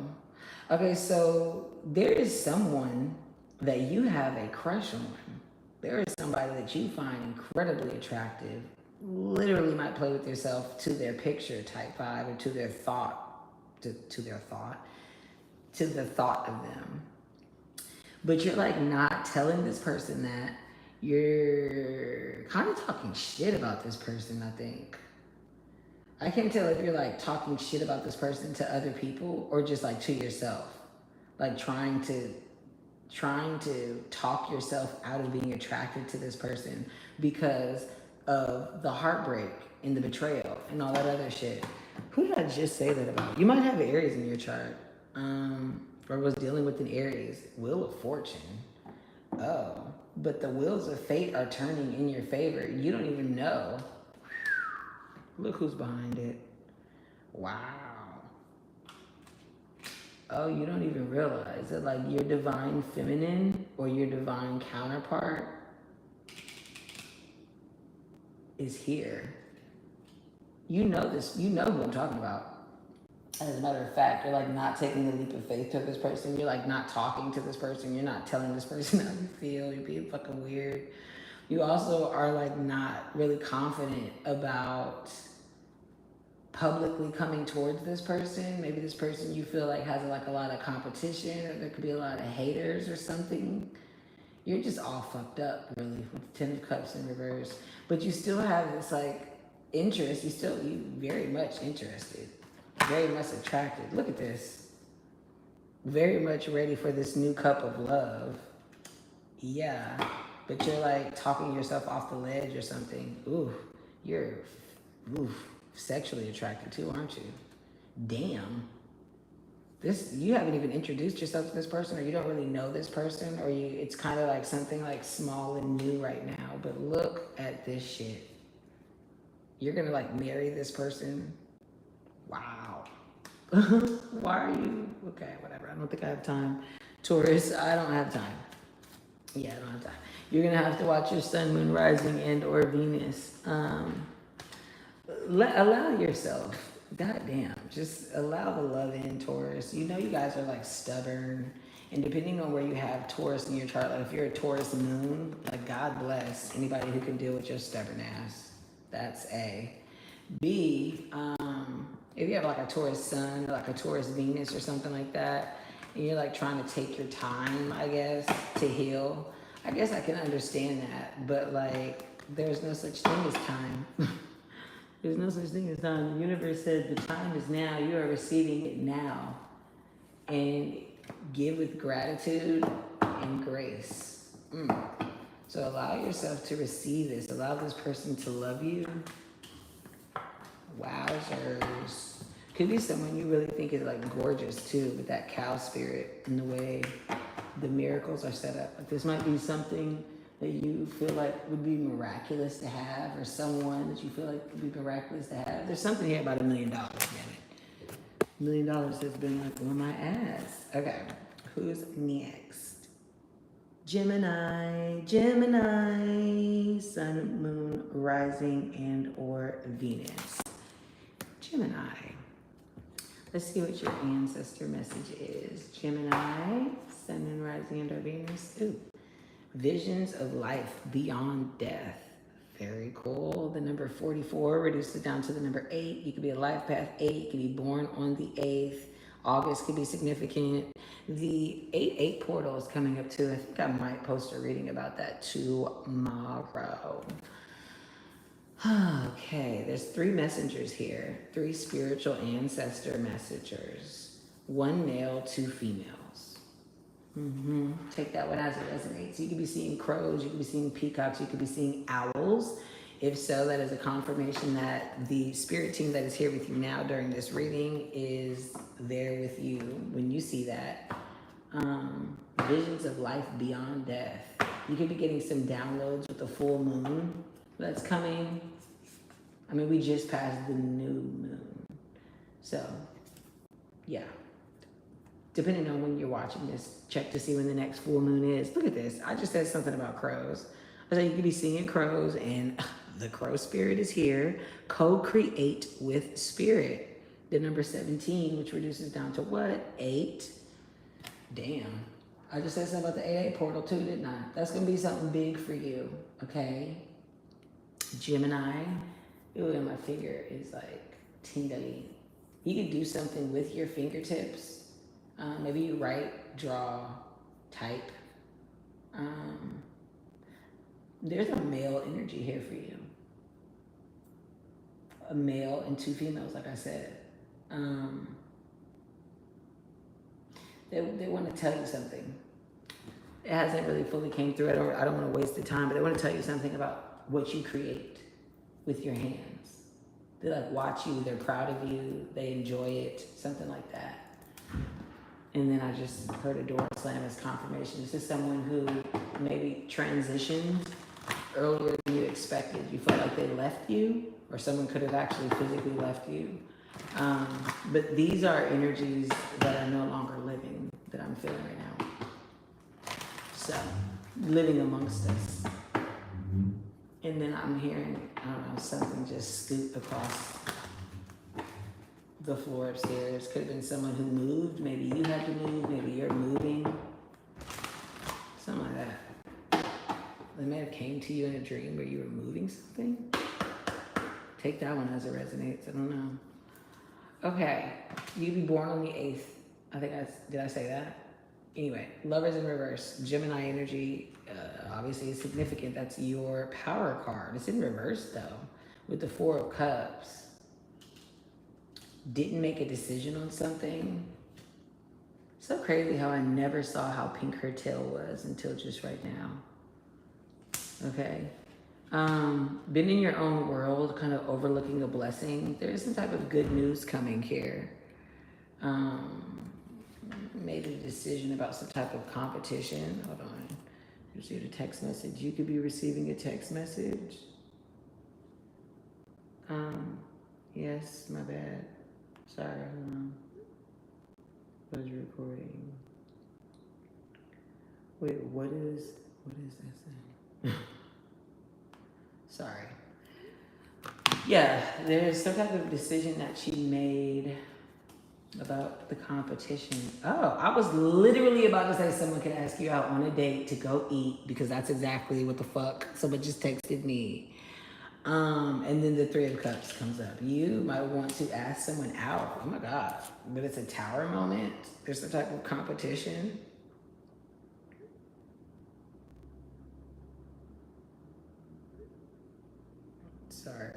okay, so there is someone that you have a crush on. There is somebody that you find incredibly attractive, literally might play with yourself to their picture type vibe or to their thought, to the thought of them. But you're like not telling this person that. You're kind of talking shit about this person, I think. I can't tell if you're like talking shit about this person to other people or just like to yourself. Like trying to talk yourself out of being attracted to this person because of the heartbreak and the betrayal and all that other shit. Who did I just say that about? You might have Aries in your chart, or was dealing with an Aries. Wheel of Fortune. Oh, but the wheels of fate are turning in your favor. You don't even know. Look who's behind it. Wow. Oh, you don't even realize that like your divine feminine or your divine counterpart is here. You know this, you know who I'm talking about. As a matter of fact, you're like not taking the leap of faith to this person. You're like not talking to this person. You're not telling this person how you feel. You're being fucking weird. You also are like not really confident about publicly coming towards this person. Maybe this person you feel like has like a lot of competition, or there could be a lot of haters or something. You're just all fucked up, really, with the 10 of Cups in reverse. But you still have this like interest. You very much interested, very much attracted. Look at this. Very much ready for this new cup of love. Yeah, but you're like talking yourself off the ledge or something. Ooh, you're sexually attracted too, aren't you? Damn. You haven't even introduced yourself to this person, or you don't really know this person, or it's kind of like something like small and new right now. But look at this shit. You're gonna like marry this person. Wow. Why are you? Okay, whatever. I don't think I have time. Taurus, I don't have time. Yeah, I don't have time. You're gonna have to watch your sun, moon, rising, and or Venus. Allow yourself. Goddamn, just allow the love in, Taurus. You know you guys are like stubborn, and depending on where you have Taurus in your chart, like if you're a Taurus moon, like God bless anybody who can deal with your stubborn ass. That's A. B, if you have like a Taurus sun, or like a Taurus Venus or something like that, and you're like trying to take your time, I guess, to heal, I guess I can understand that, but like there's no such thing as time. There's no such thing as time. The universe said the time is now. You are receiving it now. And give with gratitude and grace. So allow yourself to receive this. Allow this person to love you. Wowzers. Could be someone you really think is like gorgeous too, with that cow spirit and the way the miracles are set up. Like this might be something that you feel like would be miraculous to have, or someone that you feel like would be miraculous to have. There's something here about $1 million, damn it. $1 million has been like on my ass. Okay, who's next? Gemini, sun, moon, rising, and or Venus. Gemini. Let's see what your ancestor message is. Gemini, sun, moon, rising, and or Venus. Ooh. Visions of life beyond death. Very cool. The number 44 reduces down to the number 8. You could be a life path 8. You could be born on the 8th. August could be significant. The 8-8 portal is coming up too. I think I might post a reading about that tomorrow. Okay, there's 3 messengers here. 3 spiritual ancestor messengers. 1 male, 2 females. Take that one as it resonates. You could be seeing crows, you could be seeing peacocks, you could be seeing owls. If so, that is a confirmation that the spirit team that is here with you now during this reading is there with you when you see that. Visions of life beyond death. You could be getting some downloads with the full moon that's coming. I mean, we just passed the new moon. So, yeah. Depending on when you're watching this, check to see when the next full moon is. Look at this. I just said something about crows. I said you could be seeing crows, and the crow spirit is here. Co-create with spirit. The number 17, which reduces down to what? 8. Damn. I just said something about the 8-8 portal too, didn't I? That's going to be something big for you, okay? Gemini. Ooh, and my finger is like tingly. You could do something with your fingertips. Maybe you write, draw, type. There's a male energy here for you. A male and 2 females, like I said. They want to tell you something. It hasn't really fully came through. I don't want to waste the time, but they want to tell you something about what you create with your hands. They like watch you, they're proud of you, they enjoy it, something like that. And then I just heard a door slam as confirmation. This is someone who maybe transitioned earlier than you expected. You felt like they left you, or someone could have actually physically left you. But these are energies that are no longer living, that I'm feeling right now. So, living amongst us. And then I'm hearing, I don't know, something just scoot across the floor upstairs. Could have been someone who moved. Maybe you had to move. Maybe you're moving. Something like that. They may have came to you in a dream where you were moving something. Take that one as it resonates. I don't know. Okay, you'd be born on the 8th. Did I say that? Anyway, lovers in reverse, Gemini energy, obviously is significant. That's your power card. It's in reverse though, with the 4 of Cups. Didn't make a decision on something. So crazy how I never saw how pink her tail was until just right now. Okay. Been in your own world, kind of overlooking a blessing. There is some type of good news coming here. Made a decision about some type of competition. Hold on. Received a text message. You could be receiving a text message. Yes, my bad. Sorry, hold on. Was recording. Wait, what is that saying? Sorry. Yeah, there's some type of decision that she made about the competition. Oh, I was literally about to say someone can ask you out on a date to go eat, because that's exactly what the fuck someone just texted me. And then the 3 of Cups comes up. You might want to ask someone out. Oh my God. But it's a Tower moment. There's some type of competition. Sorry,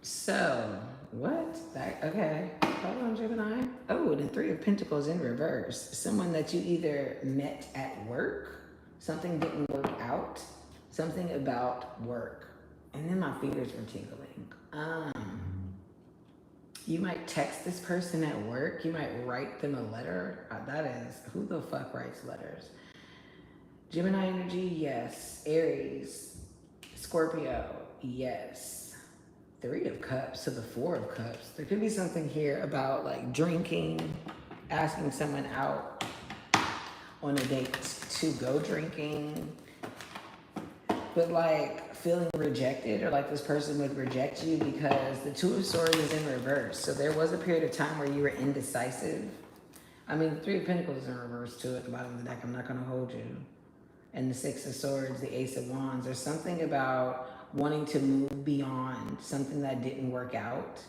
so what? Okay. Hold on, Gemini. Oh, the 3 of Pentacles in reverse. Someone that you either met at work, something didn't work out, something about work. And then my fingers were tingling. You might text this person at work. You might write them a letter. That is, who the fuck writes letters? Gemini energy, yes. Aries, Scorpio, yes. 3 of Cups to the 4 of Cups. There could be something here about like drinking, asking someone out on a date to go drinking, but like feeling rejected, or like this person would reject you because the 2 of Swords is in reverse. So there was a period of time where you were indecisive. I mean, the 3 of Pentacles is in reverse too at the bottom of the deck. I'm not gonna hold you. And the 6 of Swords, the Ace of Wands. There's something about wanting to move beyond something that didn't work out.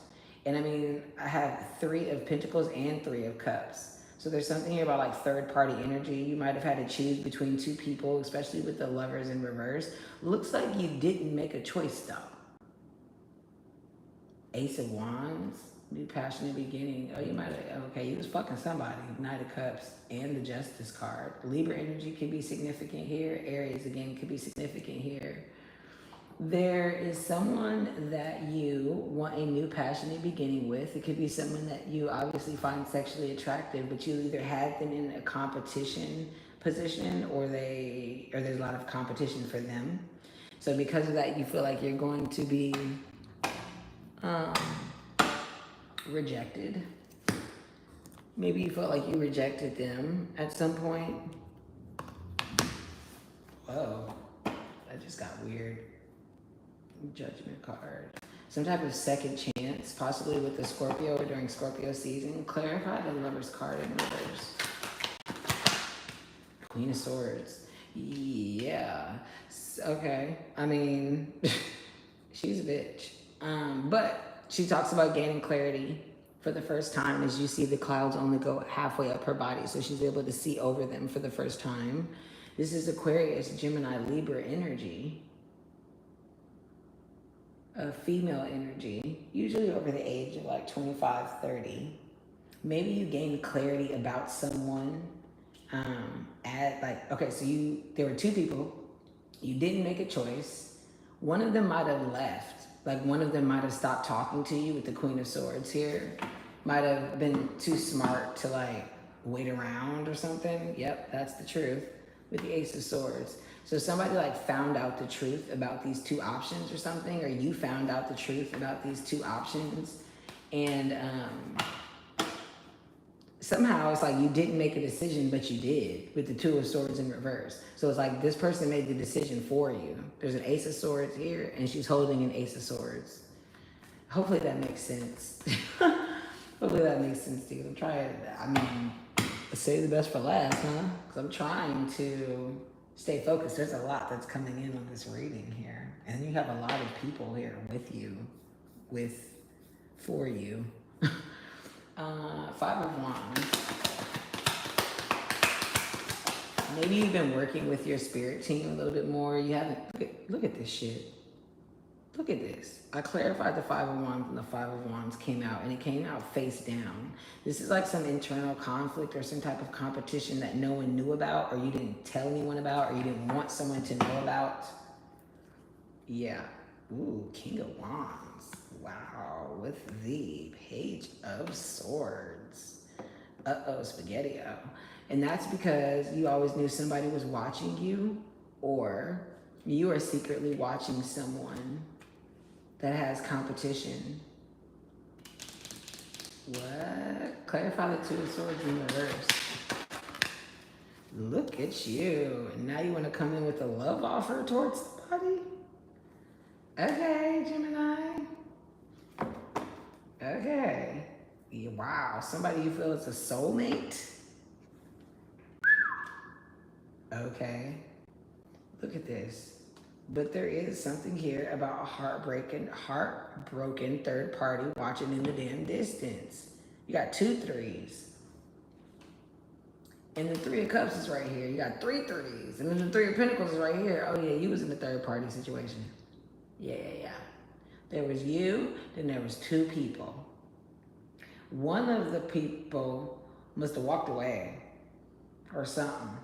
And I mean, I have 3 of Pentacles and 3 of Cups. So there's something here about like third party energy. You might have had to choose between 2 people, especially with the Lovers in reverse. Looks like you didn't make a choice though. Ace of Wands, new passionate beginning. Oh, you might have, okay, you was fucking somebody. Knight of Cups and the Justice card. Libra energy could be significant here. Aries again could be significant here. There is someone that you want a new passionate beginning with. It could be someone that you obviously find sexually attractive, but you either had them in a competition position or there's a lot of competition for them. So because of that, you feel like you're going to be rejected. Maybe you felt like you rejected them at some point. Whoa, that just got weird. Judgment card. Some type of second chance, possibly with the Scorpio or during Scorpio season. Clarify the Lover's card in reverse. Queen of Swords. Yeah. Okay. I mean, she's a bitch. But she talks about gaining clarity for the first time as you see the clouds only go halfway up her body. So she's able to see over them for the first time. This is Aquarius, Gemini, Libra energy. A female energy, usually over the age of like 25, 30. Maybe you gain clarity about someone there were 2 people. You didn't make a choice. One of them might have left. Like one of them might have stopped talking to you with the Queen of Swords here. Might have been too smart to like wait around or something. Yep, that's the truth with the Ace of Swords. So somebody like found out the truth about these 2 options or something, or you found out the truth about these 2 options. And somehow it's like you didn't make a decision, but you did with the 2 of Swords in reverse. So it's like this person made the decision for you. There's an Ace of Swords here and she's holding an Ace of Swords. Hopefully that makes sense. Hopefully that makes sense to you. I'm trying, save the best for last, huh? Because I'm trying to stay focused. There's a lot that's coming in on this reading here. And you have a lot of people here with you. for you. Five of Wands. Maybe you've been working with your spirit team a little bit more. You haven't, look at this shit. Look at this. I clarified the Five of Wands and the Five of Wands came out and it came out face down. This is like some internal conflict or some type of competition that no one knew about or you didn't tell anyone about or you didn't want someone to know about. Yeah. Ooh, King of Wands. Wow. With the Page of Swords. Uh-oh, Spaghetti-O. And that's because you always knew somebody was watching you or you are secretly watching someone that has competition. What? Clarify the Two of Swords in reverse. Look at you. Now you want to come in with a love offer towards somebody? Okay, Gemini. Okay. Yeah, wow, somebody you feel is a soulmate? Okay. Look at this. But there is something here about a heartbroken third party watching in the damn distance. You got 2 3s. And the Three of Cups is right here. You got 3 3s. And then the Three of Pentacles is right here. Oh yeah, you was in the third party situation. Yeah. There was you, then there was 2 people. One of the people must have walked away or something.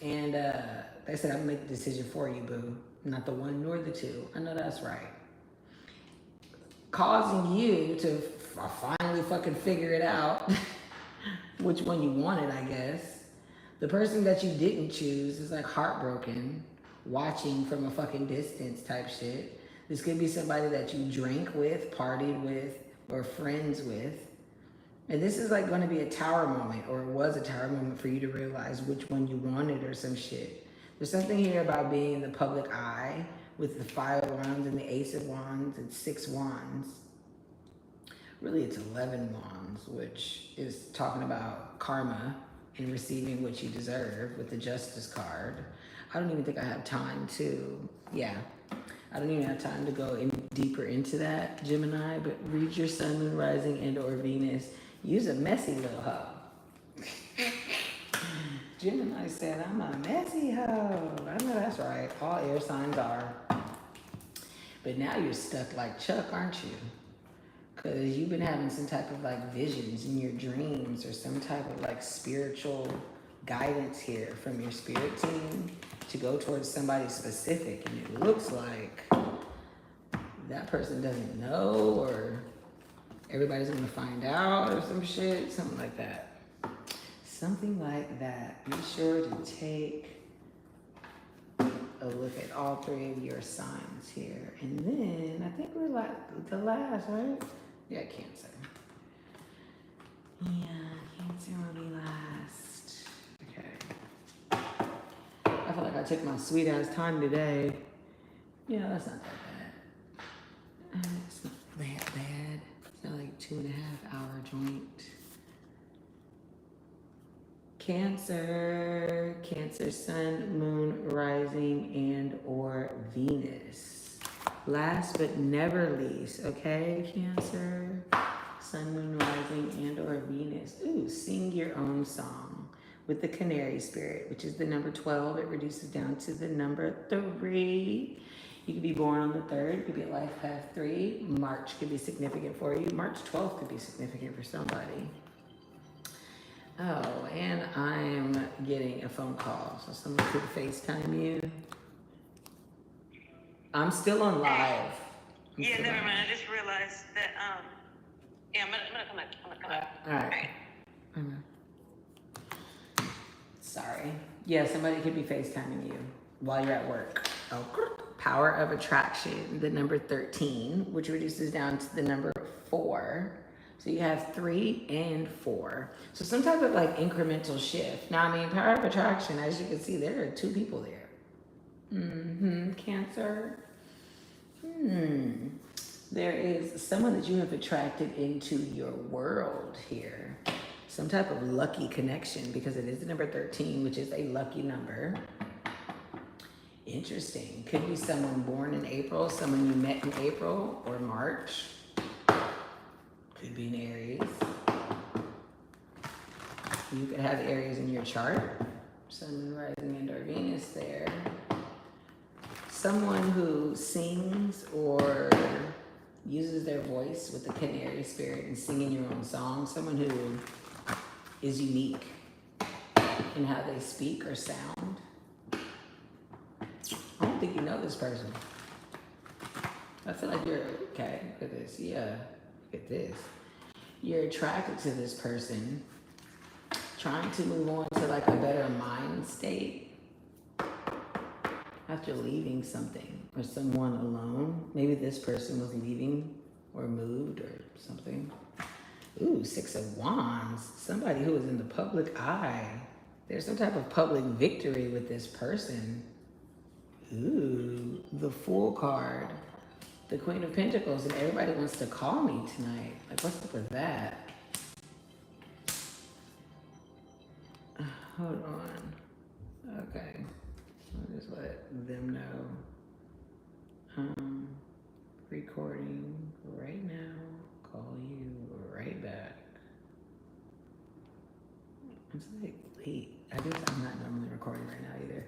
And they said, I'll make the decision for you, boo. Not the 1 nor the 2. I know that's right. Causing you to finally fucking figure it out. Which one you wanted, I guess. The person that you didn't choose is like heartbroken. Watching from a fucking distance type shit. This could be somebody that you drank with, partied with, or friends with. And this is like going to be a tower moment, or it was a tower moment for you to realize which one you wanted or some shit. There's something here about being in the public eye with the Five of Wands and the Ace of Wands and 6 Wands. Really, it's 11 Wands, which is talking about karma and receiving what you deserve with the Justice card. I don't even think I have time to, I don't even have time to go deeper into that, Gemini, but read your Sun, Moon, Rising, and or Venus. You's a messy little hoe. Gemini said, I'm a messy hoe. I know that's right. All air signs are. But now you're stuck like Chuck, aren't you? Because you've been having some type of like visions in your dreams or some type of like spiritual guidance here from your spirit team to go towards somebody specific. And it looks like that person doesn't know or everybody's gonna find out or some shit, something like that. Something like that. Be sure to take a look at all 3 of your signs here. And then I think we're like the last, right? Yeah, Cancer. Yeah, Cancer will be last. Okay. I feel like I took my sweet ass time today. Yeah, that's not that bad. It's not that bad. It's not like 2.5 hour joint. Cancer, Cancer, Sun, Moon, Rising, and or Venus. Last but never least, okay, Cancer, Sun, Moon, Rising, and or Venus. Ooh, sing your own song with the Canary Spirit, which is the number 12. It reduces down to the number 3. You could be born on the 3rd. You could be at Life Path 3. March could be significant for you. March 12th could be significant for somebody. Oh, and I'm getting a phone call. So someone could FaceTime you. I'm still on live. Never mind. I just realized that, I'm gonna come back. All right. Sorry. Yeah, somebody could be FaceTiming you while you're at work. Oh, Power of Attraction, the number 13, which reduces down to the number 4. So you have 3 and 4. So some type of like incremental shift. Now, I mean, Power of Attraction, as you can see, there are 2 people there. Cancer. There is someone that you have attracted into your world here. Some type of lucky connection because it is the number 13, which is a lucky number. Interesting. Could be someone born in April, someone you met in April or March. Could be an Aries. You could have Aries in your chart. Sun, Moon, Rising, and or Venus there. Someone who sings or uses their voice with the canary spirit and singing your own song. Someone who is unique in how they speak or sound. I don't think you know this person. I feel like you're, okay, look at this. Yeah, look at this. You're attracted to this person, trying to move on to like a better mind state after leaving something or someone alone. Maybe this person was leaving or moved or something. Ooh, Six of Wands. Somebody who is in the public eye. There's some type of public victory with this person. Ooh, the Fool card. The Queen of Pentacles, and everybody wants to call me tonight. Like, what's up with that? Hold on. Okay. I'll just let them know. Recording right now. Call you right back. It's like late. I guess I'm not normally recording right now either.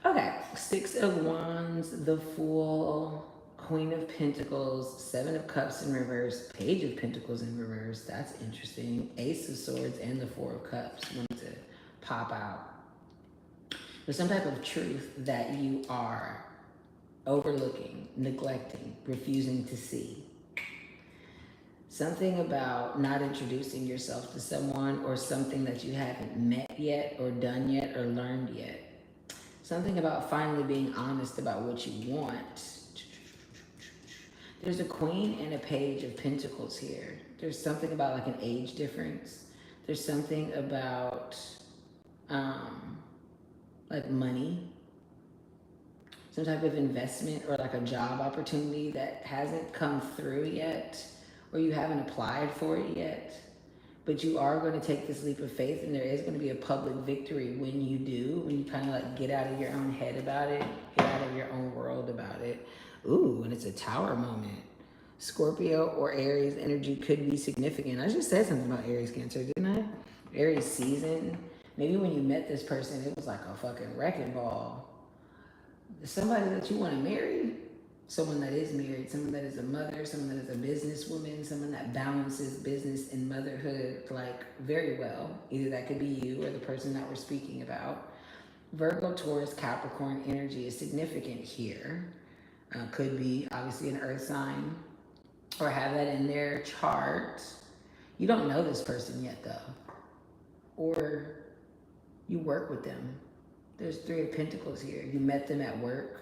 Okay. Six of Wands, the Fool, Queen of Pentacles, Seven of Cups in reverse, Page of Pentacles in reverse. That's interesting. Ace of Swords and the Four of Cups wanted to pop out. There's some type of truth that you are overlooking, neglecting, refusing to see. Something about not introducing yourself to someone, or something that you haven't met yet or done yet or learned yet. Something about finally being honest about what you want. There's a Queen and a Page of Pentacles here. There's something about like an age difference. There's something about like money, some type of investment or like a job opportunity that hasn't come through yet, or you haven't applied for it yet, but you are going to take this leap of faith, and there is going to be a public victory when you do, when you kind of like get out of your own head about it, get out of your own world about it. Ooh, and it's a Tower moment. Scorpio or Aries energy could be significant. I just said something about Aries Cancer, didn't I? Aries season. Maybe when you met this person, it was like a fucking wrecking ball. Somebody that you want to marry, someone that is married, someone that is a mother, someone that is a businesswoman, someone that balances business and motherhood like very well. Either that could be you or the person that we're speaking about. Virgo, Taurus, Capricorn energy is significant here. Could be obviously an earth sign or have that in their chart. You don't know this person yet though. Or you work with them. There's Three of Pentacles here. You met them at work,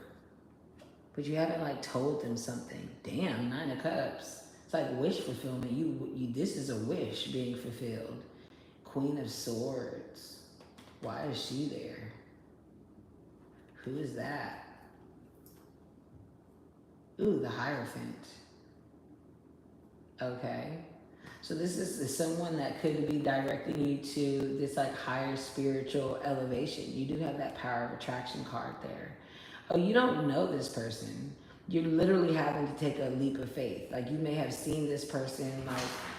but you haven't like told them something. Damn, Nine of Cups. It's like wish fulfillment. This is a wish being fulfilled. Queen of Swords. Why is she there? Who is that? Ooh, the Hierophant. Okay. So this is someone that could be directing you to this like higher spiritual elevation. You do have that power of attraction card there. Oh, you don't know this person. You're literally having to take a leap of faith. Like you may have seen this person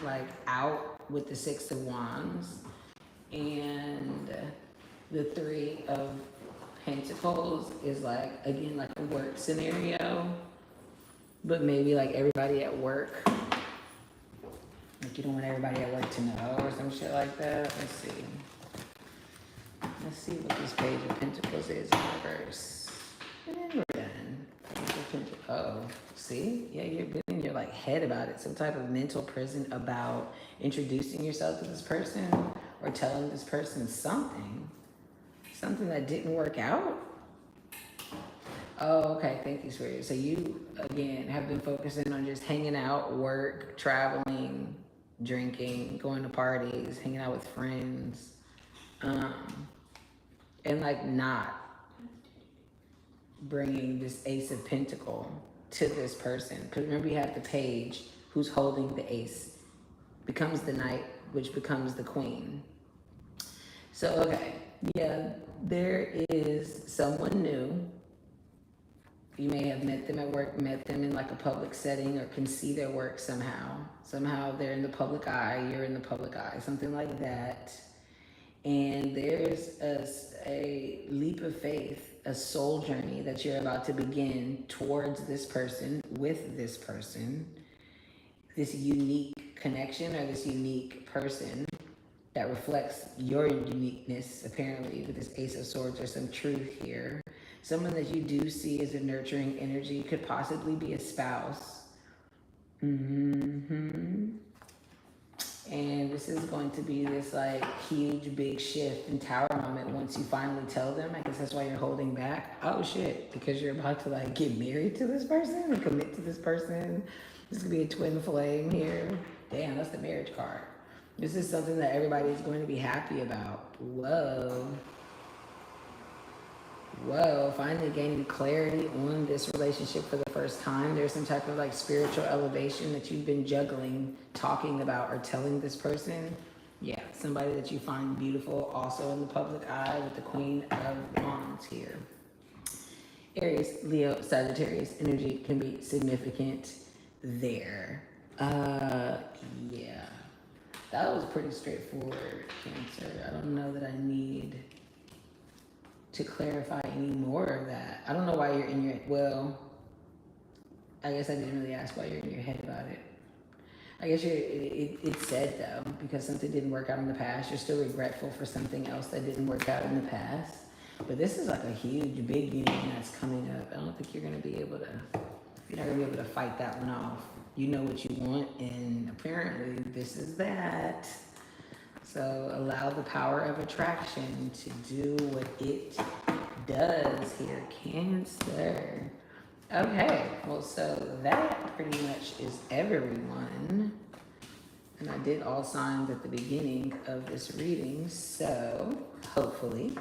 like out with the Six of Wands and the Three of Pentacles is like, again, like a work scenario, but maybe like everybody at work. Like you don't want everybody at work to know or some shit like that. Let's see. Let's see what this Page of Pentacles is in reverse. And then we're done. Page of Pentacles. Oh, see? Yeah, you're in your like head about it. Some type of mental prison about introducing yourself to this person or telling this person something. Something that didn't work out. Oh, okay. Thank you, sweetie. So you, again, have been focusing on just hanging out, work, traveling, drinking, going to parties, hanging out with friends, and like not bringing this Ace of Pentacle to this person. Because remember, you have the Page who's holding the Ace, becomes the Knight, which becomes the Queen. So, okay. Yeah, there is someone new You may have met them at work, met them in like a public setting, or can see their work somehow. Somehow they're in the public eye, you're in the public eye, something like that. And there's a leap of faith, a soul journey that you're about to begin towards this person, with this person, this unique connection or this unique person that reflects your uniqueness, apparently, with this Ace of Swords. There's some truth here. Someone that you do see as a nurturing energy, could possibly be a spouse. And this is going to be this like huge, big shift and tower moment once you finally tell them. I guess that's why you're holding back. Oh shit, because you're about to like get married to this person and commit to this person. This could be a twin flame here. Damn, that's the marriage card. This is something that everybody is going to be happy about. Whoa. Whoa, finally gaining clarity on this relationship for the first time. There's some type of like spiritual elevation that you've been juggling, talking about, or telling this person. Yeah, somebody that you find beautiful, also in the public eye, with the Queen of Wands here. Aries, Leo, Sagittarius energy can be significant there. Yeah. That was pretty straightforward, Cancer. I don't know that I need to clarify any more of that. I don't know why you're in your, well, I guess I didn't really ask why you're in your head about it. I guess it's said though, because something didn't work out in the past, you're still regretful for something else that didn't work out in the past. But this is like a huge, big union that's coming up. I don't think you're gonna be able to, you're not gonna be able to fight that one off. You know what you want, and apparently this is that. So allow the power of attraction to do what it does here, Cancer. Okay, well, so that pretty much is everyone. And I did all signs at the beginning of this reading, so hopefully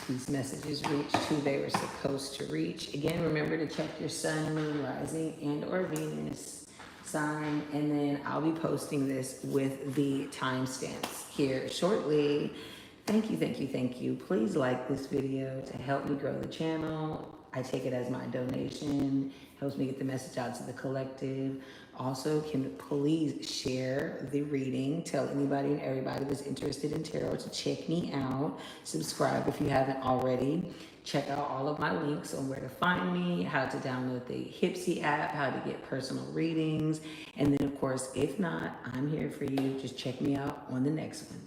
these messages reached who they were supposed to reach. Again, remember to check your sun, moon, rising, and or Venus sign, and then I'll be posting this with the timestamps here shortly. Thank you, thank you, thank you. Please like this video to help me grow the channel. I take it as my donation, helps me get the message out to the collective. Also, can please share the reading, tell anybody and everybody that's interested in tarot to check me out. Subscribe if you haven't already. Check out all of my links on where to find me, how to download the Hipsy app, how to get personal readings. And then of course, if not, I'm here for you. Just check me out on the next one.